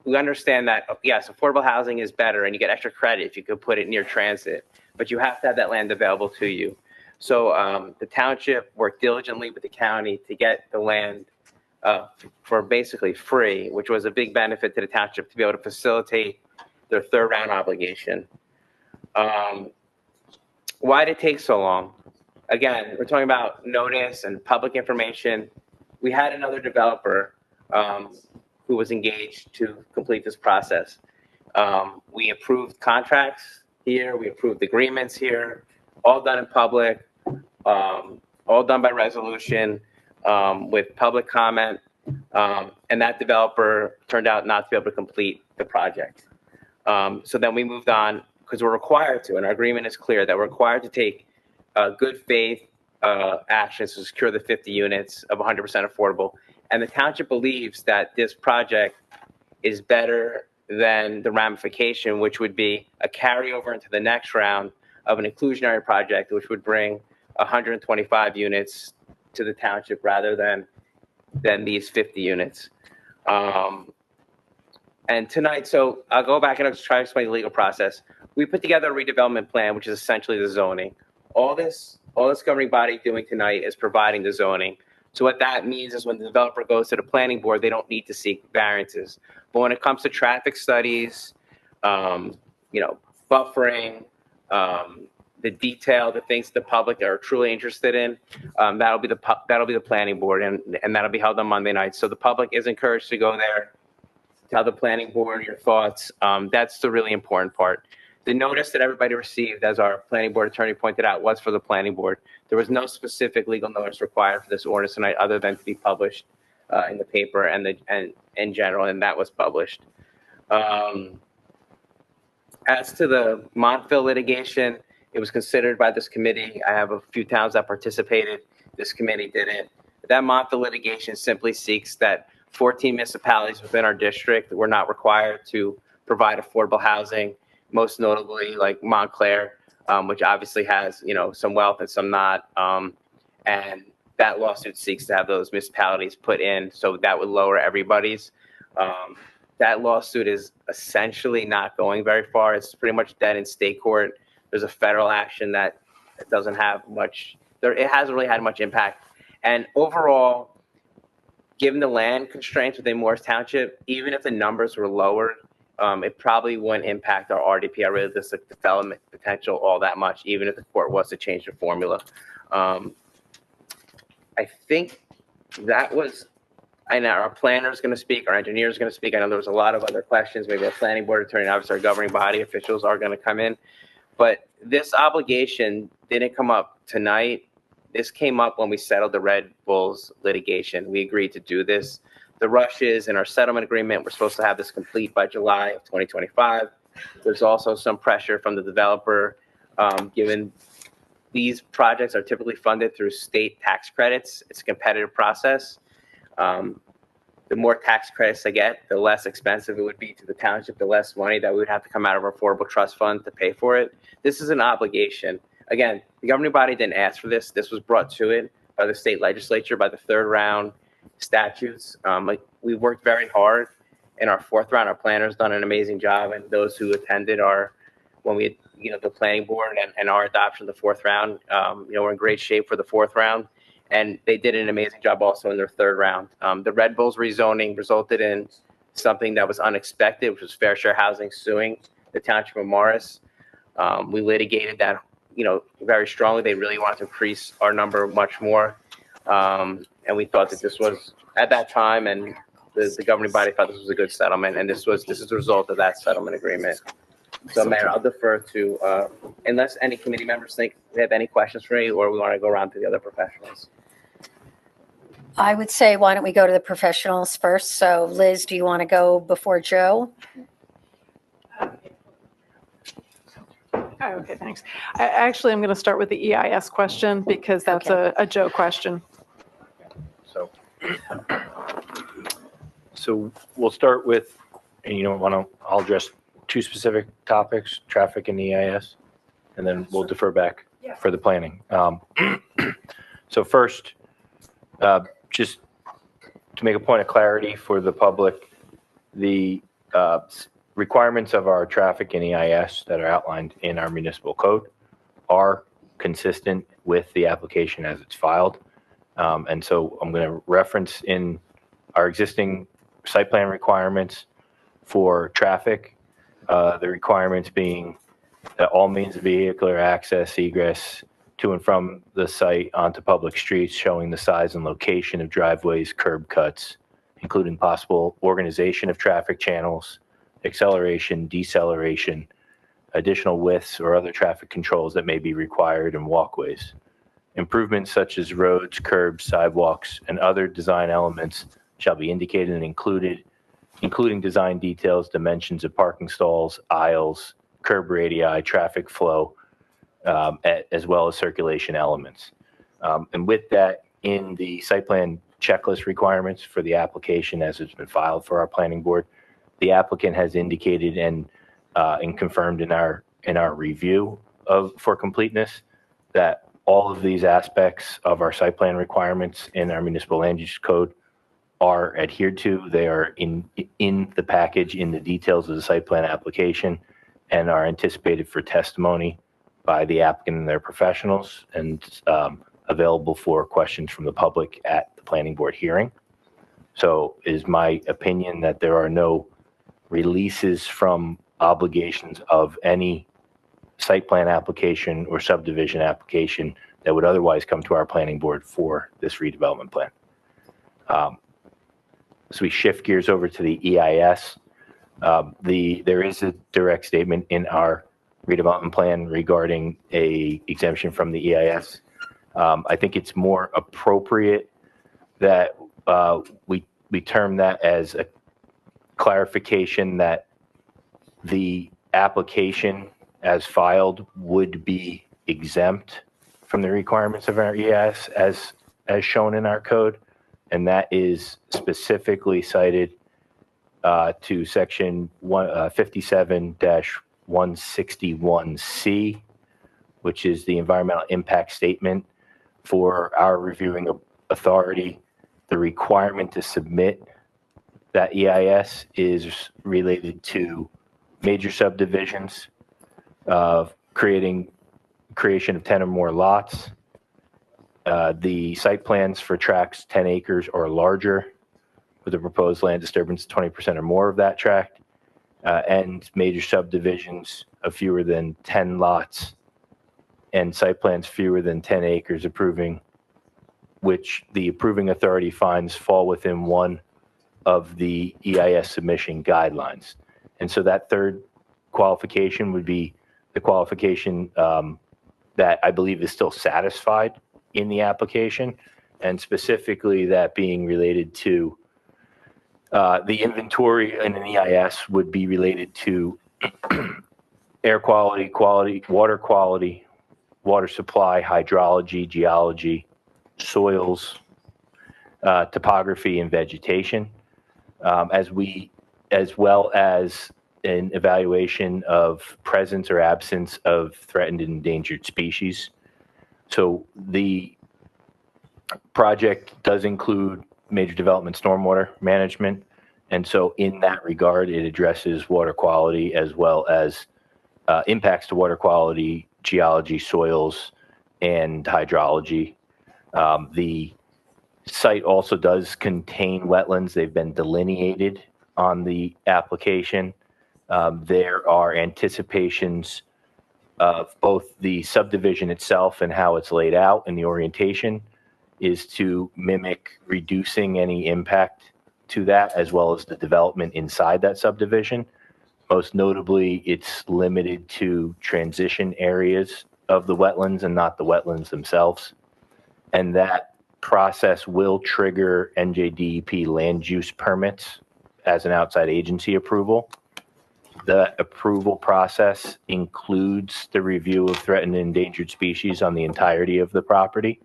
we understand that, yes, affordable housing is better and you get extra credit if you could put it near transit, but you have to have that land available to you. So the township worked diligently with the county to get the land for basically free, which was a big benefit to the township to be able to facilitate their 3rd round obligation. Why did it take so long? Again, we're talking about notice and public information. We had another developer who was engaged to complete this process. We approved contracts here, we approved agreements here, all done in public, all done by resolution, with public comment, and that developer turned out not to be able to complete the project. So then we moved on because we're required to, and our agreement is clear that we're required to take good faith actions to secure the 50 units of 100% affordable. And the township believes that this project is better than the ramification, which would be a carryover into the next round of an inclusionary project, which would bring 125 units to the township rather than these 50 units. And tonight, so I'll go back and I'll try to explain the legal process. we put together a redevelopment plan, which is essentially the zoning. All this governing body doing tonight is providing the zoning. So what that means is when the developer goes to the planning board, they don't need to seek variances. But when it comes to traffic studies, buffering, the detail, the things the public are truly interested in, that'll be the planning board, and that'll be held on Monday night. So the public is encouraged to go there, tell the planning board your thoughts. That's the really important part. The notice that everybody received, as our planning board attorney pointed out, was for the planning board. There was no specific legal notice required for this ordinance tonight, other than to be published in the paper and in general, and that was published. As to the Montville litigation, it was considered by this committee. I have a few towns that participated. This committee didn't. That Montville litigation simply seeks that 14 municipalities within our district were not required to provide affordable housing, most notably like Montclair, which obviously has, some wealth and some not. And that lawsuit seeks to have those municipalities put in, so that would lower everybody's. That lawsuit is essentially not going very far. It's pretty much dead in state court. There's a federal action that doesn't have much, it hasn't really had much impact. And overall, given the land constraints within Morris Township, even if the numbers were lowered, it probably wouldn't impact our RDP, our realistic development potential, all that much, even if the court was to change the formula. I think that was, I know our planner is going to speak, our engineer is going to speak. I know there was a lot of other questions, maybe our planning board attorney, and obviously our governing body officials are going to come in. But this obligation didn't come up tonight. This came up when we settled the Red Bulls litigation. We agreed to do this. The rush is in our settlement agreement. We're supposed to have this complete by July of 2025. There's also some pressure from the developer, given these projects are typically funded through state tax credits. It's a competitive process. The more tax credits they get, the less expensive it would be to the township, the less money that we would have to come out of our affordable trust fund to pay for it. This is an obligation. Again, the governing body didn't ask for this. This was brought to it by the state legislature, by the third round statutes. We worked very hard in our fourth round. Our planner's done an amazing job, and those who attended the planning board and our adoption of the fourth round, we're in great shape for the fourth round. And they did an amazing job also in their third round. The Red Bulls rezoning resulted in something that was unexpected, which was Fair Share Housing suing the Township of Morris. We litigated that, very strongly. They really wanted to increase our number much more. And we thought that this was, at that time, and the governing body thought this was a good settlement. And this is the result of that settlement agreement. So, Mayor, I'll defer to, unless any committee members think they have any questions for me, or we want to go around to the other professionals. I would say, why don't we go to the professionals first? So Liz, do you want to go before Joe? Okay, thanks. Actually, I'm going to start with the EIS question because that's a Joe question. So we'll start with, and I'll address two specific topics, traffic and EIS, and then we'll defer back for the planning. So first, just to make a point of clarity for the public, the requirements of our traffic and EIS that are outlined in our municipal code are consistent with the application as it's filed. And so I'm going to reference in our existing site plan requirements for traffic, the requirements being that all means of vehicular access, egress to and from the site onto public streets, showing the size and location of driveways, curb cuts, including possible organization of traffic channels, acceleration, deceleration, additional widths or other traffic controls that may be required in walkways. Improvements such as roads, curbs, sidewalks, and other design elements shall be indicated and included, including design details, dimensions of parking stalls, aisles, curb radii, traffic flow, as well as circulation elements. And with that, in the site plan checklist requirements for the application as it's been filed for our planning board, the applicant has indicated and confirmed in our review for completeness that all of these aspects of our site plan requirements in our municipal land use code are adhered to. They are in the package, in the details of the site plan application, and are anticipated for testimony by the applicant and their professionals, and available for questions from the public at the planning board hearing. So it is my opinion that there are no releases from obligations of any site plan application or subdivision application that would otherwise come to our planning board for this redevelopment plan. So we shift gears over to the EIS. There is a direct statement in our redevelopment plan regarding a exemption from the EIS. I think it's more appropriate that we term that as a clarification that the application as filed would be exempt from the requirements of our EIS as shown in our code. And that is specifically cited to section 57-161C, which is the environmental impact statement for our reviewing authority. The requirement to submit that EIS is related to major subdivisions, creation of 10 or more lots, the site plans for tracts 10 acres or larger with a proposed land disturbance 20% or more of that tract, and major subdivisions of fewer than 10 lots and site plans fewer than 10 acres which the approving authority finds fall within one of the EIS submission guidelines. And so that third qualification would be the qualification that I believe is still satisfied in the application, and specifically that being related to the inventory in an EIS would be related to air quality, water supply, hydrology, geology, soils, topography, and vegetation, as well as an evaluation of presence or absence of threatened and endangered species. So the project does include major development stormwater management. And so in that regard, it addresses water quality as well as impacts to water quality, geology, soils, and hydrology. The site also does contain wetlands. They've been delineated on the application. There are anticipations of both the subdivision itself and how it's laid out, and the orientation is to mimic reducing any impact to that, as well as the development inside that subdivision. Most notably, it's limited to transition areas of the wetlands and not the wetlands themselves. And that process will trigger NJDEP land use permits as an outside agency approval. The approval process includes the review of threatened and endangered species on the entirety of the property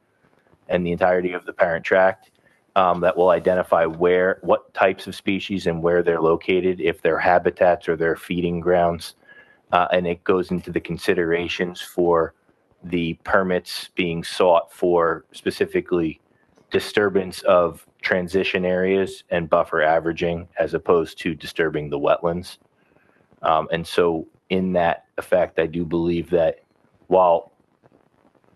and the entirety of the parent tract. That will identify what types of species and where they're located, if they're habitats or their feeding grounds. And it goes into the considerations for the permits being sought for specifically disturbance of transition areas and buffer averaging, as opposed to disturbing the wetlands. And so in that effect, I do believe that while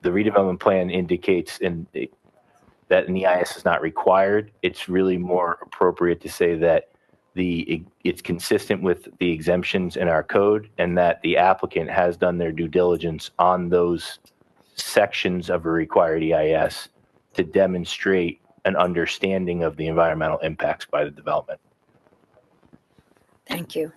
the redevelopment plan indicates that an EIS is not required, it's really more appropriate to say that it's consistent with the exemptions in our code, and that the applicant has done their due diligence on those sections of a required EIS to demonstrate an understanding of the environmental impacts by the development. Thank you.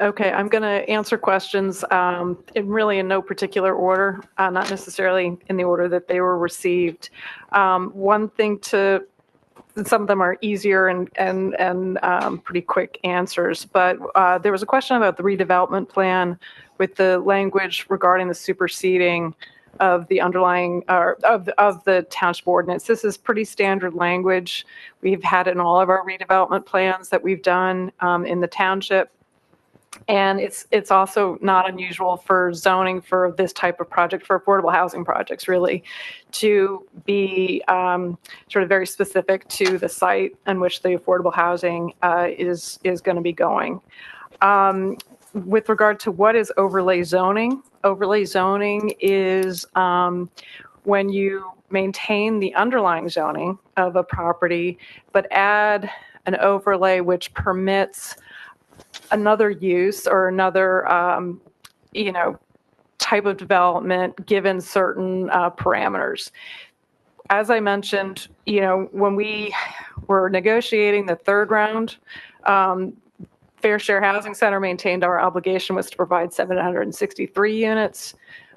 Okay, I'm going to answer questions in no particular order, not necessarily in the order that they were received. One thing some of them are easier and pretty quick answers, but there was a question about the redevelopment plan with the language regarding the superseding of the underlying of the township ordinance. This is pretty standard language. We've had it in all of our redevelopment plans that we've done in the township. And it's also not unusual for zoning for this type of project, for affordable housing projects, really, to be sort of very specific to the site in which the affordable housing is going to be going. With regard to what is overlay zoning is when you maintain the underlying zoning of a property, but add an overlay which permits another use or another, type of development given certain parameters. As I mentioned, when we were negotiating the third round, Fair Share Housing Center maintained our obligation was to provide 763 units.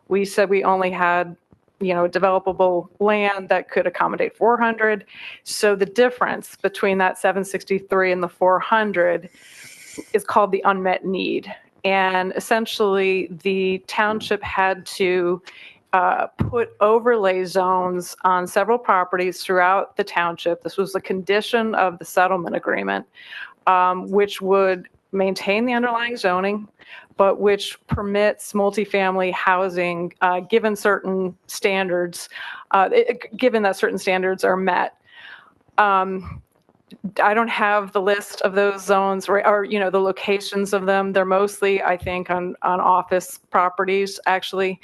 We said we only had developable land that could accommodate 400. So the difference between that 763 and the 400 is called the unmet need. And essentially, the township had to put overlay zones on several properties throughout the township. This was a condition of the settlement agreement, which would maintain the underlying zoning, but which permits multifamily housing given certain standards, given that certain standards are met. I don't have the list of those zones or the locations of them. They're mostly, I think, on office properties, actually.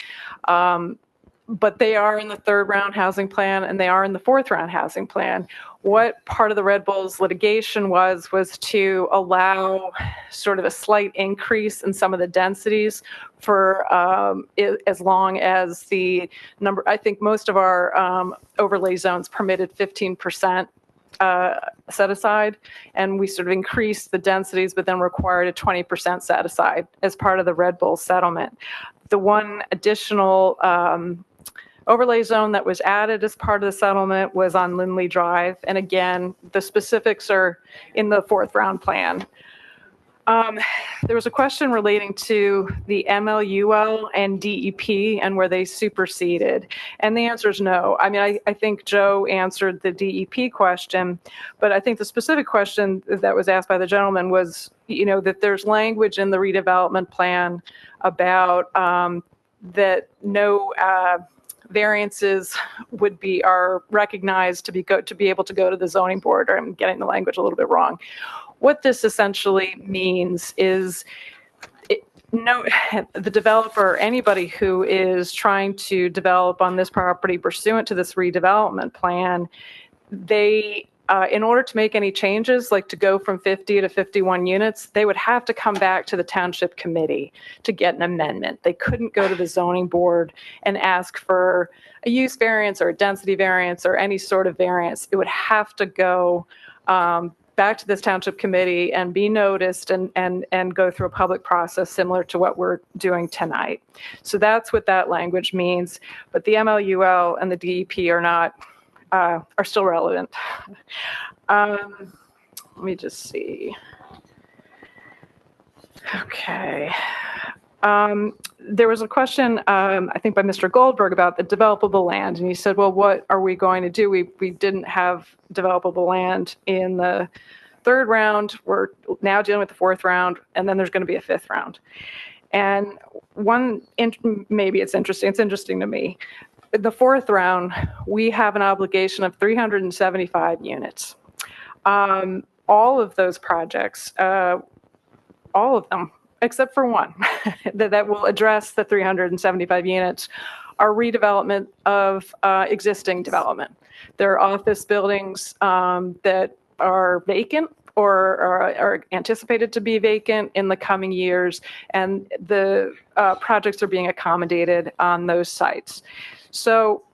But they are in the third round housing plan and they are in the fourth round housing plan. What part of the Red Bulls litigation was to allow sort of a slight increase in some of the densities for as long as the number, I think most of our overlay zones permitted 15% set aside, and we sort of increased the densities, but then required a 20% set aside as part of the Red Bull settlement. The one additional overlay zone that was added as part of the settlement was on Lindley Drive, and again, the specifics are in the fourth round plan. There was a question relating to the MLUL and DEP and were they superseded? And the answer is no. I mean, I think Joe answered the DEP question, but I think the specific question that was asked by the gentleman was, that there's language in the redevelopment plan about that no variances are recognized to be able to go to the zoning board, or I'm getting the language a little bit wrong. What this essentially means is the developer, anybody who is trying to develop on this property pursuant to this redevelopment plan, they, in order to make any changes, like to go from 50 to 51 units, they would have to come back to the township committee to get an amendment. They couldn't go to the zoning board and ask for a use variance or a density variance or any sort of variance. It would have to go back to this township committee and be noticed and go through a public process similar to what we're doing tonight. So that's what that language means. But the MLUL and the DEP are still relevant. Let me just see. Okay. There was a question, I think by Mr. Goldberg, about the developable land. And he said, well, what are we going to do? We didn't have developable land in the third round. We're now dealing with the fourth round, and then there's going to be a fifth round. And maybe it's interesting to me. In the fourth round, we have an obligation of 375 units. All of those projects, all of them, except for one, that will address the 375 units, are redevelopment of existing development. There are office buildings that are vacant or are anticipated to be vacant in the coming years, and the projects are being accommodated on those sites. So,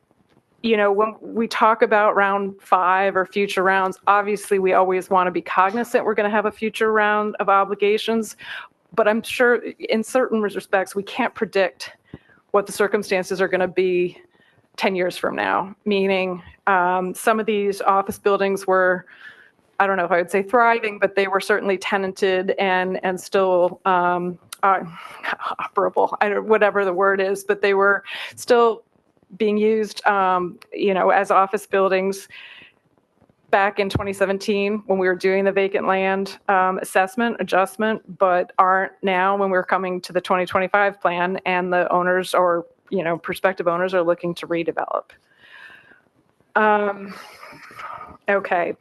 when we talk about round 5 or future rounds, obviously we always want to be cognizant we're going to have a future round of obligations, but I'm sure in certain respects we can't predict what the circumstances are going to be 10 years from now, meaning some of these office buildings were, I don't know if I would say thriving, but they were certainly tenanted and still operable, whatever the word is, but they were still being used, as office buildings. back in 2017 when we were doing the vacant land assessment adjustment, but aren't now when we're coming to the 2025 plan and the owners or, prospective owners are looking to redevelop. Okay,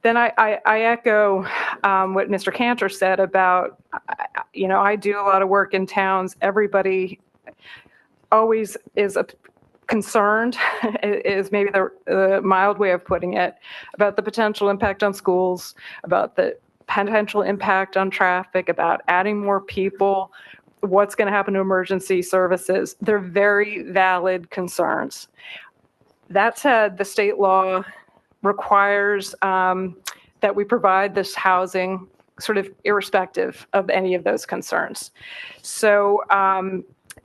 then I echo what Mr. Cantor said about, I do a lot of work in towns. Everybody always is concerned, is maybe the mild way of putting it, about the potential impact on schools, about the potential impact on traffic, about adding more people, what's going to happen to emergency services. They're very valid concerns. That said, the state law requires that we provide this housing sort of irrespective of any of those concerns. So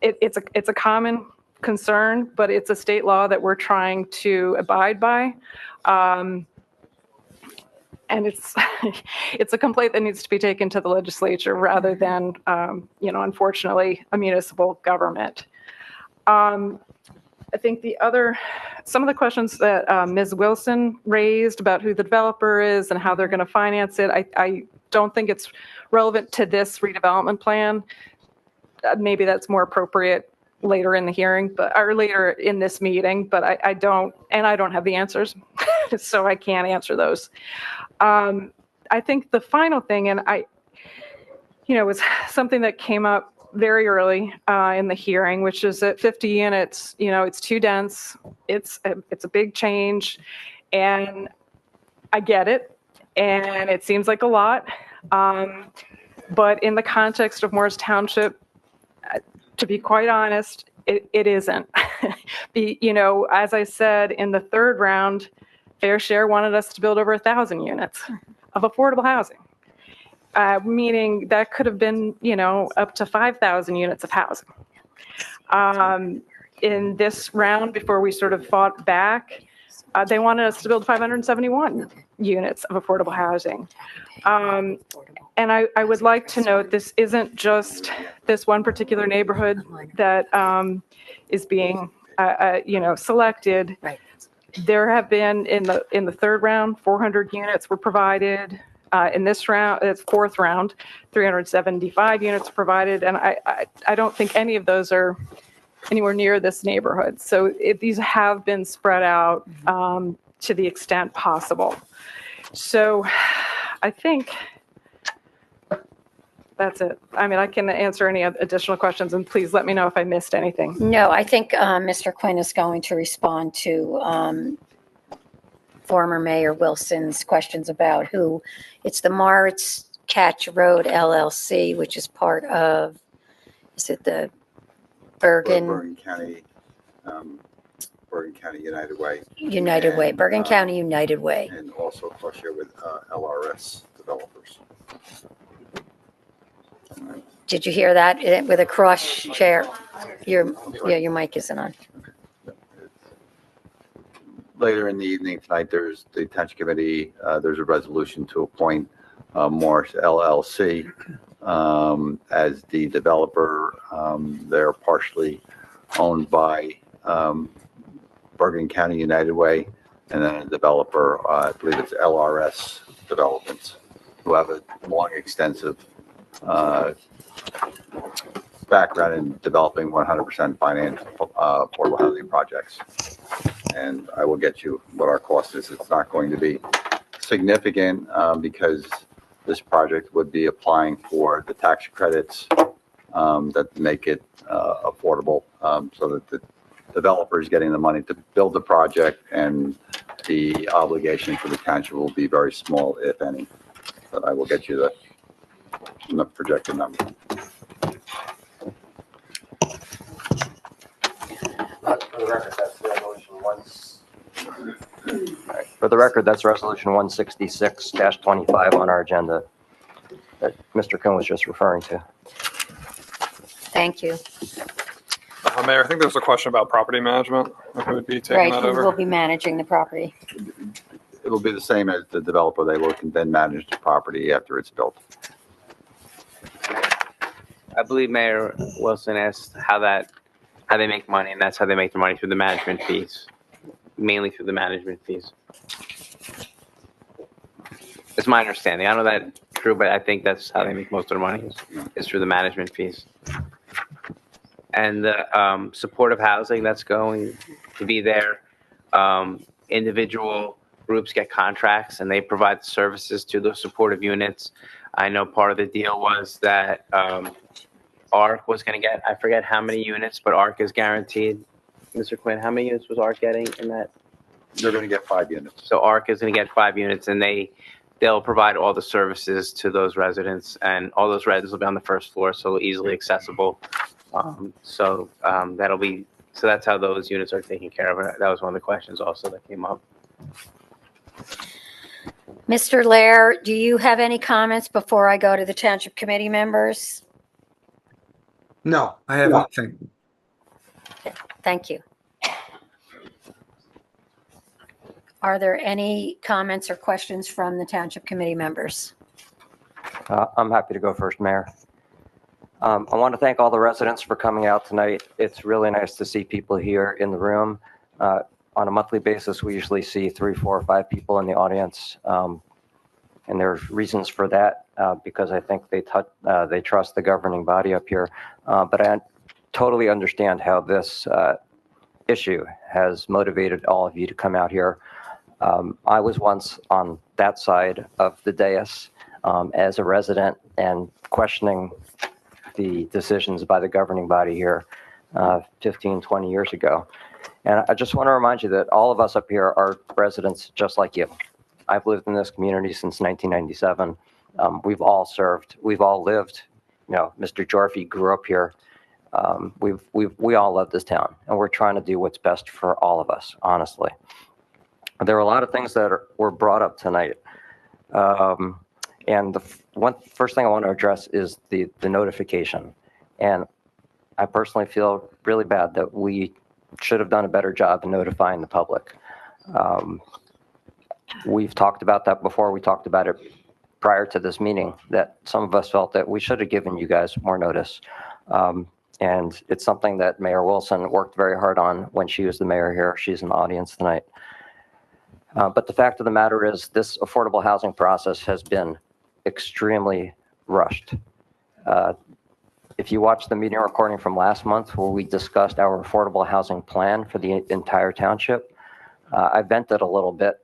it's a common concern, but it's a state law that we're trying to abide by. And it's it's a complaint that needs to be taken to the legislature rather than, unfortunately, a municipal government. I think some of the questions that Ms. Wilson raised about who the developer is and how they're going to finance it, I don't think it's relevant to this redevelopment plan. Maybe that's more appropriate later in the hearing, or later in this meeting, but I don't have the answers, so I can't answer those. I think the final thing, and was something that came up very early in the hearing, which is that 50 units, it's too dense. It's a big change, and I get it, and it seems like a lot. But in the context of Morris Township, to be quite honest, it isn't. As I said, in the third round, Fair Share wanted us to build over 1,000 units of affordable housing. Meaning that could have been, up to 5,000 units of housing. In this round, before we sort of fought back, they wanted us to build 571 units of affordable housing. And I would like to note, this isn't just this one particular neighborhood that is being, selected. Right. There have been, in the third round, 400 units were provided. In this round, it's fourth round, 375 units provided, and I don't think any of those are anywhere near this neighborhood. So these have been spread out to the extent possible. So I think that's it. I mean, I can answer any additional questions, and please let me know if I missed anything. No, I think Mr. Quinn is going to respond to former Mayor Wilson's questions about who. It's the Moritz Catch Road LLC, which is part of, is it the Bergen County United Way. United Way, Bergen County United Way. And also cross share with LRS developers. Did you hear that? With a cross share? Your mic isn't on. Later in the evening tonight, there's the Township Committee, there's a resolution to appoint Morris LLC as the developer. They're partially owned by Bergen County United Way, and then a developer, I believe it's LRS Developments, who have a long, extensive background in developing 100% financed affordable housing projects. And I will get you what our cost is. It's not going to be significant because this project would be applying for the tax credits that make it affordable, so that the developer is getting the money to build the project, and the obligation for the township will be very small, if any. But I will get you the projected number. For the record, that's resolution 166-25 on our agenda that Mr. Cohen was just referring to. Thank you. Mayor, I think there's a question about property management. Who would be taking Right, that who over? will be managing the property? It'll be the same as the developer. They will then manage the property after it's built. I believe Mayor Wilson asked how they make money, and that's how they make the money, through the management fees, mainly through the management fees. It's my understanding. I don't know that true, but I think that's how they make most of their money is through the management fees. And the supportive housing that's going to be there, individual groups get contracts and they provide the services to those supportive units. I know part of the deal was that ARC was going to get, I forget how many units, but ARC is guaranteed. Mr. Quinn, how many units was ARC getting in that? They're going to get 5 units. So ARC is going to get 5 units, and they'll provide all the services to those residents, and all those residents will be on the first floor, so easily accessible. That'll be, so that's how those units are taken care of. That was one of the questions also that came up. Mr. Lair, do you have any comments before I go to the Township Committee members? No, I have nothing. Thank you. Are there any comments or questions from the Township Committee members? I'm happy to go first, Mayor. I want to thank all the residents for coming out tonight. It's really nice to see people here in the room. On a monthly basis, we usually see 3, 4, or 5 people in the audience. And there's reasons for that because I think they trust the governing body up here. But I totally understand how this issue has motivated all of you to come out here. I was once on that side of the dais as a resident and questioning the decisions by the governing body here 15, 20 years ago. And I just want to remind you that all of us up here are residents just like you. I've lived in this community since 1997. We've all served, we've all lived. You know, Mr. Jorfy grew up here. We all love this town, and we're trying to do what's best for all of us, honestly. There are a lot of things that were brought up tonight. And the first thing I want to address is the notification. And I personally feel really bad that we should have done a better job in notifying the public. We've talked about that before. We talked about it prior to this meeting, that some of us felt that we should have given you guys more notice. And it's something that Mayor Wilson worked very hard on when she was the mayor here. She's in the audience tonight. But the fact of the matter is this affordable housing process has been extremely rushed. If you watch the meeting recording from last month where we discussed our affordable housing plan for the entire township, I vented a little bit.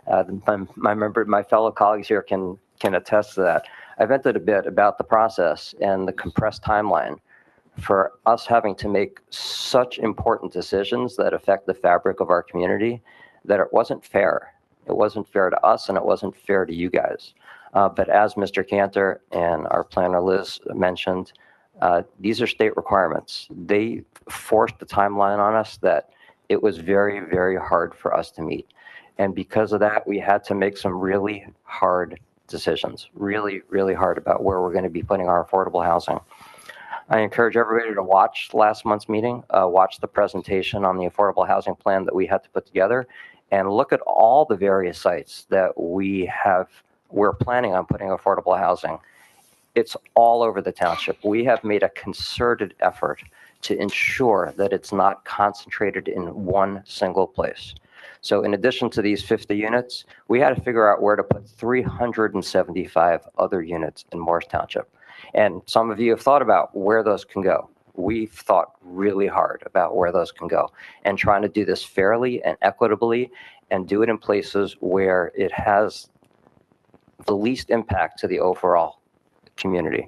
My fellow colleagues here can attest to that. I vented a bit about the process and the compressed timeline for us having to make such important decisions that affect the fabric of our community that it wasn't fair. It wasn't fair to us and it wasn't fair to you guys. But as Mr. Cantor and our planner Liz mentioned, these are state requirements. They forced the timeline on us that it was very, very hard for us to meet. And because of that, we had to make some really hard decisions, really, really hard about where we're going to be putting our affordable housing. I encourage everybody to watch last month's meeting, watch the presentation on the affordable housing plan that we had to put together, and look at all the various sites that we're planning on putting affordable housing. It's all over the township. We have made a concerted effort to ensure that it's not concentrated in one single place. So in addition to these 50 units, we had to figure out where to put 375 other units in Morris Township. And some of you have thought about where those can go. We've thought really hard about where those can go and trying to do this fairly and equitably and do it in places where it has the least impact to the overall community.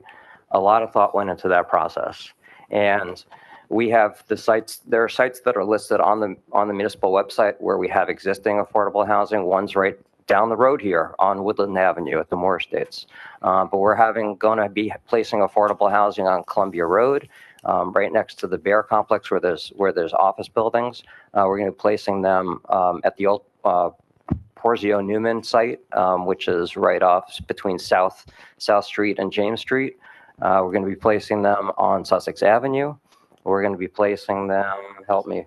A lot of thought went into that process. And we have the sites, there are sites that are listed on the municipal website where we have existing affordable housing. One's right down the road here on Woodland Avenue at the Moore Estates. But we're going to be placing affordable housing on Columbia Road, right next to the Bear Complex where there's office buildings. We're going to be placing them at the old Porzio Newman site, which is right off between South Street and James Street. We're going to be placing them on Sussex Avenue. We're going to be placing them, help me,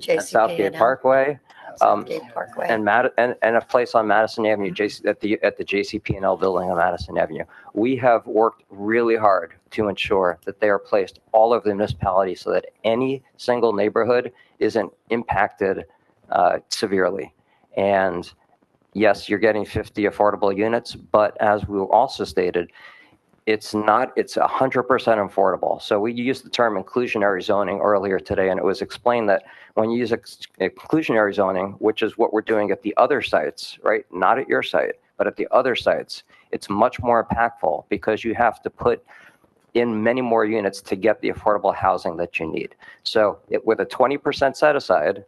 at Southgate Parkway. And a place on Madison Avenue, at the JCP&L building on Madison Avenue. We have worked really hard to ensure that they are placed all over the municipality so that any single neighborhood isn't impacted severely. And yes, you're getting 50 affordable units, but as we also stated, it's 100% affordable. So we used the term inclusionary zoning earlier today, and it was explained that when you use inclusionary zoning, which is what we're doing at the other sites, right? Not at your site, but at the other sites, it's much more impactful because you have to put in many more units to get the affordable housing that you need. So with a 20% set aside,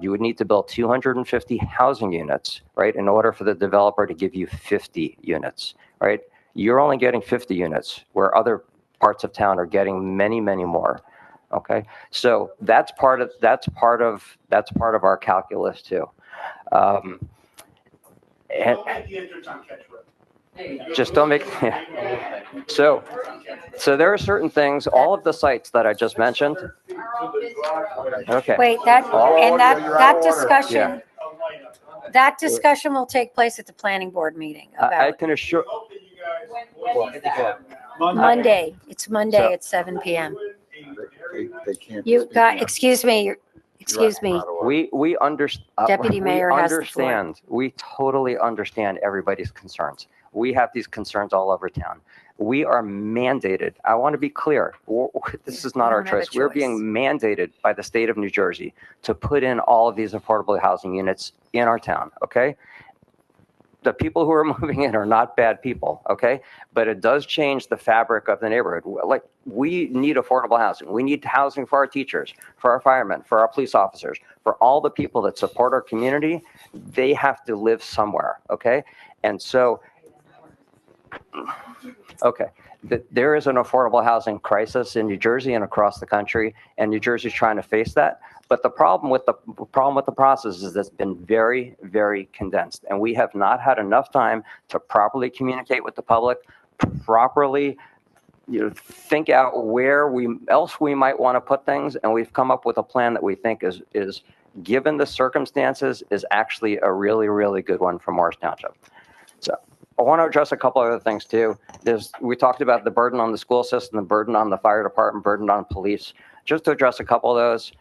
you would need to build 250 housing units, right, in order for the developer to give you 50 units, right? You're only getting 50 units where other parts of town are getting many, many more. Okay, so that's part of our calculus too. And just don't make. So there are certain things. All of the sites that I just mentioned. Okay. Wait, that discussion, that discussion will take place at the planning board meeting I about can assure. Monday. It's Monday So- at 7 PM. They can't. You got, excuse me, We understand. Deputy Mayor has the floor. understand. We totally understand everybody's concerns. We have these concerns all over town. We are mandated. I want to be clear. This is not our don't have a choice. We're being mandated by the state of New Jersey to put in all of these affordable housing units in our town. Okay. The people who are moving in are not bad people, okay? But it does change the fabric of the neighborhood. Like, we need affordable housing. We need housing for our teachers, for our firemen, for our police officers, for all the people that support our community. They have to live somewhere, okay? And so, okay, there is an affordable housing crisis in New Jersey and across the country, and New Jersey is trying to face that. But the problem with the process is it's been very, very condensed, and we have not had enough time to properly communicate with the public, properly, think out where else we might want to put things, and we've come up with a plan that we think is given the circumstances, is actually a really, really good one for Morris Township. So I want to address a couple other things too. We talked about the burden on the school system, the burden on the fire department, burden on police. Just to address a couple of those.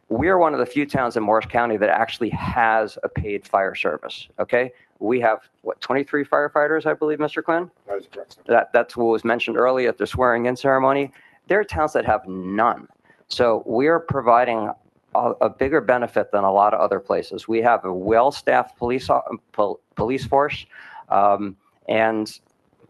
We are one of the few towns in Morris County that actually has a paid fire service, okay? We have, 23 firefighters, I believe, Mr. Quinn? That is correct. That's what was mentioned earlier at the swearing-in ceremony. There are towns that have none. So we are providing a bigger benefit than a lot of other places. We have a well-staffed police force, and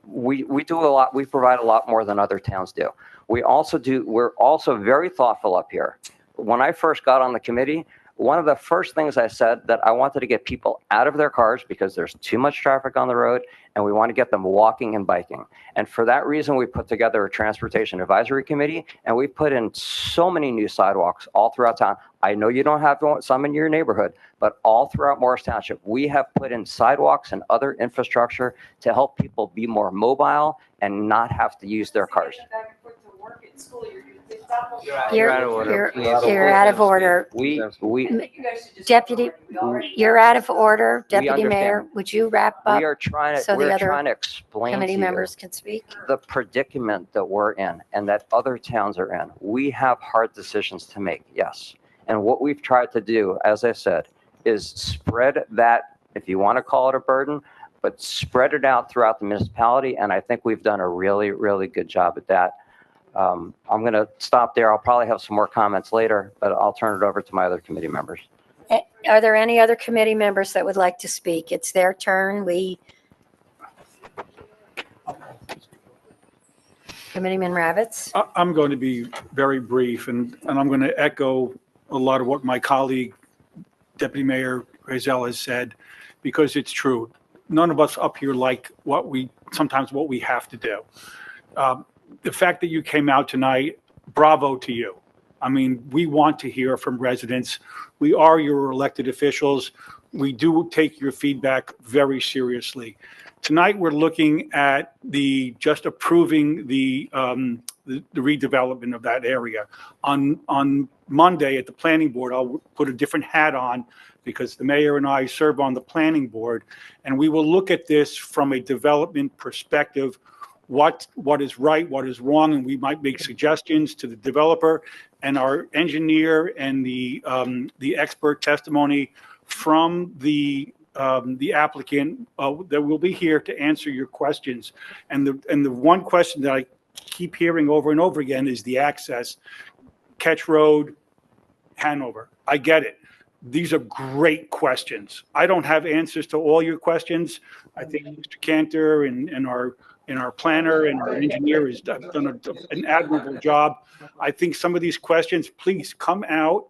we do a lot. We provide a lot more than other towns do. We're also very thoughtful up here. When I first got on the committee, one of the first things I said that I wanted to get people out of their cars because there's too much traffic on the road, and we want to get them walking and biking. And for that reason, we put together a transportation advisory committee, and we put in so many new sidewalks all throughout town. I know you don't have some in your neighborhood, but all throughout Morris Township, we have put in sidewalks and other infrastructure to help people be more mobile and not have to use their cars. You're out of order. You're out of order. Deputy, you're out of order. Deputy Mayor, would you wrap up? We are trying to, so the other trying to explain committee to you members can speak? the predicament that we're in and that other towns are in. We have hard decisions to make, yes. And what we've tried to do, as I said, is spread that, if you want to call it a burden, but spread it out throughout the municipality. And I think we've done a really, really good job at that. I'm going to stop there. I'll probably have some more comments later, but I'll turn it over to my other committee members. Are there any other committee members that would like to speak? It's their turn. Committeeman Ravitz? I'm going to be very brief, and I'm going to echo a lot of what my colleague, Deputy Mayor Razel, has said, because it's true. None of us up here like what we have to do. The fact that you came out tonight, bravo to you. I mean, we want to hear from residents. We are your elected officials. We do take your feedback very seriously. Tonight, we're looking at just approving the redevelopment of that area. On Monday at the planning board, I'll put a different hat on because the mayor and I serve on the planning board, and we will look at this from a development perspective. What is right, what is wrong, and we might make suggestions to the developer. and our engineer and the expert testimony from the applicant that will be here to answer your questions. And the one question that I keep hearing over and over again is the access, Ketch Road, Hanover. I get it. These are great questions. I don't have answers to all your questions. I think Mr. Cantor and our planner and our engineer has done an admirable job. I think some of these questions, please come out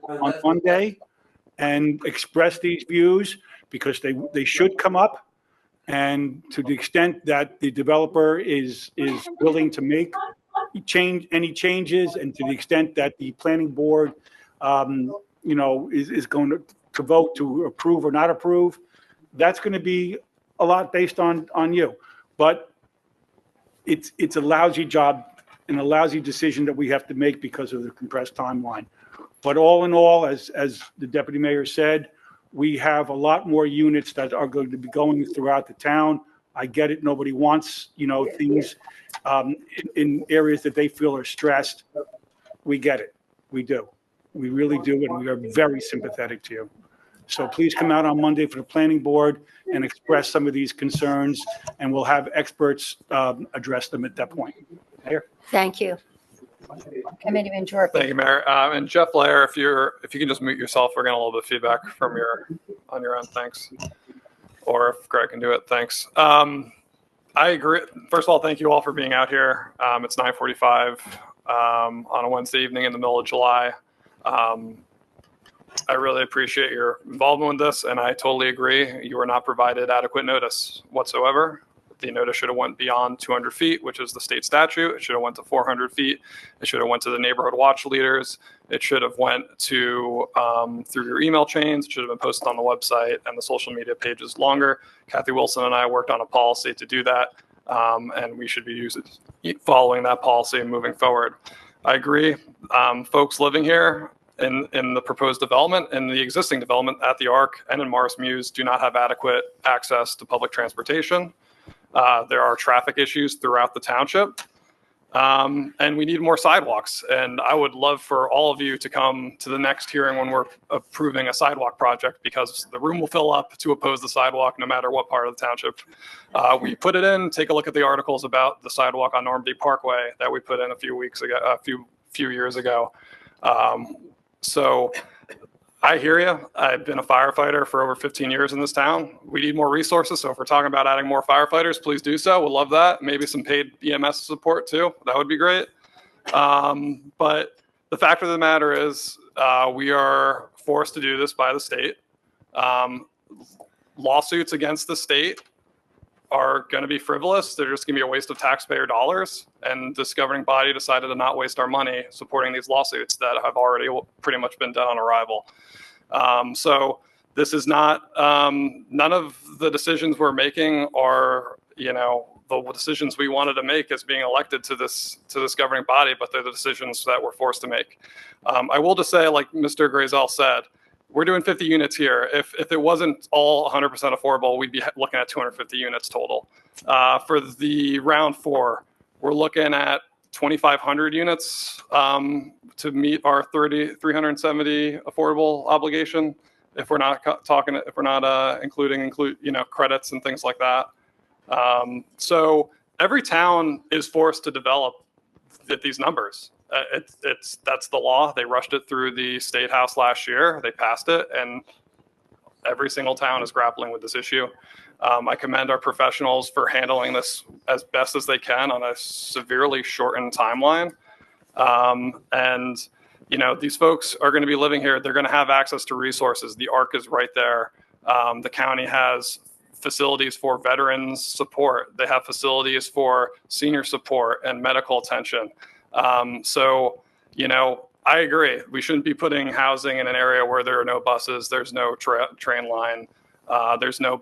on Monday and express these views, because they should come up. And to the extent that the developer is willing to make any changes, and to the extent that the planning board is going to vote to approve or not approve, that's going to be a lot based on you. But it's a lousy job and a lousy decision that we have to make because of the compressed timeline. But all in all, as the deputy mayor said, we have a lot more units that are going to be going throughout the town. I get it. Nobody wants, things in areas that they feel are stressed. We get it. We do. We really do. And we are very sympathetic to you. So please come out on Monday for the planning board and express some of these concerns, and we'll have experts address them at that point. Mayor? Thank you. Committeeman Jordan. Thank you, Mayor. And Jeff Lair, if you can just mute yourself, we're getting a little bit of feedback from on your end. Thanks. Or if Greg can do it, thanks. I agree. First of all, thank you all for being out here. It's 9:45 on a Wednesday evening in the middle of July. I really appreciate your involvement with this, and I totally agree. You were not provided adequate notice whatsoever. The notice should have went beyond 200 feet, which is the state statute. It should have went to 400 feet. It should have went to the neighborhood watch leaders. It should have went to through your email chains. It should have been posted on the website and the social media pages longer. Kathy Wilson and I worked on a policy to do that, and we should be following that policy and moving forward. I agree. Folks living here in the proposed development and the existing development at the Arc and in Morris Muse do not have adequate access to public transportation. There are traffic issues throughout the township, and we need more sidewalks. And I would love for all of you to come to the next hearing when we're approving a sidewalk project, because the room will fill up to oppose the sidewalk no matter what part of the township. We put it in. Take a look at the articles about the sidewalk on Normandy Parkway that we put in a few years ago. So I hear you. I've been a firefighter for over 15 years in this town. We need more resources. So if we're talking about adding more firefighters, please do so. We'll love that. Maybe some paid EMS support too. That would be great. But the fact of the matter is we are forced to do this by the state. Lawsuits against the state are going to be frivolous. They're just going to be a waste of taxpayer dollars. And this governing body decided to not waste our money supporting these lawsuits that have already pretty much been done on arrival. So this is not, none of the decisions we're making are, the decisions we wanted to make as being elected to this governing body, but they're the decisions that we're forced to make. I will just say, like Mr. Grazel said, we're doing 50 units here. If it wasn't all 100% affordable, we'd be looking at 250 units total. For the round 4, we're looking at 2,500 units to meet our 370 affordable obligation. If we're not including credits and things like that. So every town is forced to develop these numbers. That's the law. They rushed it through the State House last year. They passed it, and every single town is grappling with this issue. I commend our professionals for handling this as best as they can on a severely shortened timeline. And these folks are going to be living here. They're going to have access to resources. The ARC is right there. The county has facilities for veterans support. They have facilities for senior support and medical attention. So, I agree. We shouldn't be putting housing in an area where there are no buses, there's no train line, there's no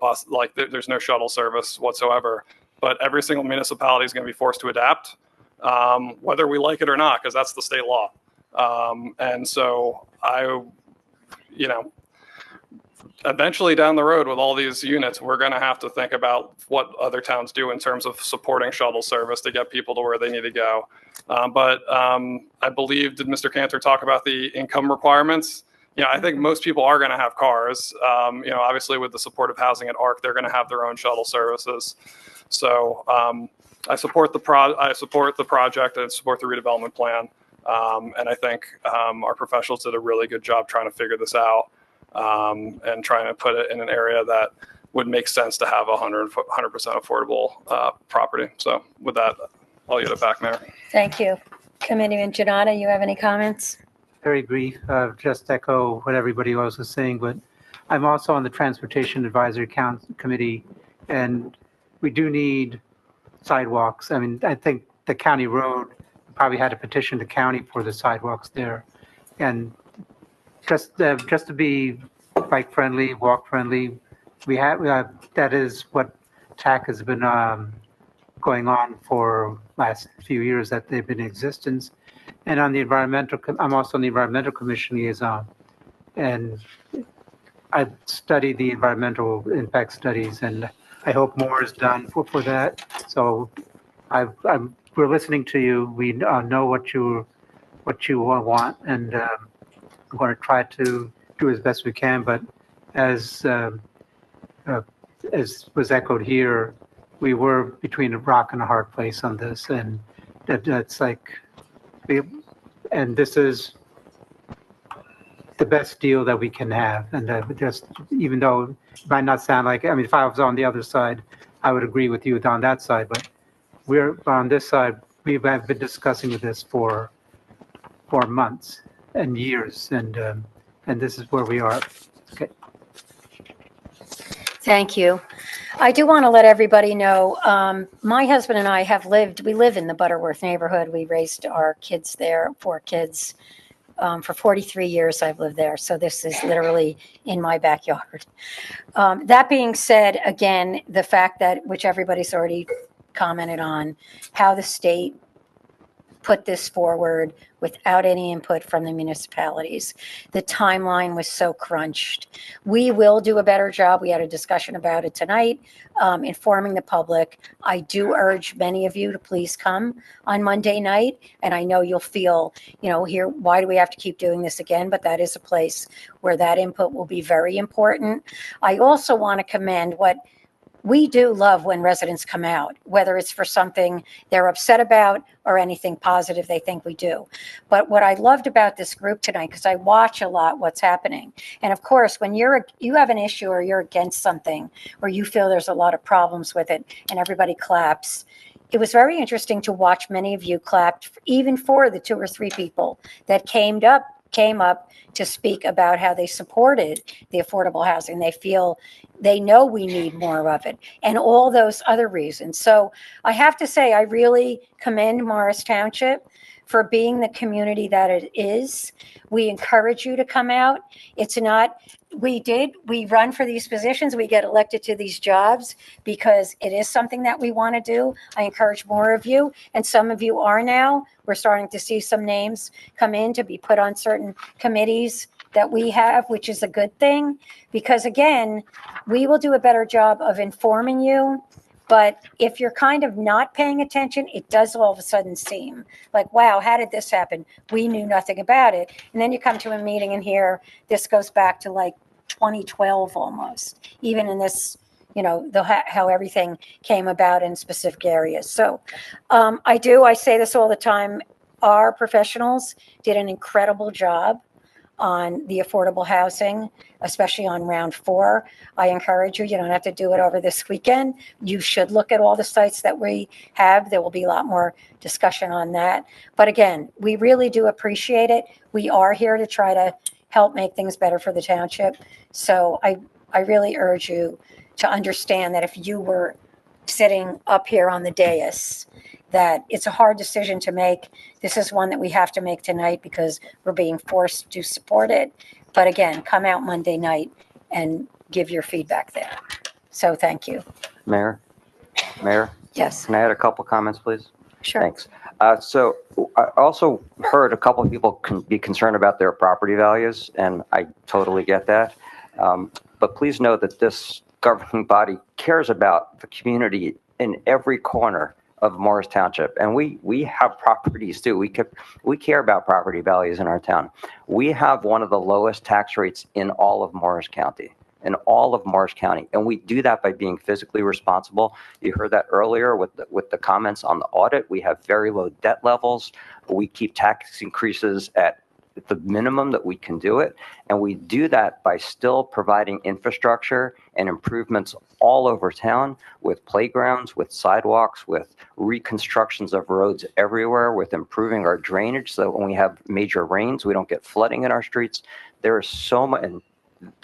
there's no shuttle service whatsoever. But every single municipality is going to be forced to adapt, whether we like it or not, because that's the state law. And so eventually down the road with all these units, we're going to have to think about what other towns do in terms of supporting shuttle service to get people to where they need to go. But I believe, did Mr. Cantor talk about the income requirements? I think most people are going to have cars. Obviously with the supportive housing at ARC, they're going to have their own shuttle services. So I support the project and support the redevelopment plan. And I think our professionals did a really good job trying to figure this out and trying to put it in an area that would make sense to have 100% affordable property. So with that, I'll get it back, Mayor. Thank you. Committeeman Janata, you have any comments? Very brief, just echo what everybody else was saying, but I'm also on the Transportation Advisory Committee, and we do need sidewalks. I mean, I think the county road probably had to petition the county for the sidewalks there. And just to be bike friendly, walk friendly, we have, that is what TAC has been going on for last few years that they've been in existence. And on the environmental, I'm also on the Environmental Commission liaison, and I study the environmental impact studies, and I hope more is done for that. So we're listening to you. We know what you want, and we're going to try to do as best we can. But as was echoed here, we were between a rock and a hard place on this, and that's like. And this is the best deal that we can have. And just, even though it might not sound like, I mean, if I was on the other side, I would agree with you on that side, but we're on this side, we've been discussing this for months and years, and this is where we are. Okay. Thank you. I do want to let everybody know, my husband and I we live in the Butterworth neighborhood. We raised our kids there, 4 kids. For 43 years, I've lived there. So this is literally in my backyard. That being said, again, the fact that, which everybody's already commented on, how the state put this forward without any input from the municipalities. The timeline was so crunched. We will do a better job. We had a discussion about it tonight, informing the public. I do urge many of you to please come on Monday night. And I know you'll feel, here, why do we have to keep doing this again? But that is a place where that input will be very important. I also want to commend we do love when residents come out, whether it's for something they're upset about or anything positive they think we do. But what I loved about this group tonight, because I watch a lot what's happening. And of course, when you have an issue or you're against something, or you feel there's a lot of problems with it and everybody claps, it was very interesting to watch many of you clapped, even for the 2 or 3 people that came up to speak about how they supported the affordable housing. They know we need more of it, and all those other reasons. So I have to say, I really commend Morris Township for being the community that it is. We encourage you to come out. We run for these positions. We get elected to these jobs because it is something that we want to do. I encourage more of you, and some of you are now. We're starting to see some names come in to be put on certain committees that we have, which is a good thing, because again, we will do a better job of informing you. But if you're kind of not paying attention, it does all of a sudden seem like, wow, how did this happen? We knew nothing about it. And then you come to a meeting and hear this goes back to like 2012 almost, even in this, how everything came about in specific areas. So I say this all the time. Our professionals did an incredible job on the affordable housing, especially on round 4. I encourage you, you don't have to do it over this weekend. You should look at all the sites that we have. There will be a lot more discussion on that. But again, we really do appreciate it. We are here to try to help make things better for the township. So I really urge you to understand that if you were sitting up here on the dais, that it's a hard decision to make. This is one that we have to make tonight because we're being forced to support it. But again, come out Monday night and give your feedback there. So thank you. Mayor? Yes. Can I add a couple comments, please? Sure. Thanks. So I also heard a couple of people can be concerned about their property values, and I totally get that. But please know that this governing body cares about the community in every corner of Morris Township, and we have properties too. We care about property values in our town. We have one of the lowest tax rates in all of Morris County. In all of Morris County, and we do that by being fiscally responsible. You heard that earlier with the comments on the audit. We have very low debt levels. We keep tax increases at the minimum that we can do it, and we do that by still providing infrastructure and improvements all over town with playgrounds, with sidewalks, with reconstructions of roads everywhere, with improving our drainage so that when we have major rains, we don't get flooding in our streets. There is so much.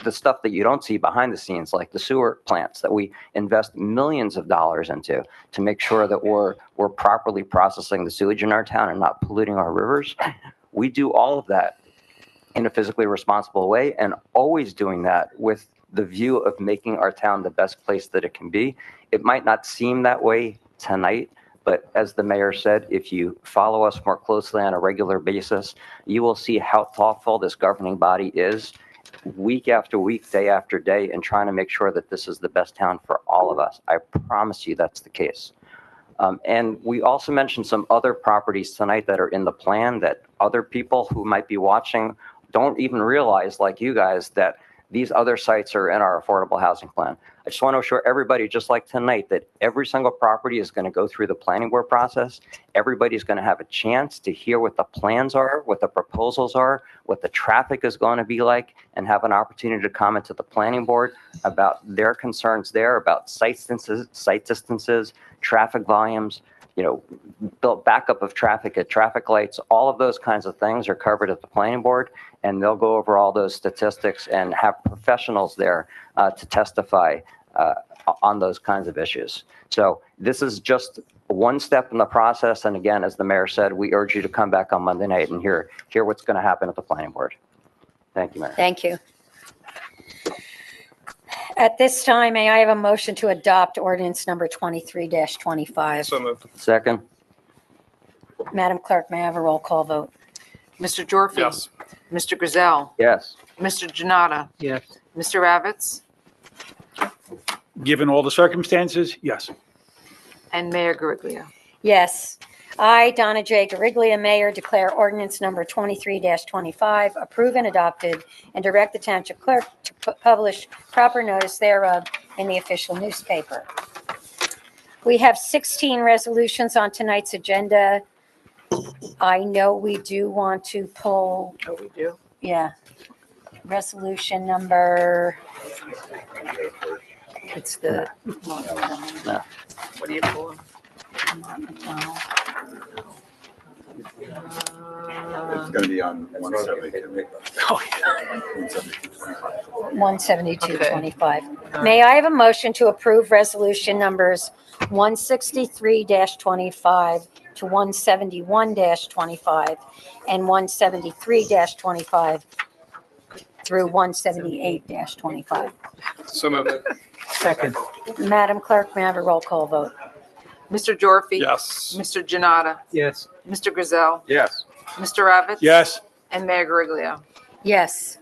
The stuff that you don't see behind the scenes, like the sewer plants that we invest millions of dollars into to make sure that we're properly processing the sewage in our town and not polluting our rivers. We do all of that in a physically responsible way, and always doing that with the view of making our town the best place that it can be. It might not seem that way tonight, but as the mayor said, if you follow us more closely on a regular basis, you will see how thoughtful this governing body is week after week, day after day, and trying to make sure that this is the best town for all of us. I promise you that's the case. And we also mentioned some other properties tonight that are in the plan that other people who might be watching don't even realize, like you guys, that these other sites are in our affordable housing plan. I just want to assure everybody, just like tonight, that every single property is going to go through the planning board process. Everybody's going to have a chance to hear what the plans are, what the proposals are, what the traffic is going to be like, and have an opportunity to comment to the planning board about their concerns there, about site distances, traffic volumes, built backup of traffic at traffic lights. All of those kinds of things are covered at the planning board, and they'll go over all those statistics and have professionals there to testify on those kinds of issues. So this is just one step in the process. And again, as the mayor said, we urge you to come back on Monday night and hear what's going to happen at the planning board. Thank you, Mayor. Thank you. At this time, may I have a motion to adopt ordinance number 23-25? So moved. Second. Madam Clerk, may I have a roll call vote? Mr. Dorfey? Yes. Mr. Griselle? Yes. Mr. Janata? Yes. Mr. Ravitz? Given all the circumstances, yes. And Mayor Gariglia. Yes. I, Donna J. Gariglia, Mayor, declare ordinance number 23-25 approved and adopted, and direct the township clerk to publish proper notice thereof in the official newspaper. We have 16 resolutions on tonight's agenda. I know we do want to pull. Oh, we do? Yeah. Resolution number. It's the. No. What are you pulling? It's going to be on 172. 172-25. May I have a motion to approve resolution numbers 163-25 to 171-25 and 173-25 through 178-25? So moved. Second. Madam Clerk, may I have a roll call vote? Mr. Dorfey? Yes. Mr. Janata? Yes. Mr. Griselle? Yes. Mr. Ravitz? Yes. And Mayor Gariglia. Yes.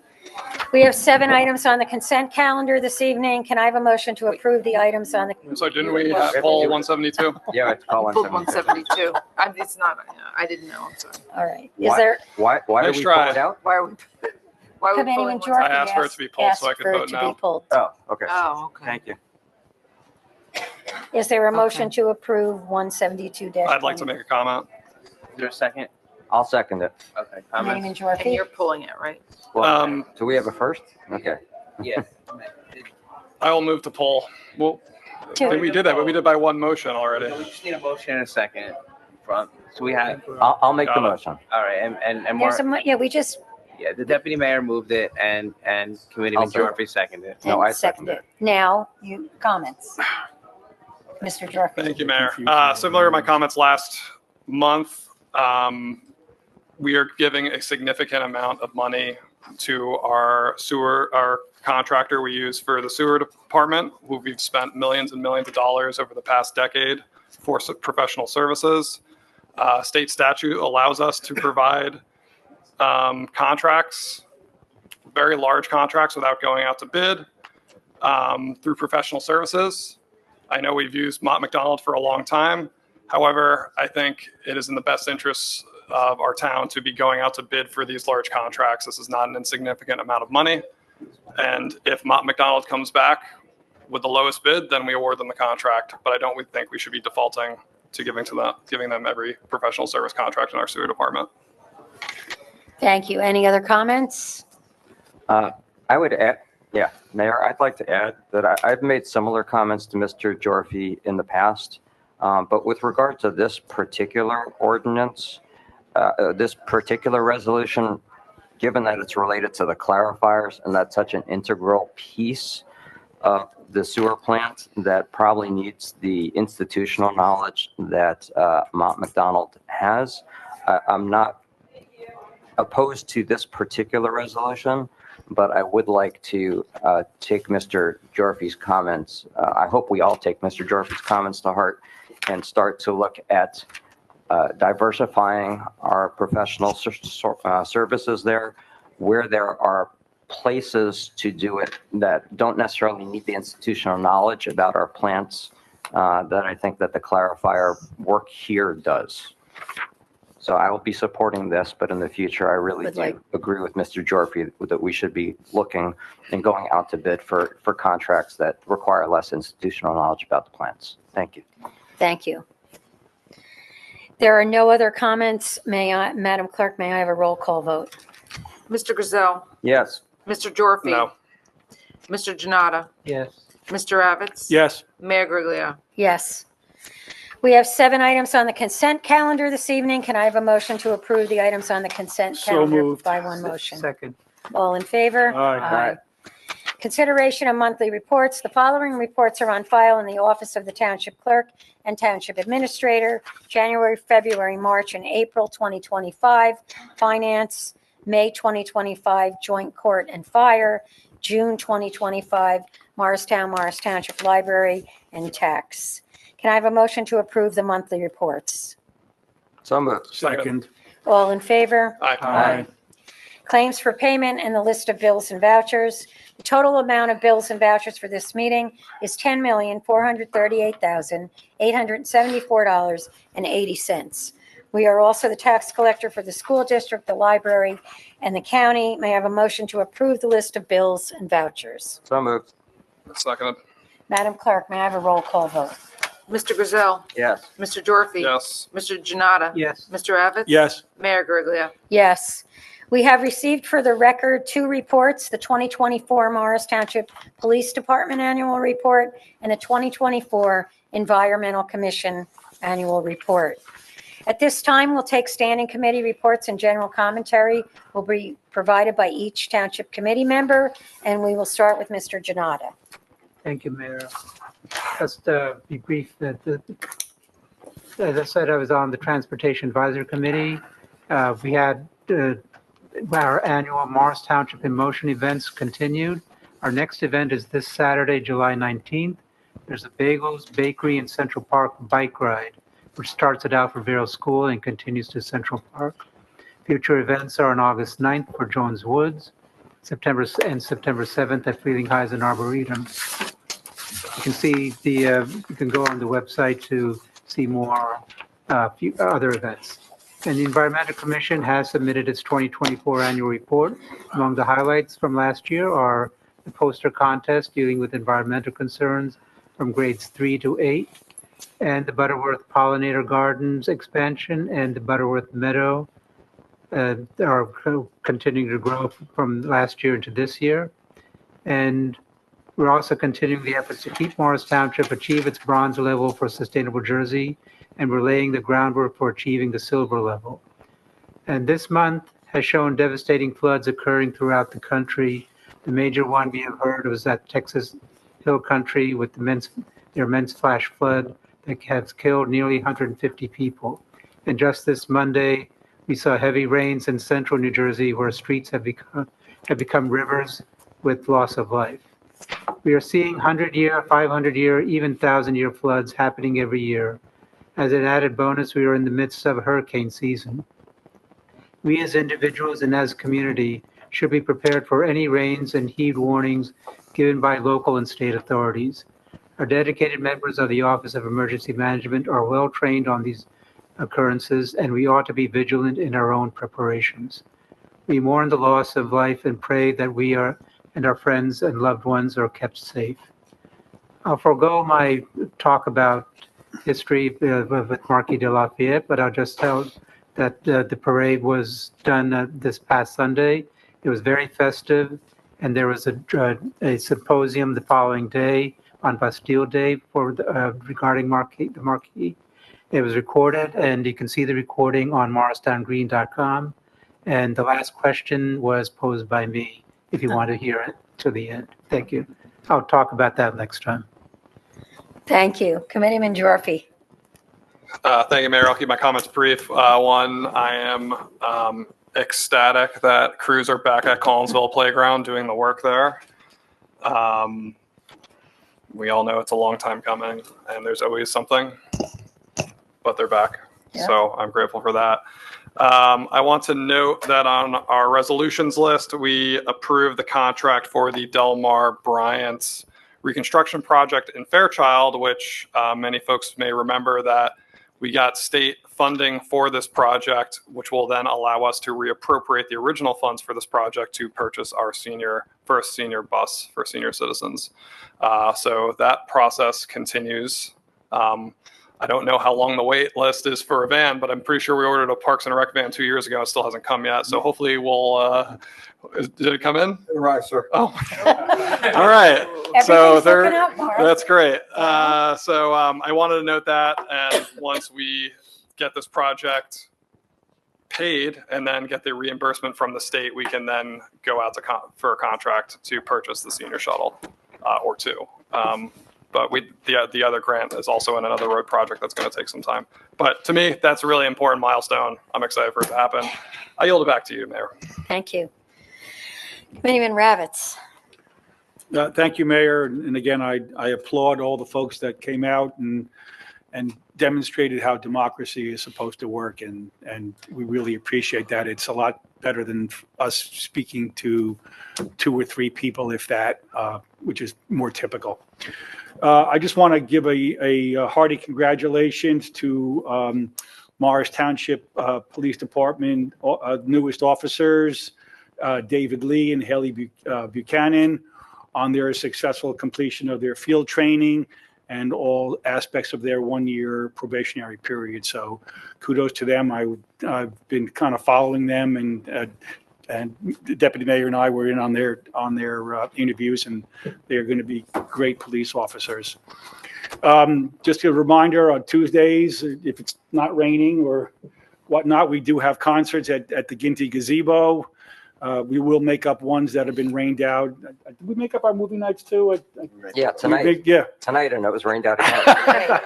We have 7 items on the consent calendar this evening. Can I have a motion to approve the items on the? So didn't we have poll 172? Yeah, it's call Pulled 172. It's not, I didn't know, I'm sorry. All right. Is there? Why Nice did we try. pull it out? Why are we Committee pulling majority I asked for it to be pulled so I could vote no. Oh, okay. Oh, okay. Thank you. Is there a motion to approve 172-? I'd like to make a comment. Is there a second? I'll second it. Okay. Name Comments? and Dorothy. And you're pulling it, right? Well, do we have a first? Okay. Yeah. I will move to poll. Well, I think we did that, but we did by one motion already. We just need a motion and a second. So we have, I'll make the Got it. motion. all right, and There's Mark, yeah, we just yeah, the deputy mayor moved it and committee I'll do it. majority seconded it. No, I seconded it. Now, you comments. Mr. Dorfey. Thank you, Mayor. Similar to my comments last month, we are giving a significant amount of money to our contractor we use for the sewer department, who we've spent millions and millions of dollars over the past decade for professional services. State statute allows us to provide contracts, very large contracts without going out to bid through professional services. I know we've used Mott McDonald for a long time. However, I think it is in the best interests of our town to be going out to bid for these large contracts. This is not an insignificant amount of money. And if Mott McDonald comes back with the lowest bid, then we award them the contract. But I don't think we should be defaulting to giving them every professional service contract in our sewer department. Thank you. Any other comments? I would add, yeah, Mayor, I'd like to add that I've made similar comments to Mr. Jorfi in the past. But with regard to this particular ordinance, this particular resolution, given that it's related to the clarifiers and that's such an integral piece of the sewer plant that probably needs the institutional knowledge that Mott McDonald has, I'm not opposed to this particular resolution, but I would like to take Mr. Jorfi's comments. I hope we all take Mr. Jorfi's comments to heart and start to look at diversifying our professional services there, where there are places to do it that don't necessarily need the institutional knowledge about our plants that I think that the clarifier work here does. So I will be supporting this, but in the future, I really do agree with Mr. Jorfi that we should be looking and going out to bid for contracts that require less institutional knowledge about the plants. Thank you. Thank you. There are no other comments. Madam Clerk, may I have a roll call vote? Mr. Gazelle, Yes. Mr. Jorfi. No. Mr. Janata, Yes. Mr. Avitz. Yes. Mayor Griglia. Yes. We have 7 items on the consent calendar this evening. Can I have a motion to approve the items on the consent So calendar moved. by one motion? Second. All in favor? Aye. Consideration of monthly reports. The following reports are on file in the office of the Township Clerk and Township Administrator: January, February, March, and April 2025. Finance, May 2025, Joint Court and Fire, June 2025, Morris Township Library, and Tax. Can I have a motion to approve the monthly reports? So moved. Second. All in favor? Aye. Claims for payment and the list of bills and vouchers. The total amount of bills and vouchers for this meeting is $10,438,874.80. We are also the tax collector for the school district, the library, and the county. May I have a motion to approve the list of bills and vouchers? So moved. Second. Madam Clerk, may I have a roll call vote? Mr. Gazelle, Yes. Mr. Jorfi. Yes. Mr. Janata. Yes. Mr. Avitz. Yes. Mayor Griglia. Yes. We have received for the record 2 reports: the 2024 Morris Township Police Department Annual Report and the 2024 Environmental Commission Annual Report. At this time, we'll take standing committee reports, and general commentary will be provided by each township committee member, and we will start with Mr. Janata. Thank you, Mayor. Just be brief that, as I said, I was on the Transportation Advisory Committee. We had our annual Morris Township in Motion events continued. Our next event is this Saturday, July 19th. There's a Bagels, Bakery, and Central Park bike ride, which starts at Alphaville School and continues to Central Park. Future events are on August 9th for Jones Woods, September 7th at Freeling Heights and Arboretum. You can see you can go on the website to see more other events. And the Environmental Commission has submitted its 2024 annual report. Among the highlights from last year are the poster contest dealing with environmental concerns from grades 3 to 8, and the Butterworth Pollinator Gardens expansion and the Butterworth Meadow are continuing to grow from last year into this year. And we're also continuing the efforts to keep Morris Township achieve its bronze level for Sustainable Jersey, and we're laying the groundwork for achieving the silver level. And this month has shown devastating floods occurring throughout the country. The major one we have heard was that Texas Hill Country with their immense flash flood that has killed nearly 150 people. And just this Monday, we saw heavy rains in central New Jersey where streets have become rivers with loss of life. We are seeing 100-year, 500-year, even 1,000-year floods happening every year. As an added bonus, we are in the midst of hurricane season. We as individuals and as a community should be prepared for any rains and heat warnings given by local and state authorities. Our dedicated members of the Office of Emergency Management are well trained on these occurrences, and we ought to be vigilant in our own preparations. We mourn the loss of life and pray that we are and our friends and loved ones are kept safe. I'll forego my talk about history with Marquis de Lafayette, but I'll just tell that the parade was done this past Sunday. It was very festive, and there was a symposium the following day on Bastille Day for regarding the Marquis. It was recorded, and you can see the recording on morristowngreen.com. And the last question was posed by me, if you want to hear it to the end. Thank you. I'll talk about that next time. Thank you. Committeeman Jorfi. Thank you, Mayor. I'll keep my comments brief. One, I am ecstatic that crews are back at Collinsville Playground doing the work there. We all know it's a long time coming, and there's always something, but they're back. Yeah. So I'm grateful for that. I want to note that on our resolutions list, we approved the contract for the Delmar Bryant reconstruction project in Fairchild, which many folks may remember that we got state funding for this project, which will then allow us to reappropriate the original funds for this project to purchase our first senior bus for senior citizens. So that process continues. I don't know how long the wait list is for a van, but I'm pretty sure we ordered a Parks and Rec van 2 years ago. It still hasn't come yet. So hopefully we'll, did it come in? Right, sir. Oh, all right. So that's great. Uh-huh. So I wanted to note that. And once we get this project paid and then get the reimbursement from the state, we can then go out for a contract to purchase the senior shuttle or two. But the other grant is also in another road project that's going to take some time. But to me, that's a really important milestone. I'm excited for it to happen. I yield it back to you, Mayor. Thank you. Committeeman Ravitz. Thank you, Mayor. And again, I applaud all the folks that came out and demonstrated how democracy is supposed to work. And we really appreciate that. It's a lot better than us speaking to 2 or 3 people, if that, which is more typical. I just want to give a hearty congratulations to Morris Township Police Department newest officers, David Lee and Haley Buchanan, on their successful completion of their field training and all aspects of their 1-year probationary period. So kudos to them. I've been kind of following them, and the deputy mayor and I were in on their interviews, and they're going to be great police officers. Just a reminder, on Tuesdays, if it's not raining or whatnot, we do have concerts at the Ginty Gazebo. We will make up ones that have been rained out. Did we make up our movie nights too? Yeah, tonight. Tonight, and it was rained out again.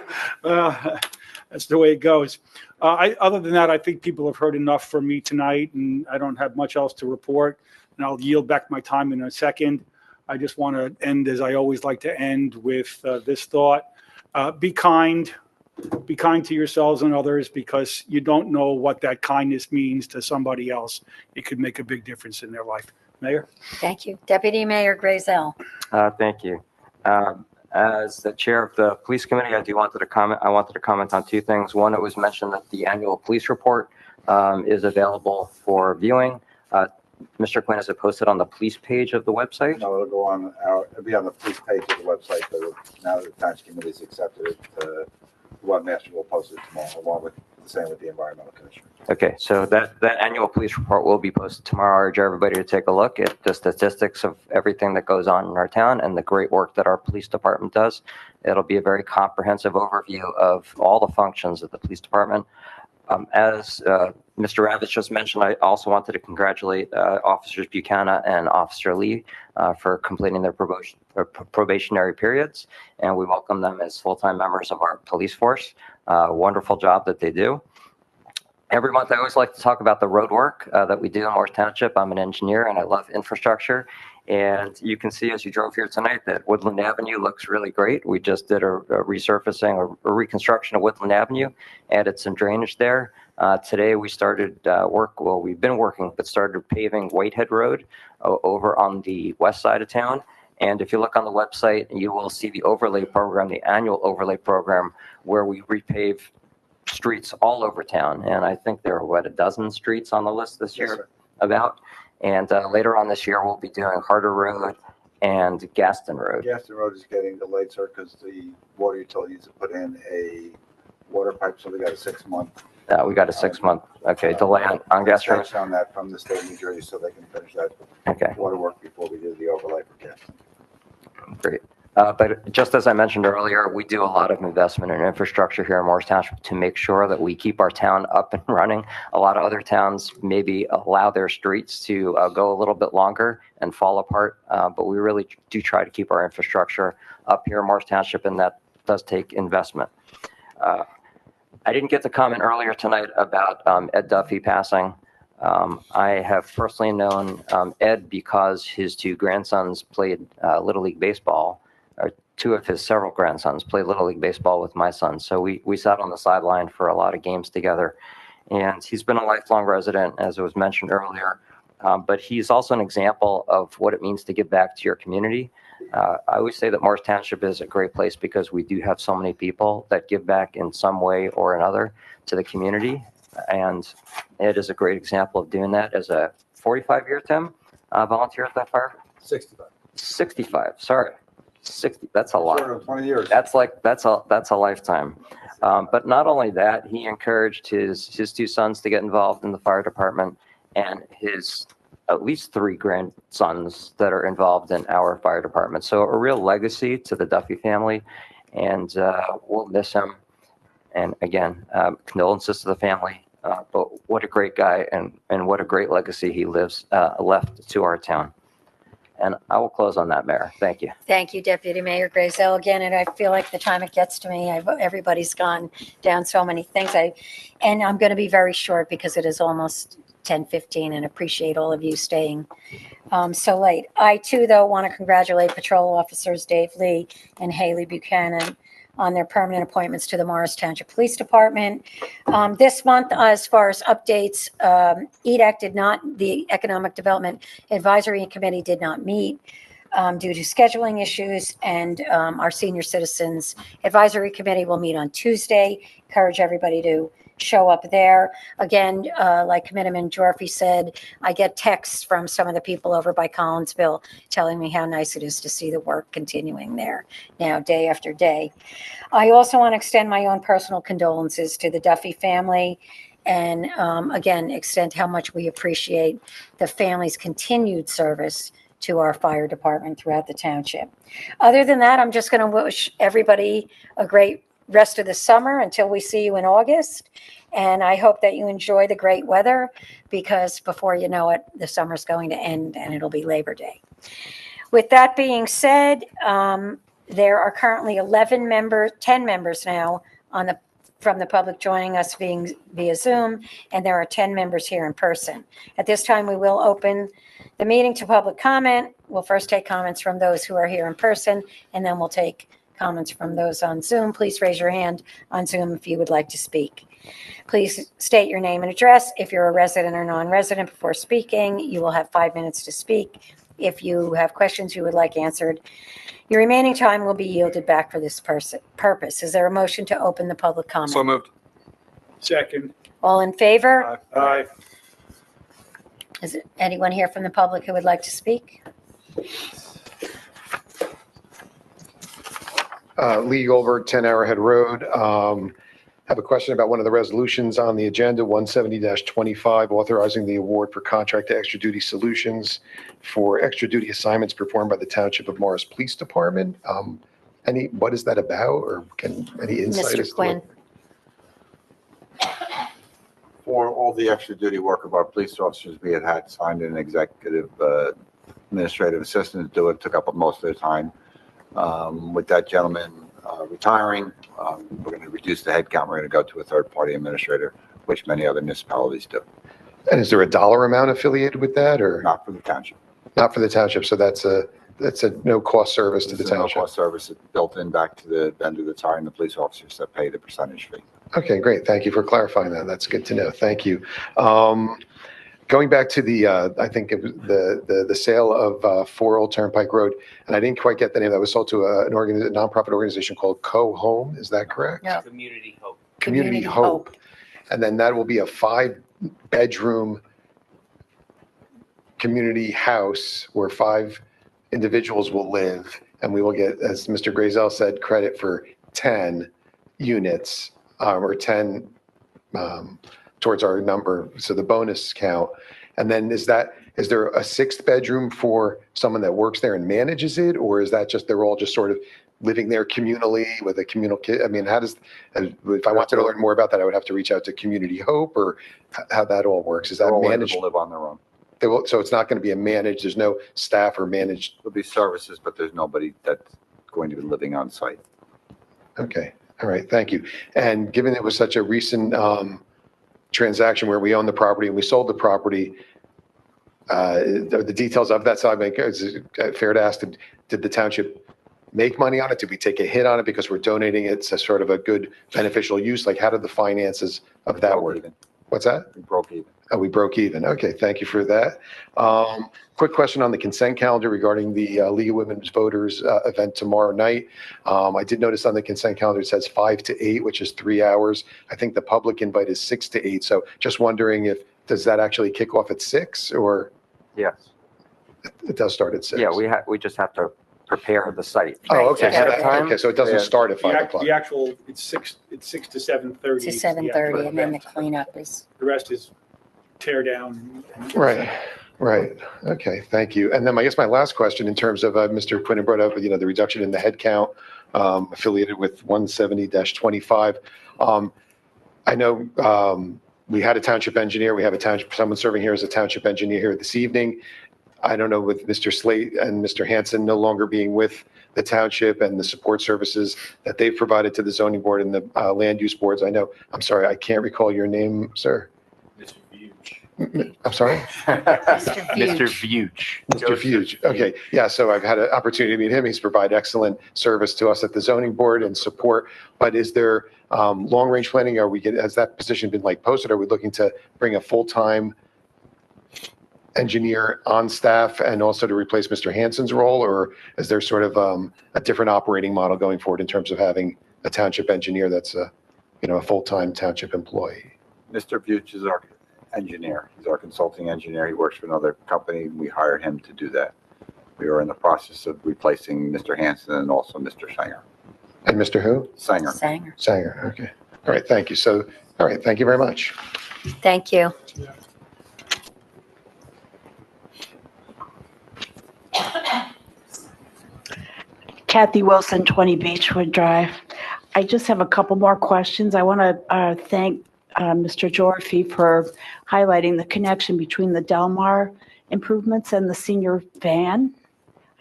That's the way it goes. Other than that, I think people have heard enough from me tonight, and I don't have much else to report. And I'll yield back my time in a second. I just want to end, as I always like to end, with this thought. Be kind. Be kind to yourselves and others, because you don't know what that kindness means to somebody else. It could make a big difference in their life. Mayor? Thank you. Deputy Mayor Grazel. Thank you. As the chair of the police committee, I wanted to comment on 2 things. One, it was mentioned that the annual police report is available for viewing. Mr. Quinn, is it posted on the police page of the website? No, it'll be on the police page of the website, but now that the Township Committee has accepted it, the webmaster will post it tomorrow, along with the same with the Environmental Commissioner. Okay, so that annual police report will be posted tomorrow. I urge everybody to take a look at the statistics of everything that goes on in our town and the great work that our police department does. It'll be a very comprehensive overview of all the functions of the police department. As Mr. Ravitz just mentioned, I also wanted to congratulate Officers Buchanan and Officer Lee for completing their probationary periods, and we welcome them as full-time members of our police force. Wonderful job that they do. Every month, I always like to talk about the road work that we do in Morris Township. I'm an engineer, and I love infrastructure. And you can see as you drove here tonight that Woodland Avenue looks really great. We just did a resurfacing or a reconstruction of Woodland Avenue, added some drainage there. Today we started we've been working, but started paving Whitehead Road over on the west side of town. And if you look on the website, you will see the overlay program, the annual overlay program, where we repave streets all over town. And I think there are, what, a dozen streets on the list this year about. And later on this year, we'll be doing Harder Road and Gaston Road. Gaston Road is getting delayed, sir, because the water utilities have put in a water pipe, so we got a 6-month. We got a 6-month, delay on Gaston Road. Extension on that from the state of New Jersey, so they can finish that water work before we do the overlay for Gaston. Great. But just as I mentioned earlier, we do a lot of investment in infrastructure here in Morris Township to make sure that we keep our town up and running. A lot of other towns maybe allow their streets to go a little bit longer and fall apart, but we really do try to keep our infrastructure up here in Morris Township, and that does take investment. I didn't get to comment earlier tonight about Ed Duffy passing. I have personally known Ed because his 2 grandsons played Little League Baseball, or 2 of his several grandsons played Little League Baseball with my son. So we sat on the sideline for a lot of games together. And he's been a lifelong resident, as it was mentioned earlier. But he's also an example of what it means to give back to your community. I always say that Morris Township is a great place because we do have so many people that give back in some way or another to the community. And Ed is a great example of doing that. As a 45-year, Tim, volunteer at that fire? 65. 65, sorry. 60, that's a lot. 20 years. That's a lifetime. But not only that, he encouraged his 2 sons to get involved in the fire department, and his at least 3 grandsons that are involved in our fire department. So a real legacy to the Duffy family, and we'll miss him. And again, condolences to the family. But what a great guy, and what a great legacy he left to our town. And I will close on that, Mayor. Thank you. Thank you, Deputy Mayor Grazel. Again, and I feel like the time it gets to me, everybody's gone down so many things. And I'm going to be very short because it is almost 10:15, and appreciate all of you staying so late. I too, though, want to congratulate patrol officers Dave Lee and Haley Buchanan on their permanent appointments to the Morris Township Police Department. This month, as far as updates, EDAC did not, the Economic Development Advisory Committee did not meet due to scheduling issues, and our Senior Citizens Advisory Committee will meet on Tuesday. Encourage everybody to show up there. Again, like Committeeman Jorfi said, I get texts from some of the people over by Collinsville telling me how nice it is to see the work continuing there now, day after day. I also want to extend my own personal condolences to the Duffy family, and again, extend how much we appreciate the family's continued service to our fire department throughout the township. Other than that, I'm just going to wish everybody a great rest of the summer until we see you in August. And I hope that you enjoy the great weather, because before you know it, the summer's going to end and it'll be Labor Day. With that being said, there are currently 10 members now from the public joining us via Zoom, and there are 10 members here in person. At this time, we will open the meeting to public comment. We'll first take comments from those who are here in person, and then we'll take comments from those on Zoom. Please raise your hand on Zoom if you would like to speak. Please state your name and address. If you're a resident or non-resident before speaking, you will have 5 minutes to speak. If you have questions you would like answered, your remaining time will be yielded back for this purpose. Is there a motion to open the public comment? So moved. Second. All in favor? Aye. Is there anyone here from the public who would like to speak? Lee Goldberg, 10 Arrowhead Road. Have a question about one of the resolutions on the agenda, 170-25, authorizing the award for contract to Extra Duty Solutions for extra duty assignments performed by the Township of Morris Police Department. What is that about, or any insight? Mr. Quinn. For all the extra duty work of our police officers, we had signed an executive administrative assistant to do it. Took up most of the time. With that gentleman retiring, we're going to reduce the headcount. We're going to go to a third-party administrator, which many other municipalities do. And is there a dollar amount affiliated with that, or not for the township? Not for the township. So that's a no-cost service to the township. No-cost service built in back to the vendor that's hiring the police officers that pay the percentage fee. Okay, great. Thank you for clarifying that. That's good to know. Thank you. Going back to the, I think it was the sale of 4 Old Turnpike Road, and I didn't quite get the name. That was sold to a nonprofit organization called Co-Home. Is that correct? No. Community Hope. Community Hope. And then that will be a 5-bedroom community house where 5 individuals will live, and we will get, as Mr. Grazel said, credit for 10 units or 10 towards our number, so the bonus count. And then is there a 6th bedroom for someone that works there and manages it, or is that just they're all just sort of living there communally with a communal kid? I mean, if I wanted to learn more about that, I would have to reach out to Community Hope, or how that all works. Is that managed? They'll live on their own. So it's not going to be a managed, there's no staff or managed? There'll be services, but there's nobody that's going to be living on site. Okay, all right, thank you. And given it was such a recent transaction where we own the property and we sold the property, the details of that side, is it fair to ask, did the township make money on it? Did we take a hit on it because we're donating it to sort of a good beneficial use? Like, how did the finances of that work? What's that? We broke even. Oh, we broke even. Okay, thank you for that. Quick question on the consent calendar regarding the League of Women's Voters event tomorrow night. I did notice on the consent calendar it says 5 to 8, which is 3 hours. I think the public invite is 6 to 8. So just wondering does that actually kick off at 6, or? Yes. It does start at 6. Yeah, we just have to prepare the site. Oh, okay. Ahead of time. Okay, so it doesn't start at 5 o'clock. The actual, it's 6 to 7:30. To 7:30, and then the cleanup is. The rest is tear down. Right. Okay, thank you. And then I guess my last question in terms of Mr. Quinn brought up, the reduction in the headcount affiliated with 170-25. I know we had a township engineer. We have someone serving here as a township engineer here this evening. I don't know, with Mr. Slate and Mr. Hanson no longer being with the township and the support services that they've provided to the zoning board and the land use boards. I'm sorry, I can't recall your name, sir. Mr. Vuch. I'm sorry? Mr. Vuch. Mr. Vuch. Okay. Yeah. So I've had an opportunity to meet him. He's provided excellent service to us at the zoning board and support. But is there long range planning? Has that position been posted? Are we looking to bring a full-time engineer on staff and also to replace Mr. Hanson's role? Or is there sort of a different operating model going forward in terms of having a township engineer that's a full-time township employee? Mr. Vuch is our engineer. He's our consulting engineer. He works for another company. We hired him to do that. We are in the process of replacing Mr. Hanson and also Mr. Sanger. And Mr. who? Sanger. Sanger. Okay. All right. Thank you. So, all right. Thank you very much. Thank you. Kathy Wilson, 20 Beechwood Drive. I just have a couple more questions. I want to thank Mr. Jorfi for highlighting the connection between the Delmar improvements and the senior van.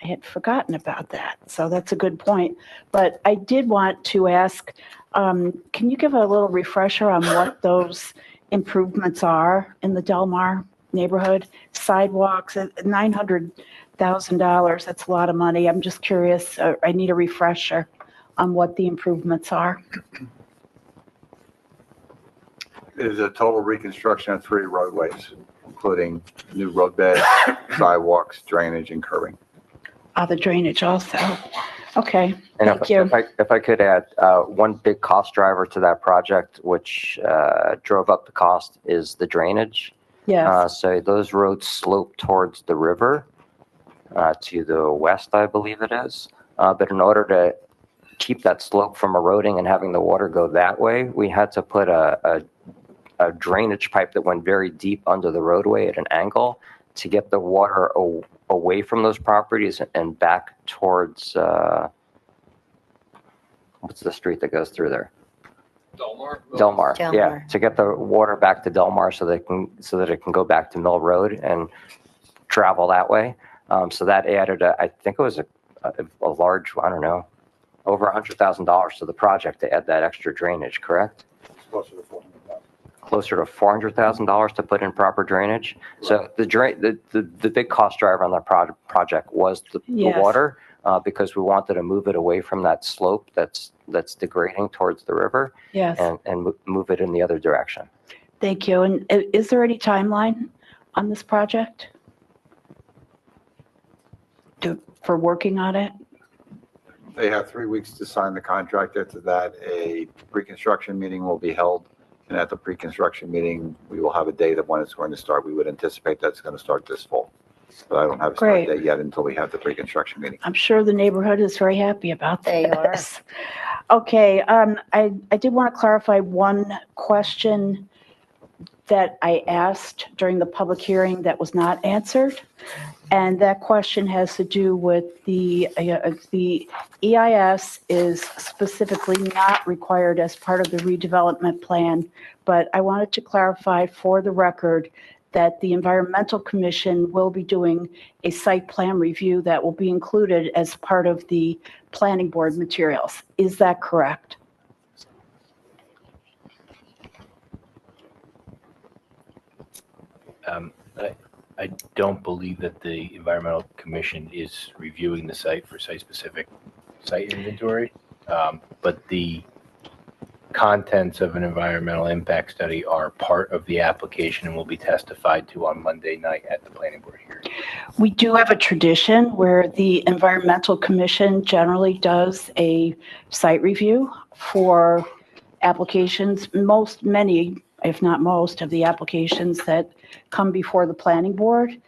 I had forgotten about that, so that's a good point. But I did want to ask, can you give a little refresher on what those improvements are in the Delmar neighborhood? Sidewalks, $900,000, that's a lot of money. I'm just curious, I need a refresher on what the improvements are. It is a total reconstruction of 3 roadways, including new roadbed, sidewalks, drainage, and curbing. The drainage also. Okay, And thank you. if I could add, one big cost driver to that project, which drove up the cost, is the drainage. Yes. So those roads slope towards the river to the west, I believe it is. But in order to keep that slope from eroding and having the water go that way, we had to put a drainage pipe that went very deep under the roadway at an angle to get the water away from those properties and back towards, what's the street that goes through there? Delmar. Yeah, to get the water back to Delmar so that it can go back to Mill Road and travel that way. So that added, I think it was a large, I don't know, over $100,000 to the project to add that extra drainage, correct? Closer to $400,000 to put in proper drainage. So the big cost driver on that project was the water, because we wanted to move it away from that slope that's degrading towards the river. Yes. And move it in the other direction. Thank you. And is there any timeline on this project? For working on it? They have 3 weeks to sign the contract. After that, a pre-construction meeting will be held. And at the pre-construction meeting, we will have a date of when it's going to start. We would anticipate that's going to start this fall. But I don't have a start Great. date yet until we have the pre-construction meeting. I'm sure the neighborhood is very happy about They are. this. Okay, I did want to clarify one question that I asked during the public hearing that was not answered. And that question has to do with the EIS is specifically not required as part of the redevelopment plan. But I wanted to clarify for the record that the Environmental Commission will be doing a site plan review that will be included as part of the planning board materials. Is that correct? I don't believe that the Environmental Commission is reviewing the site for site-specific site inventory, but the contents of an environmental impact study are part of the application and will be testified to on Monday night at the planning board hearing. We do have a tradition where the Environmental Commission generally does a site review for applications. Many, if not most, of the applications that come before the planning board.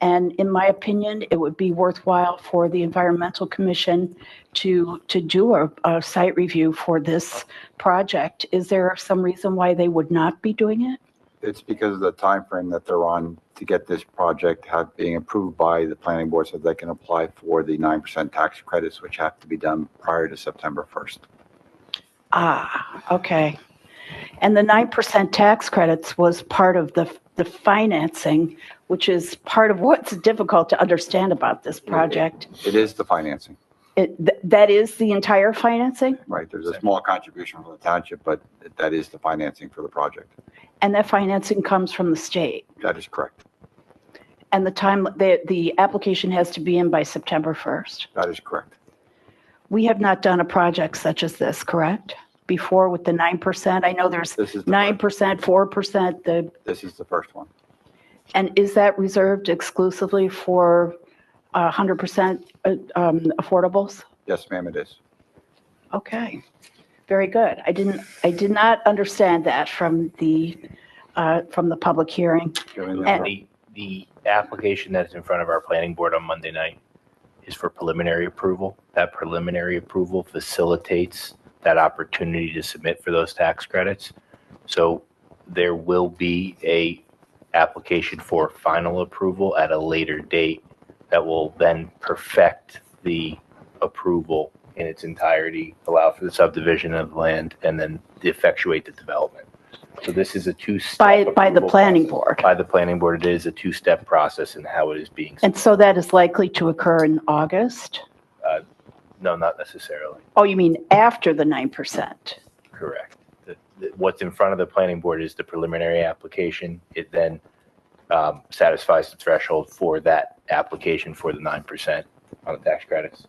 And in my opinion, it would be worthwhile for the Environmental Commission to do a site review for this project. Is there some reason why they would not be doing it? It's because of the time frame that they're on to get this project being approved by the planning board so they can apply for the 9% tax credits, which have to be done prior to September 1st. Ah, okay. And the 9% tax credits was part of the financing, which is part of what's difficult to understand about this project. It is the financing, That is the entire financing? right? There's a small contribution from the township, but that is the financing for the project. And that financing comes from the state? That is correct. And the application has to be in by September 1st? That is correct. We have not done a project such as this, correct? Before with the 9%? I know there's 9%, 4%. This is the first one. And is that reserved exclusively for 100% affordables? Yes, ma'am, it is. Okay, very good. I did not understand that from the public hearing. The application that's in front of our planning board on Monday night is for preliminary approval. That preliminary approval facilitates that opportunity to submit for those tax credits. So there will be a application for final approval at a later date that will then perfect the approval in its entirety, allow for the subdivision of the land, and then effectuate the development. So this is a two-step By the planning board? By the planning board, it is a two-step process in how it is being. And so that is likely to occur in August? No, not necessarily. Oh, you mean after the 9%? Correct. What's in front of the planning board is the preliminary application. It then satisfies the threshold for that application for the 9% on the tax credits.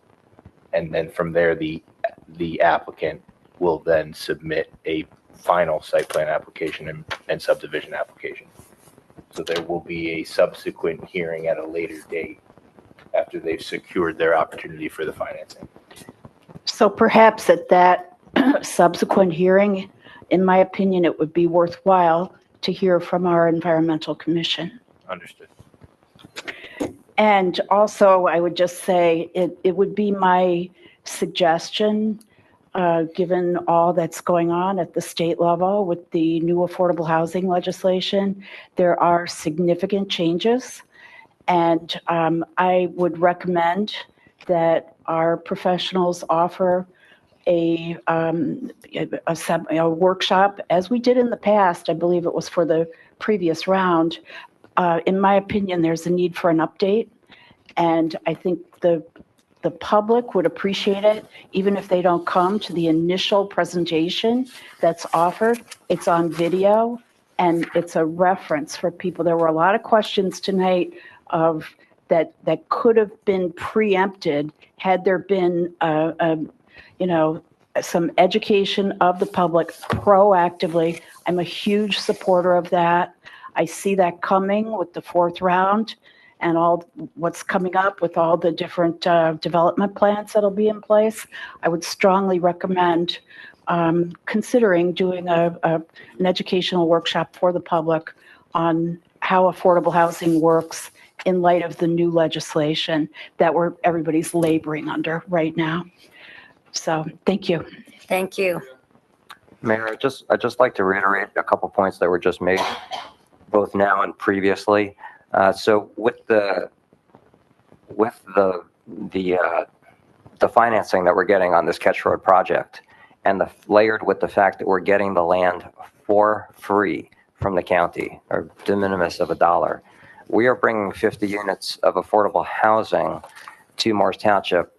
And then from there, the applicant will then submit a final site plan application and subdivision application. So there will be a subsequent hearing at a later date after they've secured their opportunity for the financing. So perhaps at that subsequent hearing, in my opinion, it would be worthwhile to hear from our Environmental Commission. Understood. And also, I would just say it would be my suggestion, given all that's going on at the state level with the new affordable housing legislation, there are significant changes. And I would recommend that our professionals offer a workshop, as we did in the past. I believe it was for the previous round. In my opinion, there's a need for an update. And I think the public would appreciate it, even if they don't come to the initial presentation that's offered. It's on video, and it's a reference for people. There were a lot of questions tonight of that could have been preempted had there been some education of the public proactively. I'm a huge supporter of that. I see that coming with the fourth round and all what's coming up with all the different development plans that'll be in place. I would strongly recommend considering doing an educational workshop for the public on how affordable housing works in light of the new legislation that everybody's laboring under right now. So, thank you. Thank you. Mayor, I'd just like to reiterate a couple points that were just made, both now and previously. So with the financing that we're getting on this Ketch Road project, and layered with the fact that we're getting the land for free from the county, or de minimis of $1, we are bringing 50 units of affordable housing to Morris Township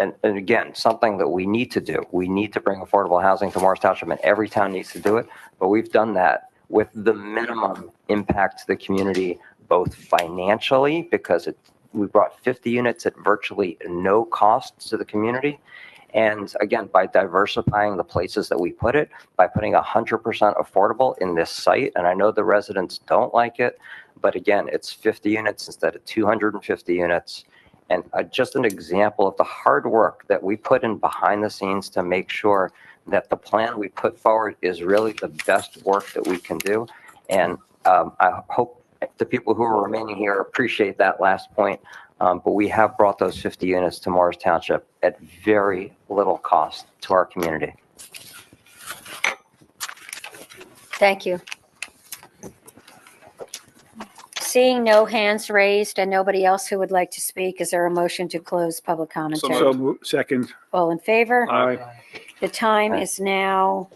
and again, something that we need to do. We need to bring affordable housing to Morris Township, and every town needs to do it. But we've done that with the minimum impact to the community, both financially, because we brought 50 units at virtually no cost to the community. And again, by diversifying the places that we put it, by putting 100% affordable in this site. And I know the residents don't like it, but again, it's 50 units instead of 250 units. And just an example of the hard work that we put in behind the scenes to make sure that the plan we put forward is really the best work that we can do. And I hope the people who are remaining here appreciate that last point. But we have brought those 50 units to Morris Township at very little cost to our community. Thank you. Seeing no hands raised and nobody else who would like to speak, is there a motion to close public commentary? So second. All in favor? Aye. The time is now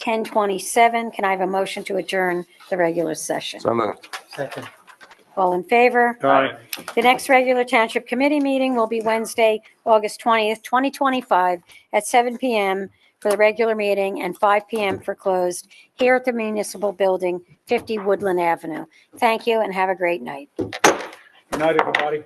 10:27. Can I have a motion to adjourn the regular session? So moved. Second. All in favor? Aye. The next regular Township Committee meeting will be Wednesday, August 20th, 2025 at 7 p.m. for the regular meeting and 5 p.m. for closed here at the Municipal Building, 50 Woodland Avenue. Thank you and have a great night. Good night, everybody.